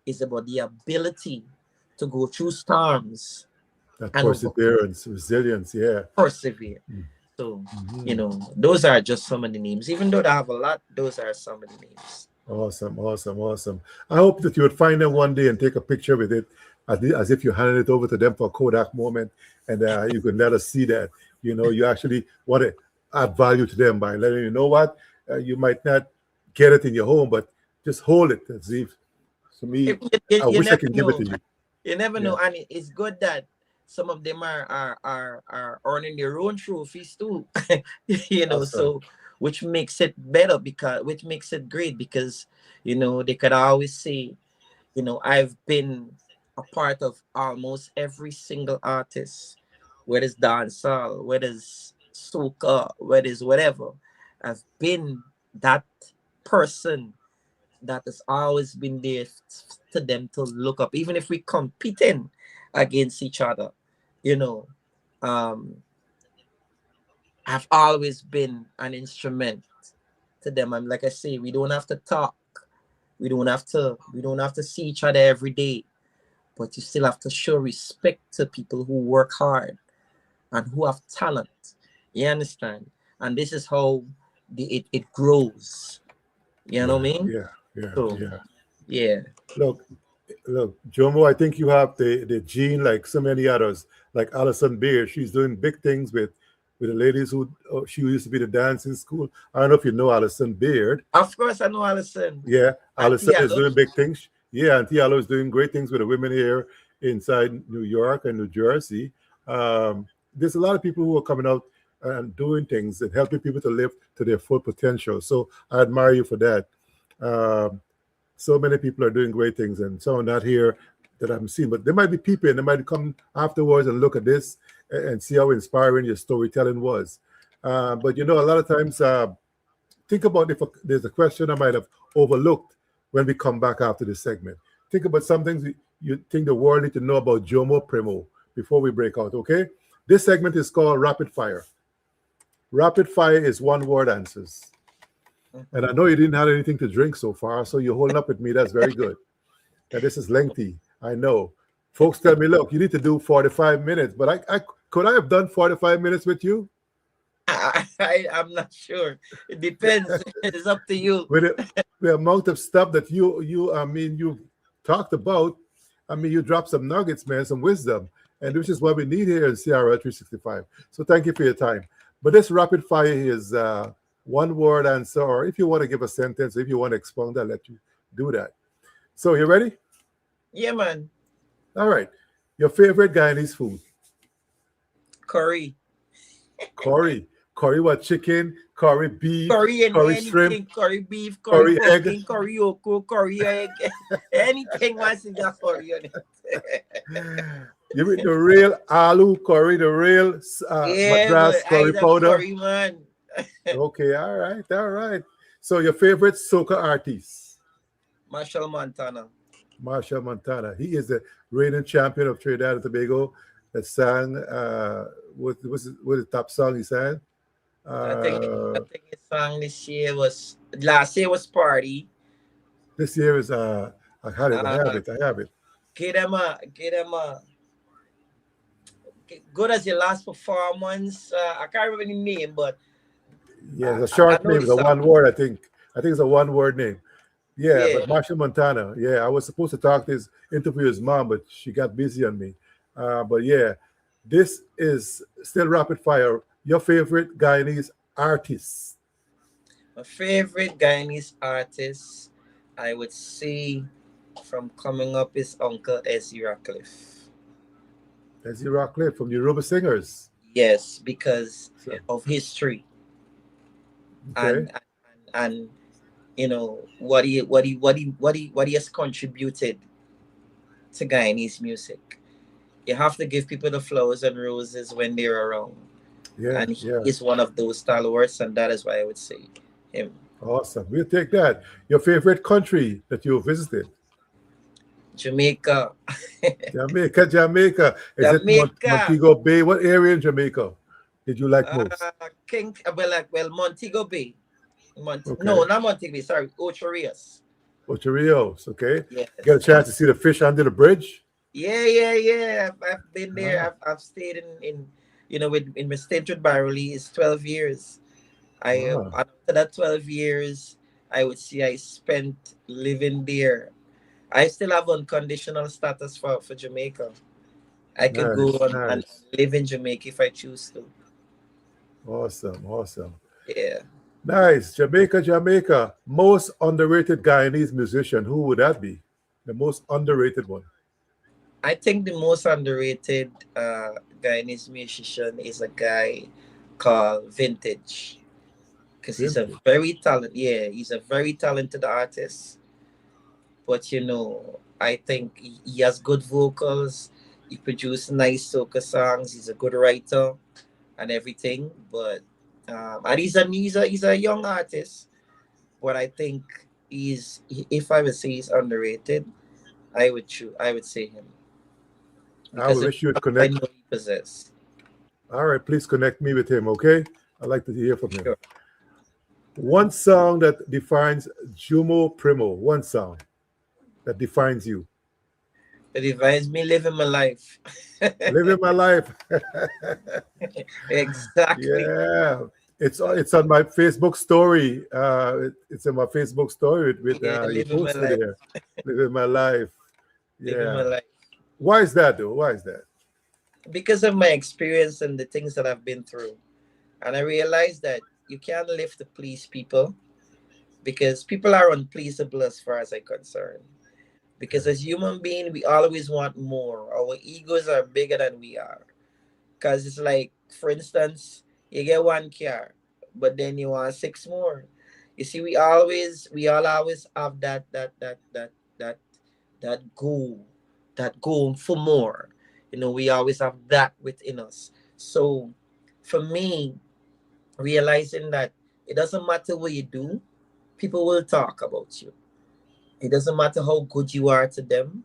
it's about the ability to go through storms That and over perseverance, resilience. Yeah. persevere. So, those are just some of the names. Even though they have a lot, those are some of the names. Awesome, awesome, awesome. I hope that you would find them one day and take a picture with it as if you handed it over to them for a Kodak moment, and you can let us see that. You actually want to add value to them by letting you know what you might not get it in your home, but just hold it and see. To me, I You wish I never can give it know. to you. You never Yeah, know, and it's good that some of them are earning their own trophies too. awesome. So which makes it better which makes it great because they could always say, I've been a part of almost every single artist, whether it's dancehall, whether it's soca, whether it's whatever. I've been that person that has always been there to them to look up, even if we competing against each other. You know, um, I've always been an instrument to them. I'm like I say, we don't have to talk. We don't have to see each other every day, but you still have to show respect to people who work hard and who have talent. You understand? And this is how it grows. You know Yeah, what I mean? yeah, yeah, So yeah. yeah. Look, look, Jomo, I think you have the gene like so many others, like Alison Beer. She's doing big things with the ladies who she used to be the dancing school. I don't know if you know Alison Beard. Of course I know Alison. Yeah, Auntie Alison is Hello. doing big things. Yeah, and Tialo is doing great things with the women here inside New York and New Jersey. There's a lot of people who are coming out and doing things and helping people to live to their full potential. So I admire you for that. Um, so many people are doing great things, and some are not here that I'm seeing. But there might be people, and they might come afterwards and look at this and see how inspiring your storytelling was. But a lot of times, think about if there's a question I might have overlooked when we come back after this segment. Think about some things you think the world need to know about Jomo Primo before we break out. Okay, this segment is called Rapid Fire. Rapid Fire is one word answers. And I Mhm. know you didn't have anything to drink so far, so you're holding up with me. That's very good. Now, this is lengthy. I know. Folks tell me, look, you need to do 45 minutes, but I could I have done 45 minutes with you? I'm not sure. It depends. It's up to you. With the amount of stuff that you talked about, you dropped some nuggets, man, some wisdom. And which is what we need here in CRL 365. So thank you for your time. But this rapid fire is one word answer, or if you want to give a sentence, if you want to expound, I'll let you do that. So you ready? Yeah, man. All right. Your favorite Guyanese food? Curry. Curry. Curry what? Chicken, curry beef, Curry and curry shrimp, anything. Curry beef, curry curry egg. pumpkin, curry yoko, curry egg. Anything once you got curry on it. You mean the real aloo curry, the real Yeah, but madras I curry a powder? curry man. Okay, all right, all right. So your favorite soca artist? Marshall Montana. Marshall Montana. He is the reigning champion of Trinidad and Tobago that sang what the top song he sang? I Uh, think his song this year was last year was party. this year is I had it, I have Uh it, I have it. get him a good as your last performance. I can't remember the name, but Yeah, it's a I short know name, the it's a song. one word, I think. I think it's a one word name. Yeah, Yeah. but Marshall Montana. Yeah, I was supposed to talk to his interview his mom, but she got busy on me. But yeah, this is still rapid fire. Your favorite Guyanese artist? My favorite Guyanese artist, I would say, from coming up is Uncle Ezzy Ratcliffe. Ezzy Rockcliffe from the Yoruba Singers. Yes, because So, of history okay, and you know what he has contributed to Guyanese music. You have to give people the flowers and roses when they're around, yeah, and he yeah, is one of those stalwarts, and that is why I would say him. awesome. We'll take that. Your favorite country that you visited? Jamaica, Jamaica, Jamaica. Is it Jamaica. Montego Bay? What area in Jamaica did you like most? King, well, Montego Bay. No, Okay. not Montego Bay. Sorry, Ocho Rios. Ocho Rios, okay. Get a Yes. chance to see the fish under the bridge? Yeah. I've been there. Ah, I've stayed in with in my stint with Barley is 12 years. ah, After that 12 years, I would say I spent living there. I still have unconditional status for Jamaica. I could go nice, and nice. live in Jamaica if I choose to. Awesome, awesome. Yeah. Nice. Jamaica, Jamaica. Most underrated Guyanese musician. Who would that be? The most underrated one. I think the most underrated Guyanese musician is a guy called Vintage because he's a Vintage. very talented. Yeah, he's a very talented artist. But I think he has good vocals. He produces nice soca songs. He's a good writer and everything. But and he's a young artist. But I think if I would say he's underrated, I would say him I because of wish you would I connect. know he possess. All right, please connect me with him, okay? I'd like to hear from him. Sure. One song that defines Jumo Primo. One song that defines you. It advised me living my life. Living my life. Exactly. Yeah, it's on my Facebook story. It's in my Facebook story with Yeah, you living my posted life. there. Living my life. Living my Yeah. life. Why is that though? Why is that? Because of my experience and the things that I've been through. And I realized that you can't live to please people because people are unpleasable as far as I'm concerned. Because as human beings, we always want more. Our egos are bigger than we are. Because it's like, for instance, you get one car, but then you want six more. You see, we all always have that that goal for more. We always have that within us. So, for me, realizing that it doesn't matter what you do, people will talk about you. It doesn't matter how good you are to them,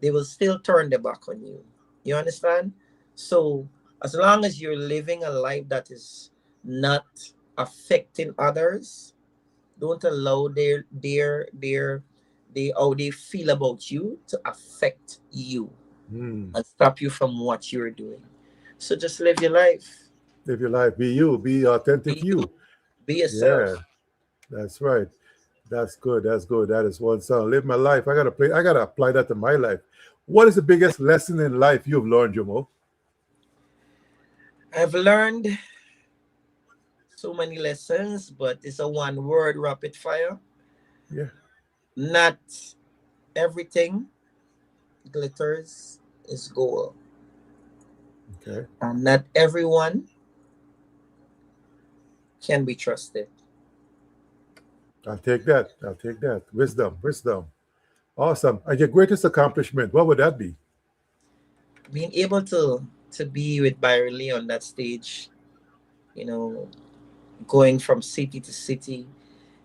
they will still turn their back on you. You understand? So as long as you're living a life that is not affecting others, don't allow how they feel about you to affect you Hmm. and stop you from what you're doing. So just live your life. Live your life. Be you. Be authentic Be you. you. Be Yeah, yourself. that's right. That's good. That's good. That is one song. Live my life. I gotta play. I gotta apply that to my life. What is the biggest lesson in life you've learned, Jumo? I've learned so many lessons, but it's a one word rapid fire. Yeah. Not everything glitters is gold, Okay. and not everyone can be trusted. I'll take that. I'll take that. Wisdom, wisdom. Awesome. And your greatest accomplishment, what would that be? Being able to be with Byron Lee on that stage, you know, going from city to city,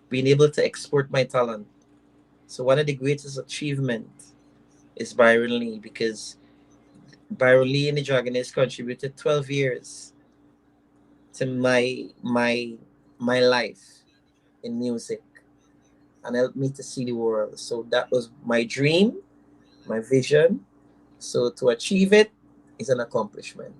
being able to export my talent. So one of the greatest achievements is Byron Lee, because Byron Lee and the Dragonets contributed 12 years to my life in music and helped me to see the world. So that was my dream, my vision. So to achieve it is an accomplishment.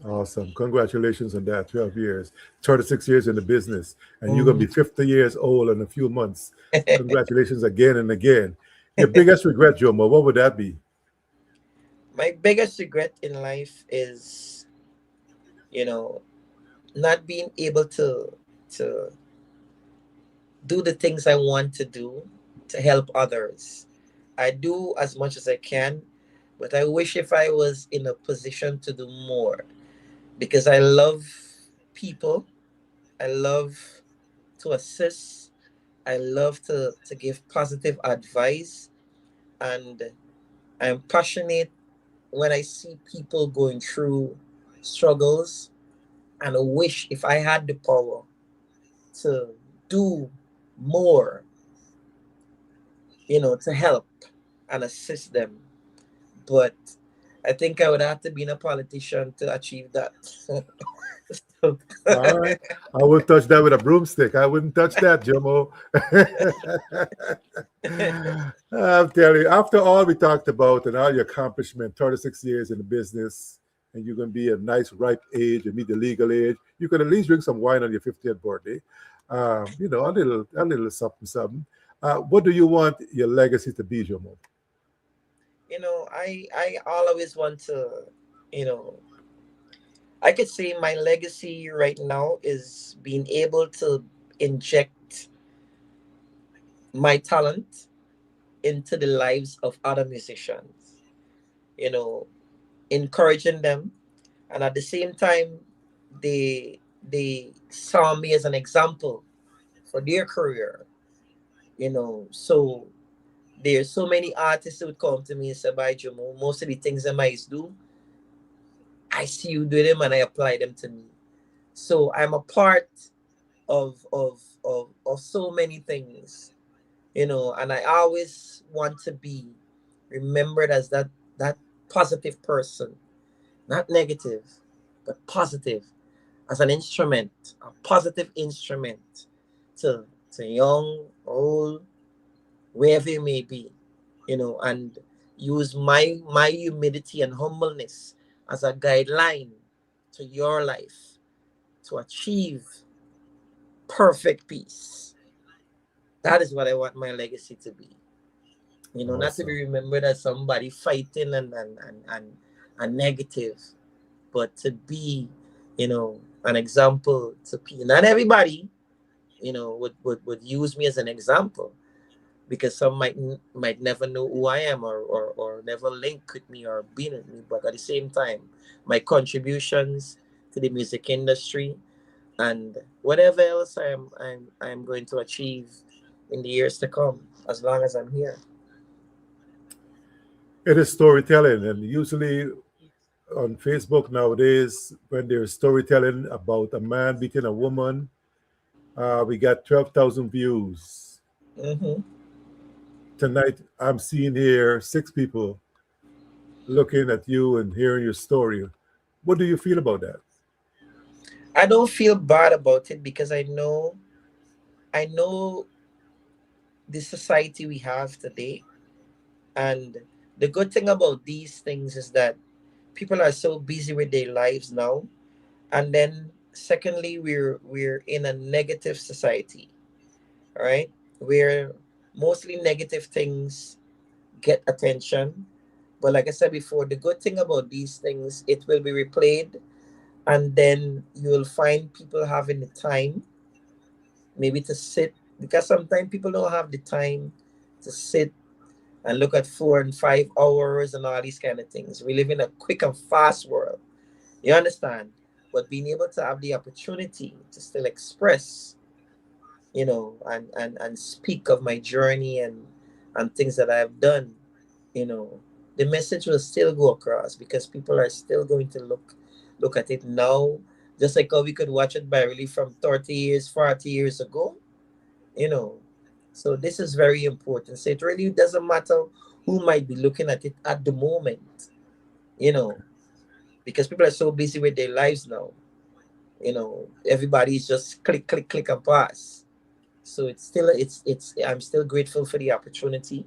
Awesome. Congratulations on that. 12 years, 36 years in the business, and you're going to Mhm. be 50 years old in a few months. Congratulations again and again. Your biggest regret, Jomo, what would that be? My biggest regret in life is, you know, not being able to do the things I want to do to help others. I do as much as I can, but I wish if I was in a position to do more, because I love people. I love to assist. I love to give positive advice, and I'm passionate when I see people going through struggles, and I wish if I had the power to do more, to help and assist them. But I think I would have to be a politician to achieve that. So, All right. I would touch that with a broomstick. I wouldn't touch that, Jomo. I'm telling you, after all we talked about and all your accomplishment, 36 years in the business, and you're going to be a nice ripe age and meet the legal age, you can at least drink some wine on your 50th birthday. A little something, something. What do you want your legacy to be, Jomo? I always want to, you know, I could say my legacy right now is being able to inject my talent into the lives of other musicians, you know, encouraging them, and at the same time, they saw me as an example for their career, So there's so many artists who would come to me and say, "Bye, Jumo, most of the things that I do, I see you do them and I apply them to me." So I'm a part of so many things, and I always want to be remembered as that positive person, not negative, but positive, as an instrument, a positive instrument to young, old, wherever you may be, and use my humility and humbleness as a guideline to your life to achieve perfect peace. That is what I want my legacy to be. Not to Awesome. be remembered as somebody fighting and negative, but to be, an example to people. Not everybody, would use me as an example, because some might never know who I am, or never link with me or be with me. But at the same time, my contributions to the music industry and whatever else I'm going to achieve in the years to come, as long as I'm here. It is storytelling, and usually on Facebook nowadays, when there's storytelling about a man beating a woman, we got 12,000 views. Hmm. Tonight, I'm seeing here 6 people looking at you and hearing your story. What do you feel about that? I don't feel bad about it, because I know the society we have today. And the good thing about these things is that people are so busy with their lives now. And then secondly, we're in a negative society, all right? Where mostly negative things get attention. But like I said before, the good thing about these things, it will be replayed, and then you'll find people having the time maybe to sit, because sometimes people don't have the time to sit and look at 4 and 5 hours and all these kind of things. We live in a quick and fast world. You understand? But being able to have the opportunity to still express, and speak of my journey and things that I've done, you know, the message will still go across because people are still going to look at it now, just like how we could watch it by really from 30 years, 40 years ago, you know. So this is very important. So it really doesn't matter who might be looking at it at the moment, you know, because people are so busy with their lives now. Everybody's just click, click, click and pass. So it's I'm still grateful for the opportunity,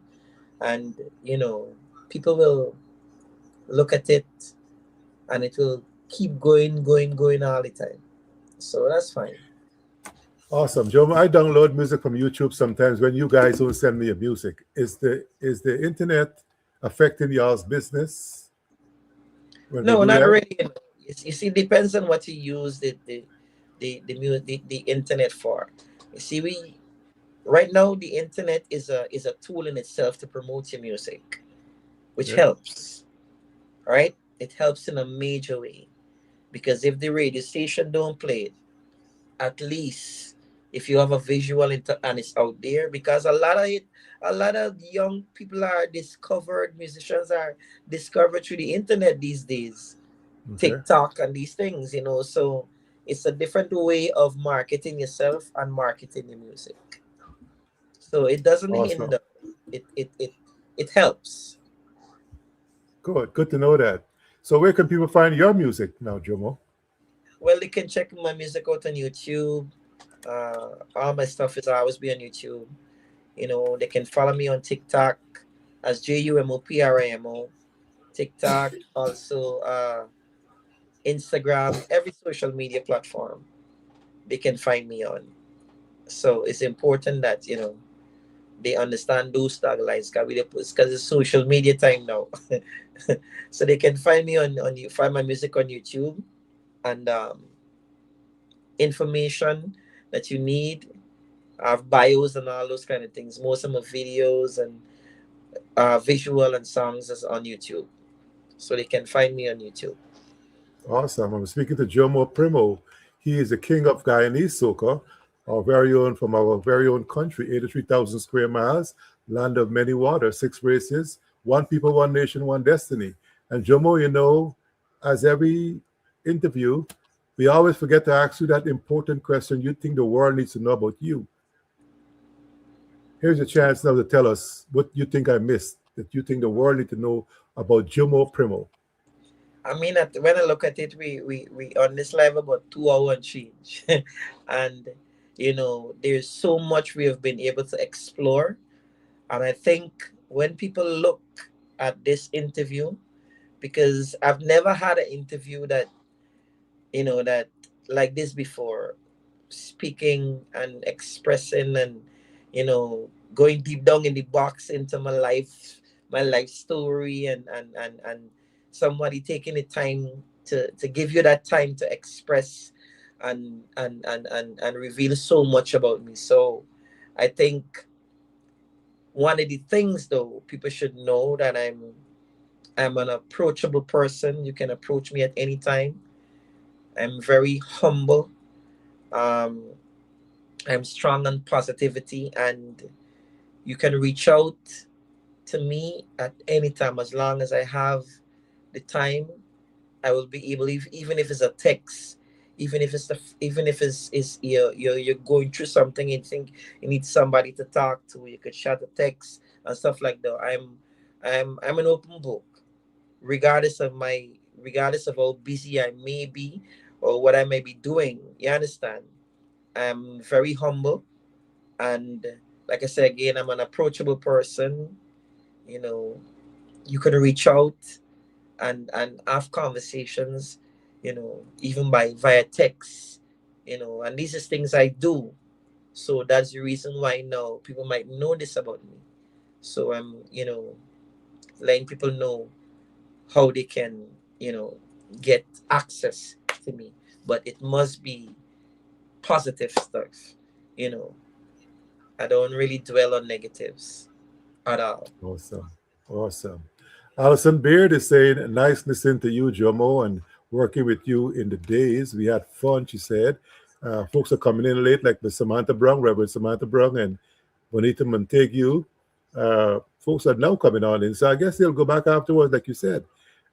and people will look at it, and it will keep going, going, going all the time. So that's fine. Awesome, Joe. I download music from YouTube sometimes when you guys don't send me your music. Is the internet affecting y'all's business when we No, do not that? really. You see, depends on what you use the internet for. You see, we right now the internet is a tool in itself to promote your music, which Yeah. helps. Right? It helps in a major way because if the radio station don't play it, at least if you have a visual and it's out there, because a lot of young people are discovered, musicians are discovered through the internet these days, Okay. TikTok and these things, so it's a different way of marketing yourself and marketing your music. So it doesn't Awesome. hinder, it helps. Good. Good to know that. So where can people find your music now, Jomo? Well, they can check my music out on YouTube. All my stuff is always be on YouTube. They can follow me on TikTok as JUMOPRIMO. TikTok, also Instagram, every social media platform they can find me on. So it's important that they understand those taglines because it's social media time now. So they can find me find my music on YouTube, and information that you need. I have bios and all those kind of things. Most of my videos and visual and songs is on YouTube, so they can find me on YouTube. Awesome. I'm speaking to Jumo Primo. He is the king of Guyanese Soca, our very own from our very own country, 83,000 square miles, land of many waters, 6 races, one people, one nation, one destiny. And Jumo, as every interview, we always forget to ask you that important question you think the world needs to know about you. Here's a chance now to tell us what you think I missed, that you think the world needs to know about Jumo Primo. I mean, when I look at it, we on this live about 2 hour and change, and there's so much we have been able to explore. And I think when people look at this interview, because I've never had an interview that like this before, speaking and expressing and going deep down in the box into my life story, and somebody taking the time to give you that time to express and reveal so much about me. So I think one of the things, though, people should know that I'm an approachable person. You can approach me at any time. I'm very humble. um I'm strong on positivity, and you can reach out to me at any time as long as I have the time. I will be able, even if it's a text, even if it's you're going through something and think you need somebody to talk to, you could share a text and stuff like that. I'm an open book, regardless of how busy I may be or what I may be doing. You understand? I'm very humble, and like I said again, I'm an approachable person. You know, you could reach out and have conversations, even by via text, and these is things I do. So that's the reason why now people might know this about me. So I'm, letting people know how they can, get access to me. But it must be positive stuff, you know. I don't really dwell on negatives. at all. Awesome. Awesome. Alison Beard is saying, nice listening to you, Jomo, and working with you in the days. We had fun, she said. Folks are coming in late, like the Samantha Brown, Reverend Samantha Brown, and Bonita Montague. Folks are now coming on in. So I guess they'll go back afterwards, like you said.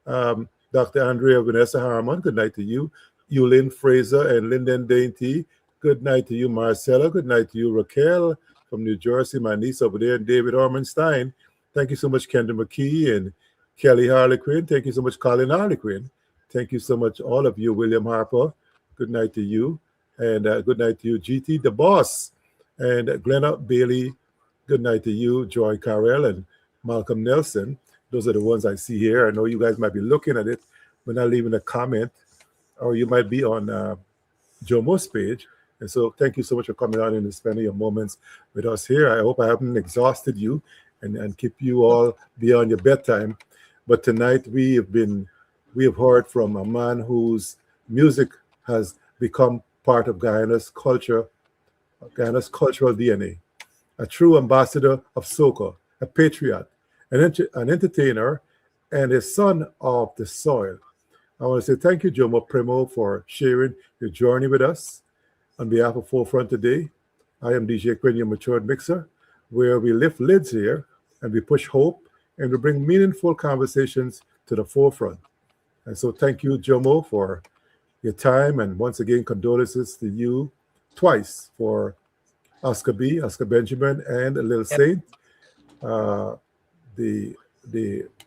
Dr. Andrea Vanessa Harmon, good night to you. Yulin Fraser and Lyndon Dainty, good night to you. Marcella, good night to you. Raquel from New Jersey, my niece over there, and David Ormanstein. Thank you so much, Kendra McKee and Kelly Harlequin. Thank you so much, Colin Harlequin. Thank you so much, all of you. William Harper, good night to you. And good night to you, GT, the boss. And Glenna Bailey, good night to you, Joy Carell and Malcolm Nelson. Those are the ones I see here. I know you guys might be looking at it, but not leaving a comment, or you might be on Jomo's page. And so thank you so much for coming on and spending your moments with us here. I hope I haven't exhausted you and keep you all beyond your bedtime. But tonight we have heard from a man whose music has become part of Guyana's culture, Guyana's cultural DNA, a true ambassador of soca, a patriot, an entertainer, and a son of the soil. I want to say thank you, Jomo Primo, for sharing your journey with us. On behalf of Forefront today, I am DJ Quinn, your matured mixer, where we lift lids here and we push hope and we bring meaningful conversations to the forefront. And so thank you, Jomo, for your time. And once again, condolences to you twice for Oscar Benjamin, and Lil Yep. Saint. Uh, the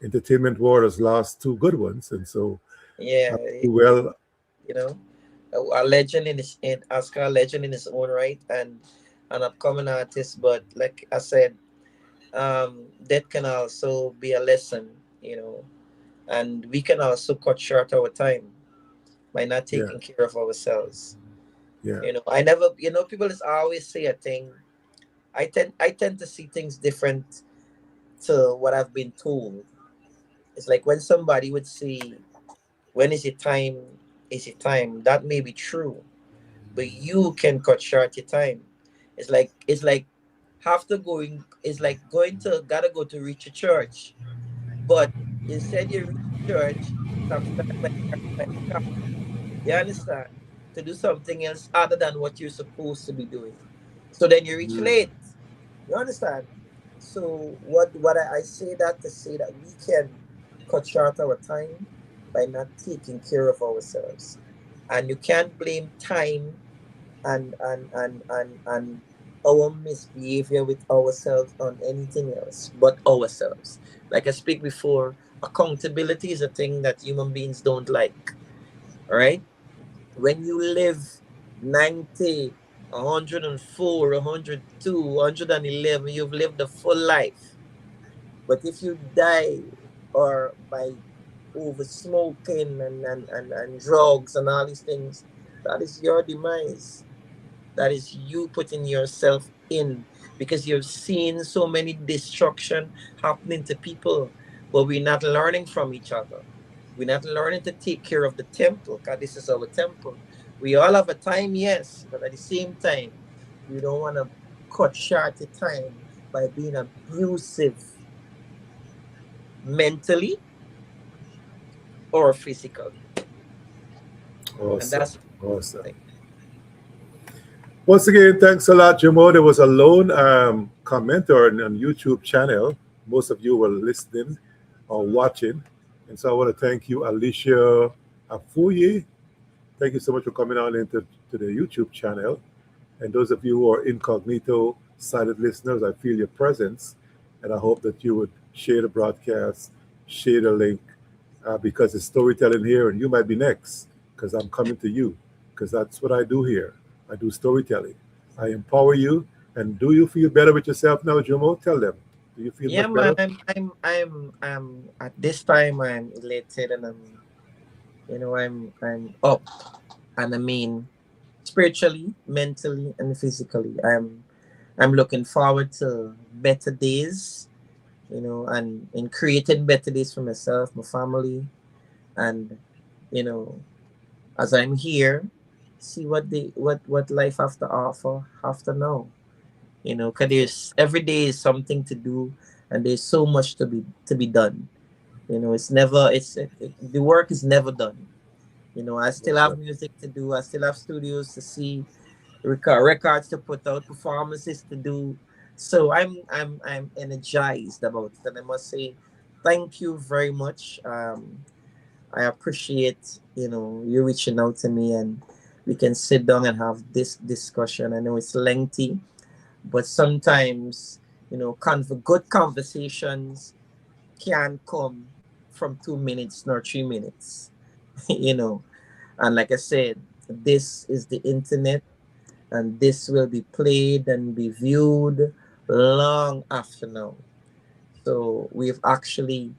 entertainment world has lost two good ones. And so Yeah, well, you know, a legend in Oscar, a legend in his own right, and an upcoming artist. But like I said, that can also be a lesson, and we can also cut short our time by not yeah, taking care of ourselves. yeah, I never, people just always say a thing. I tend to see things different to what I've been told. It's like when somebody would say, "When is it time? Is it time?" That may be true, but you can cut short your time. It's like after going, it's like going to gotta go to reach a church, but instead you reach church sometime when when you come. You understand? To do something else other than what you're supposed to be doing. So then you reach yeah. late. You understand? So what I say that to say that we can cut short our time by not taking care of ourselves. And you can't blame time and our misbehavior with ourselves on anything else but ourselves. Like I speak before, accountability is a thing that human beings don't like. All right? When you live 90, 104, 102, 111, you've lived a full life. But if you die or by over smoking and drugs and all these things, that is your demise. That is you putting yourself in, because you've seen so many destruction happening to people, but we're not learning from each other. We're not learning to take care of the temple, because this is our temple. We all have a time, yes, but at the same time, we don't want to cut short the time by being abusive mentally or physically. And Awesome. that's Awesome. the thing. Once again, thanks a lot, Jamo. There was a lone commenter on YouTube channel. Most of you were listening or watching. And so I want to thank you, Alicia Afuye. Thank you so much for coming on into to the YouTube channel. And those of you who are incognito silent listeners, I feel your presence. And I hope that you would share the broadcast, share the link, because it's storytelling here, and you might be next, because I'm coming to you, because that's what I do here. I do storytelling. I empower you. And do you feel better with yourself now, Jomo? Tell them. Do you feel Yeah, much man. better? I'm at this time. I'm elated, and I'm up, and I mean, spiritually, mentally, and physically. I'm looking forward to better days. And in creating better days for myself, my family, and you know, as I'm here, see what life have to offer, have to know. Cause there's every day is something to do, and there's so much to be done. You know, it's never the work is never done. You know, I still Yes, have sir. music to do. I still have studios to see, records to put out, performances to do. So I'm energized about it, and I must say, thank you very much. I appreciate, you know, you reaching out to me, and we can sit down and have this discussion. I know it's lengthy, but sometimes, you know, good conversations can come from 2 minutes nor 3 minutes. You know, and like I said, this is the internet, and this will be played and be viewed long after now. So you've actually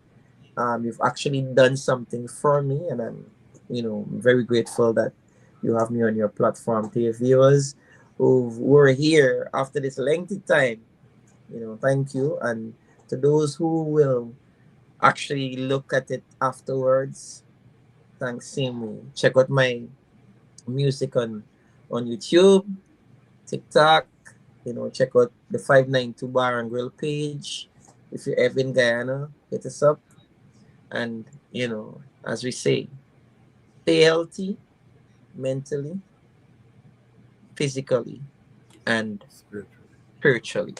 done something for me, and I'm, you know, very grateful that you have me on your platform. To your viewers who were here after this lengthy time, you know, thank you. And to those who will actually look at it afterwards, thanks same way. Check out my music on YouTube, TikTok. You know, check out the 592 Bar and Grill page. If you're ever in Guyana, hit us up. And, you know, as we say, stay healthy mentally, physically, and Spiritually. spiritually.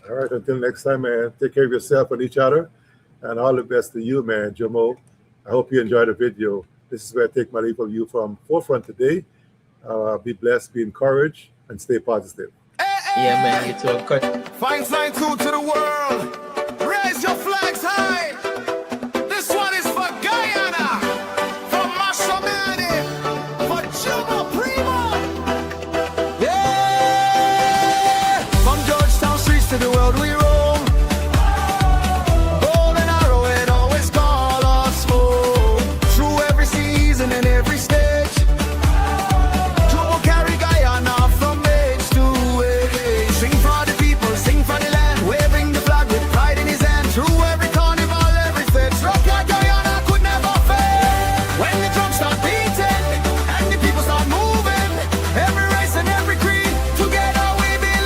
All right, until next time, man. Take care of yourself and each other. And all the best to you, man, Jumo. I hope you enjoyed the video. This is where I take my leave of you from Forefront today. Be blessed, be encouraged, and stay positive. Yeah, man, you too. Fine sign two to the world. Raise your flags high. This one is for Guyana, for Mashramani, for Jumo, Primo. Yeah. From Georgetown streets to the world we roam. Bold and arrow and always call us home. Through every season and every stage. Jumo carry Guyana from age to age. Sing for the people, sing for the land, waving the flag with pride in his hand. Through every carnival, every fete, rock like Guyana could never fail. When the drums start beating and the people start moving, every race and every creed, together we believe.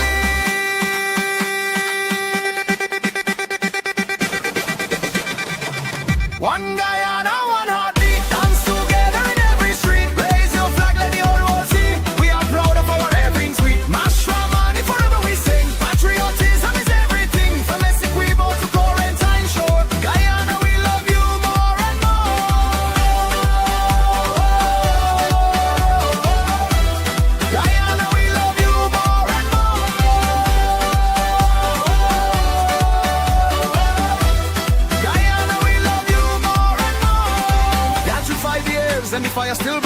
One Guyana, one heartbeat, dance together in every street. Raise your flag, let the whole world see. We are proud of our everything sweet. Mashramani, forever we sing. Patriotism is everything. From Essequibo to Quarantine Shore. Guyana, we love you more and more. Guyana, we love you more and more. Guyana, we love you more and more. Down to 5 years and the fire still burns.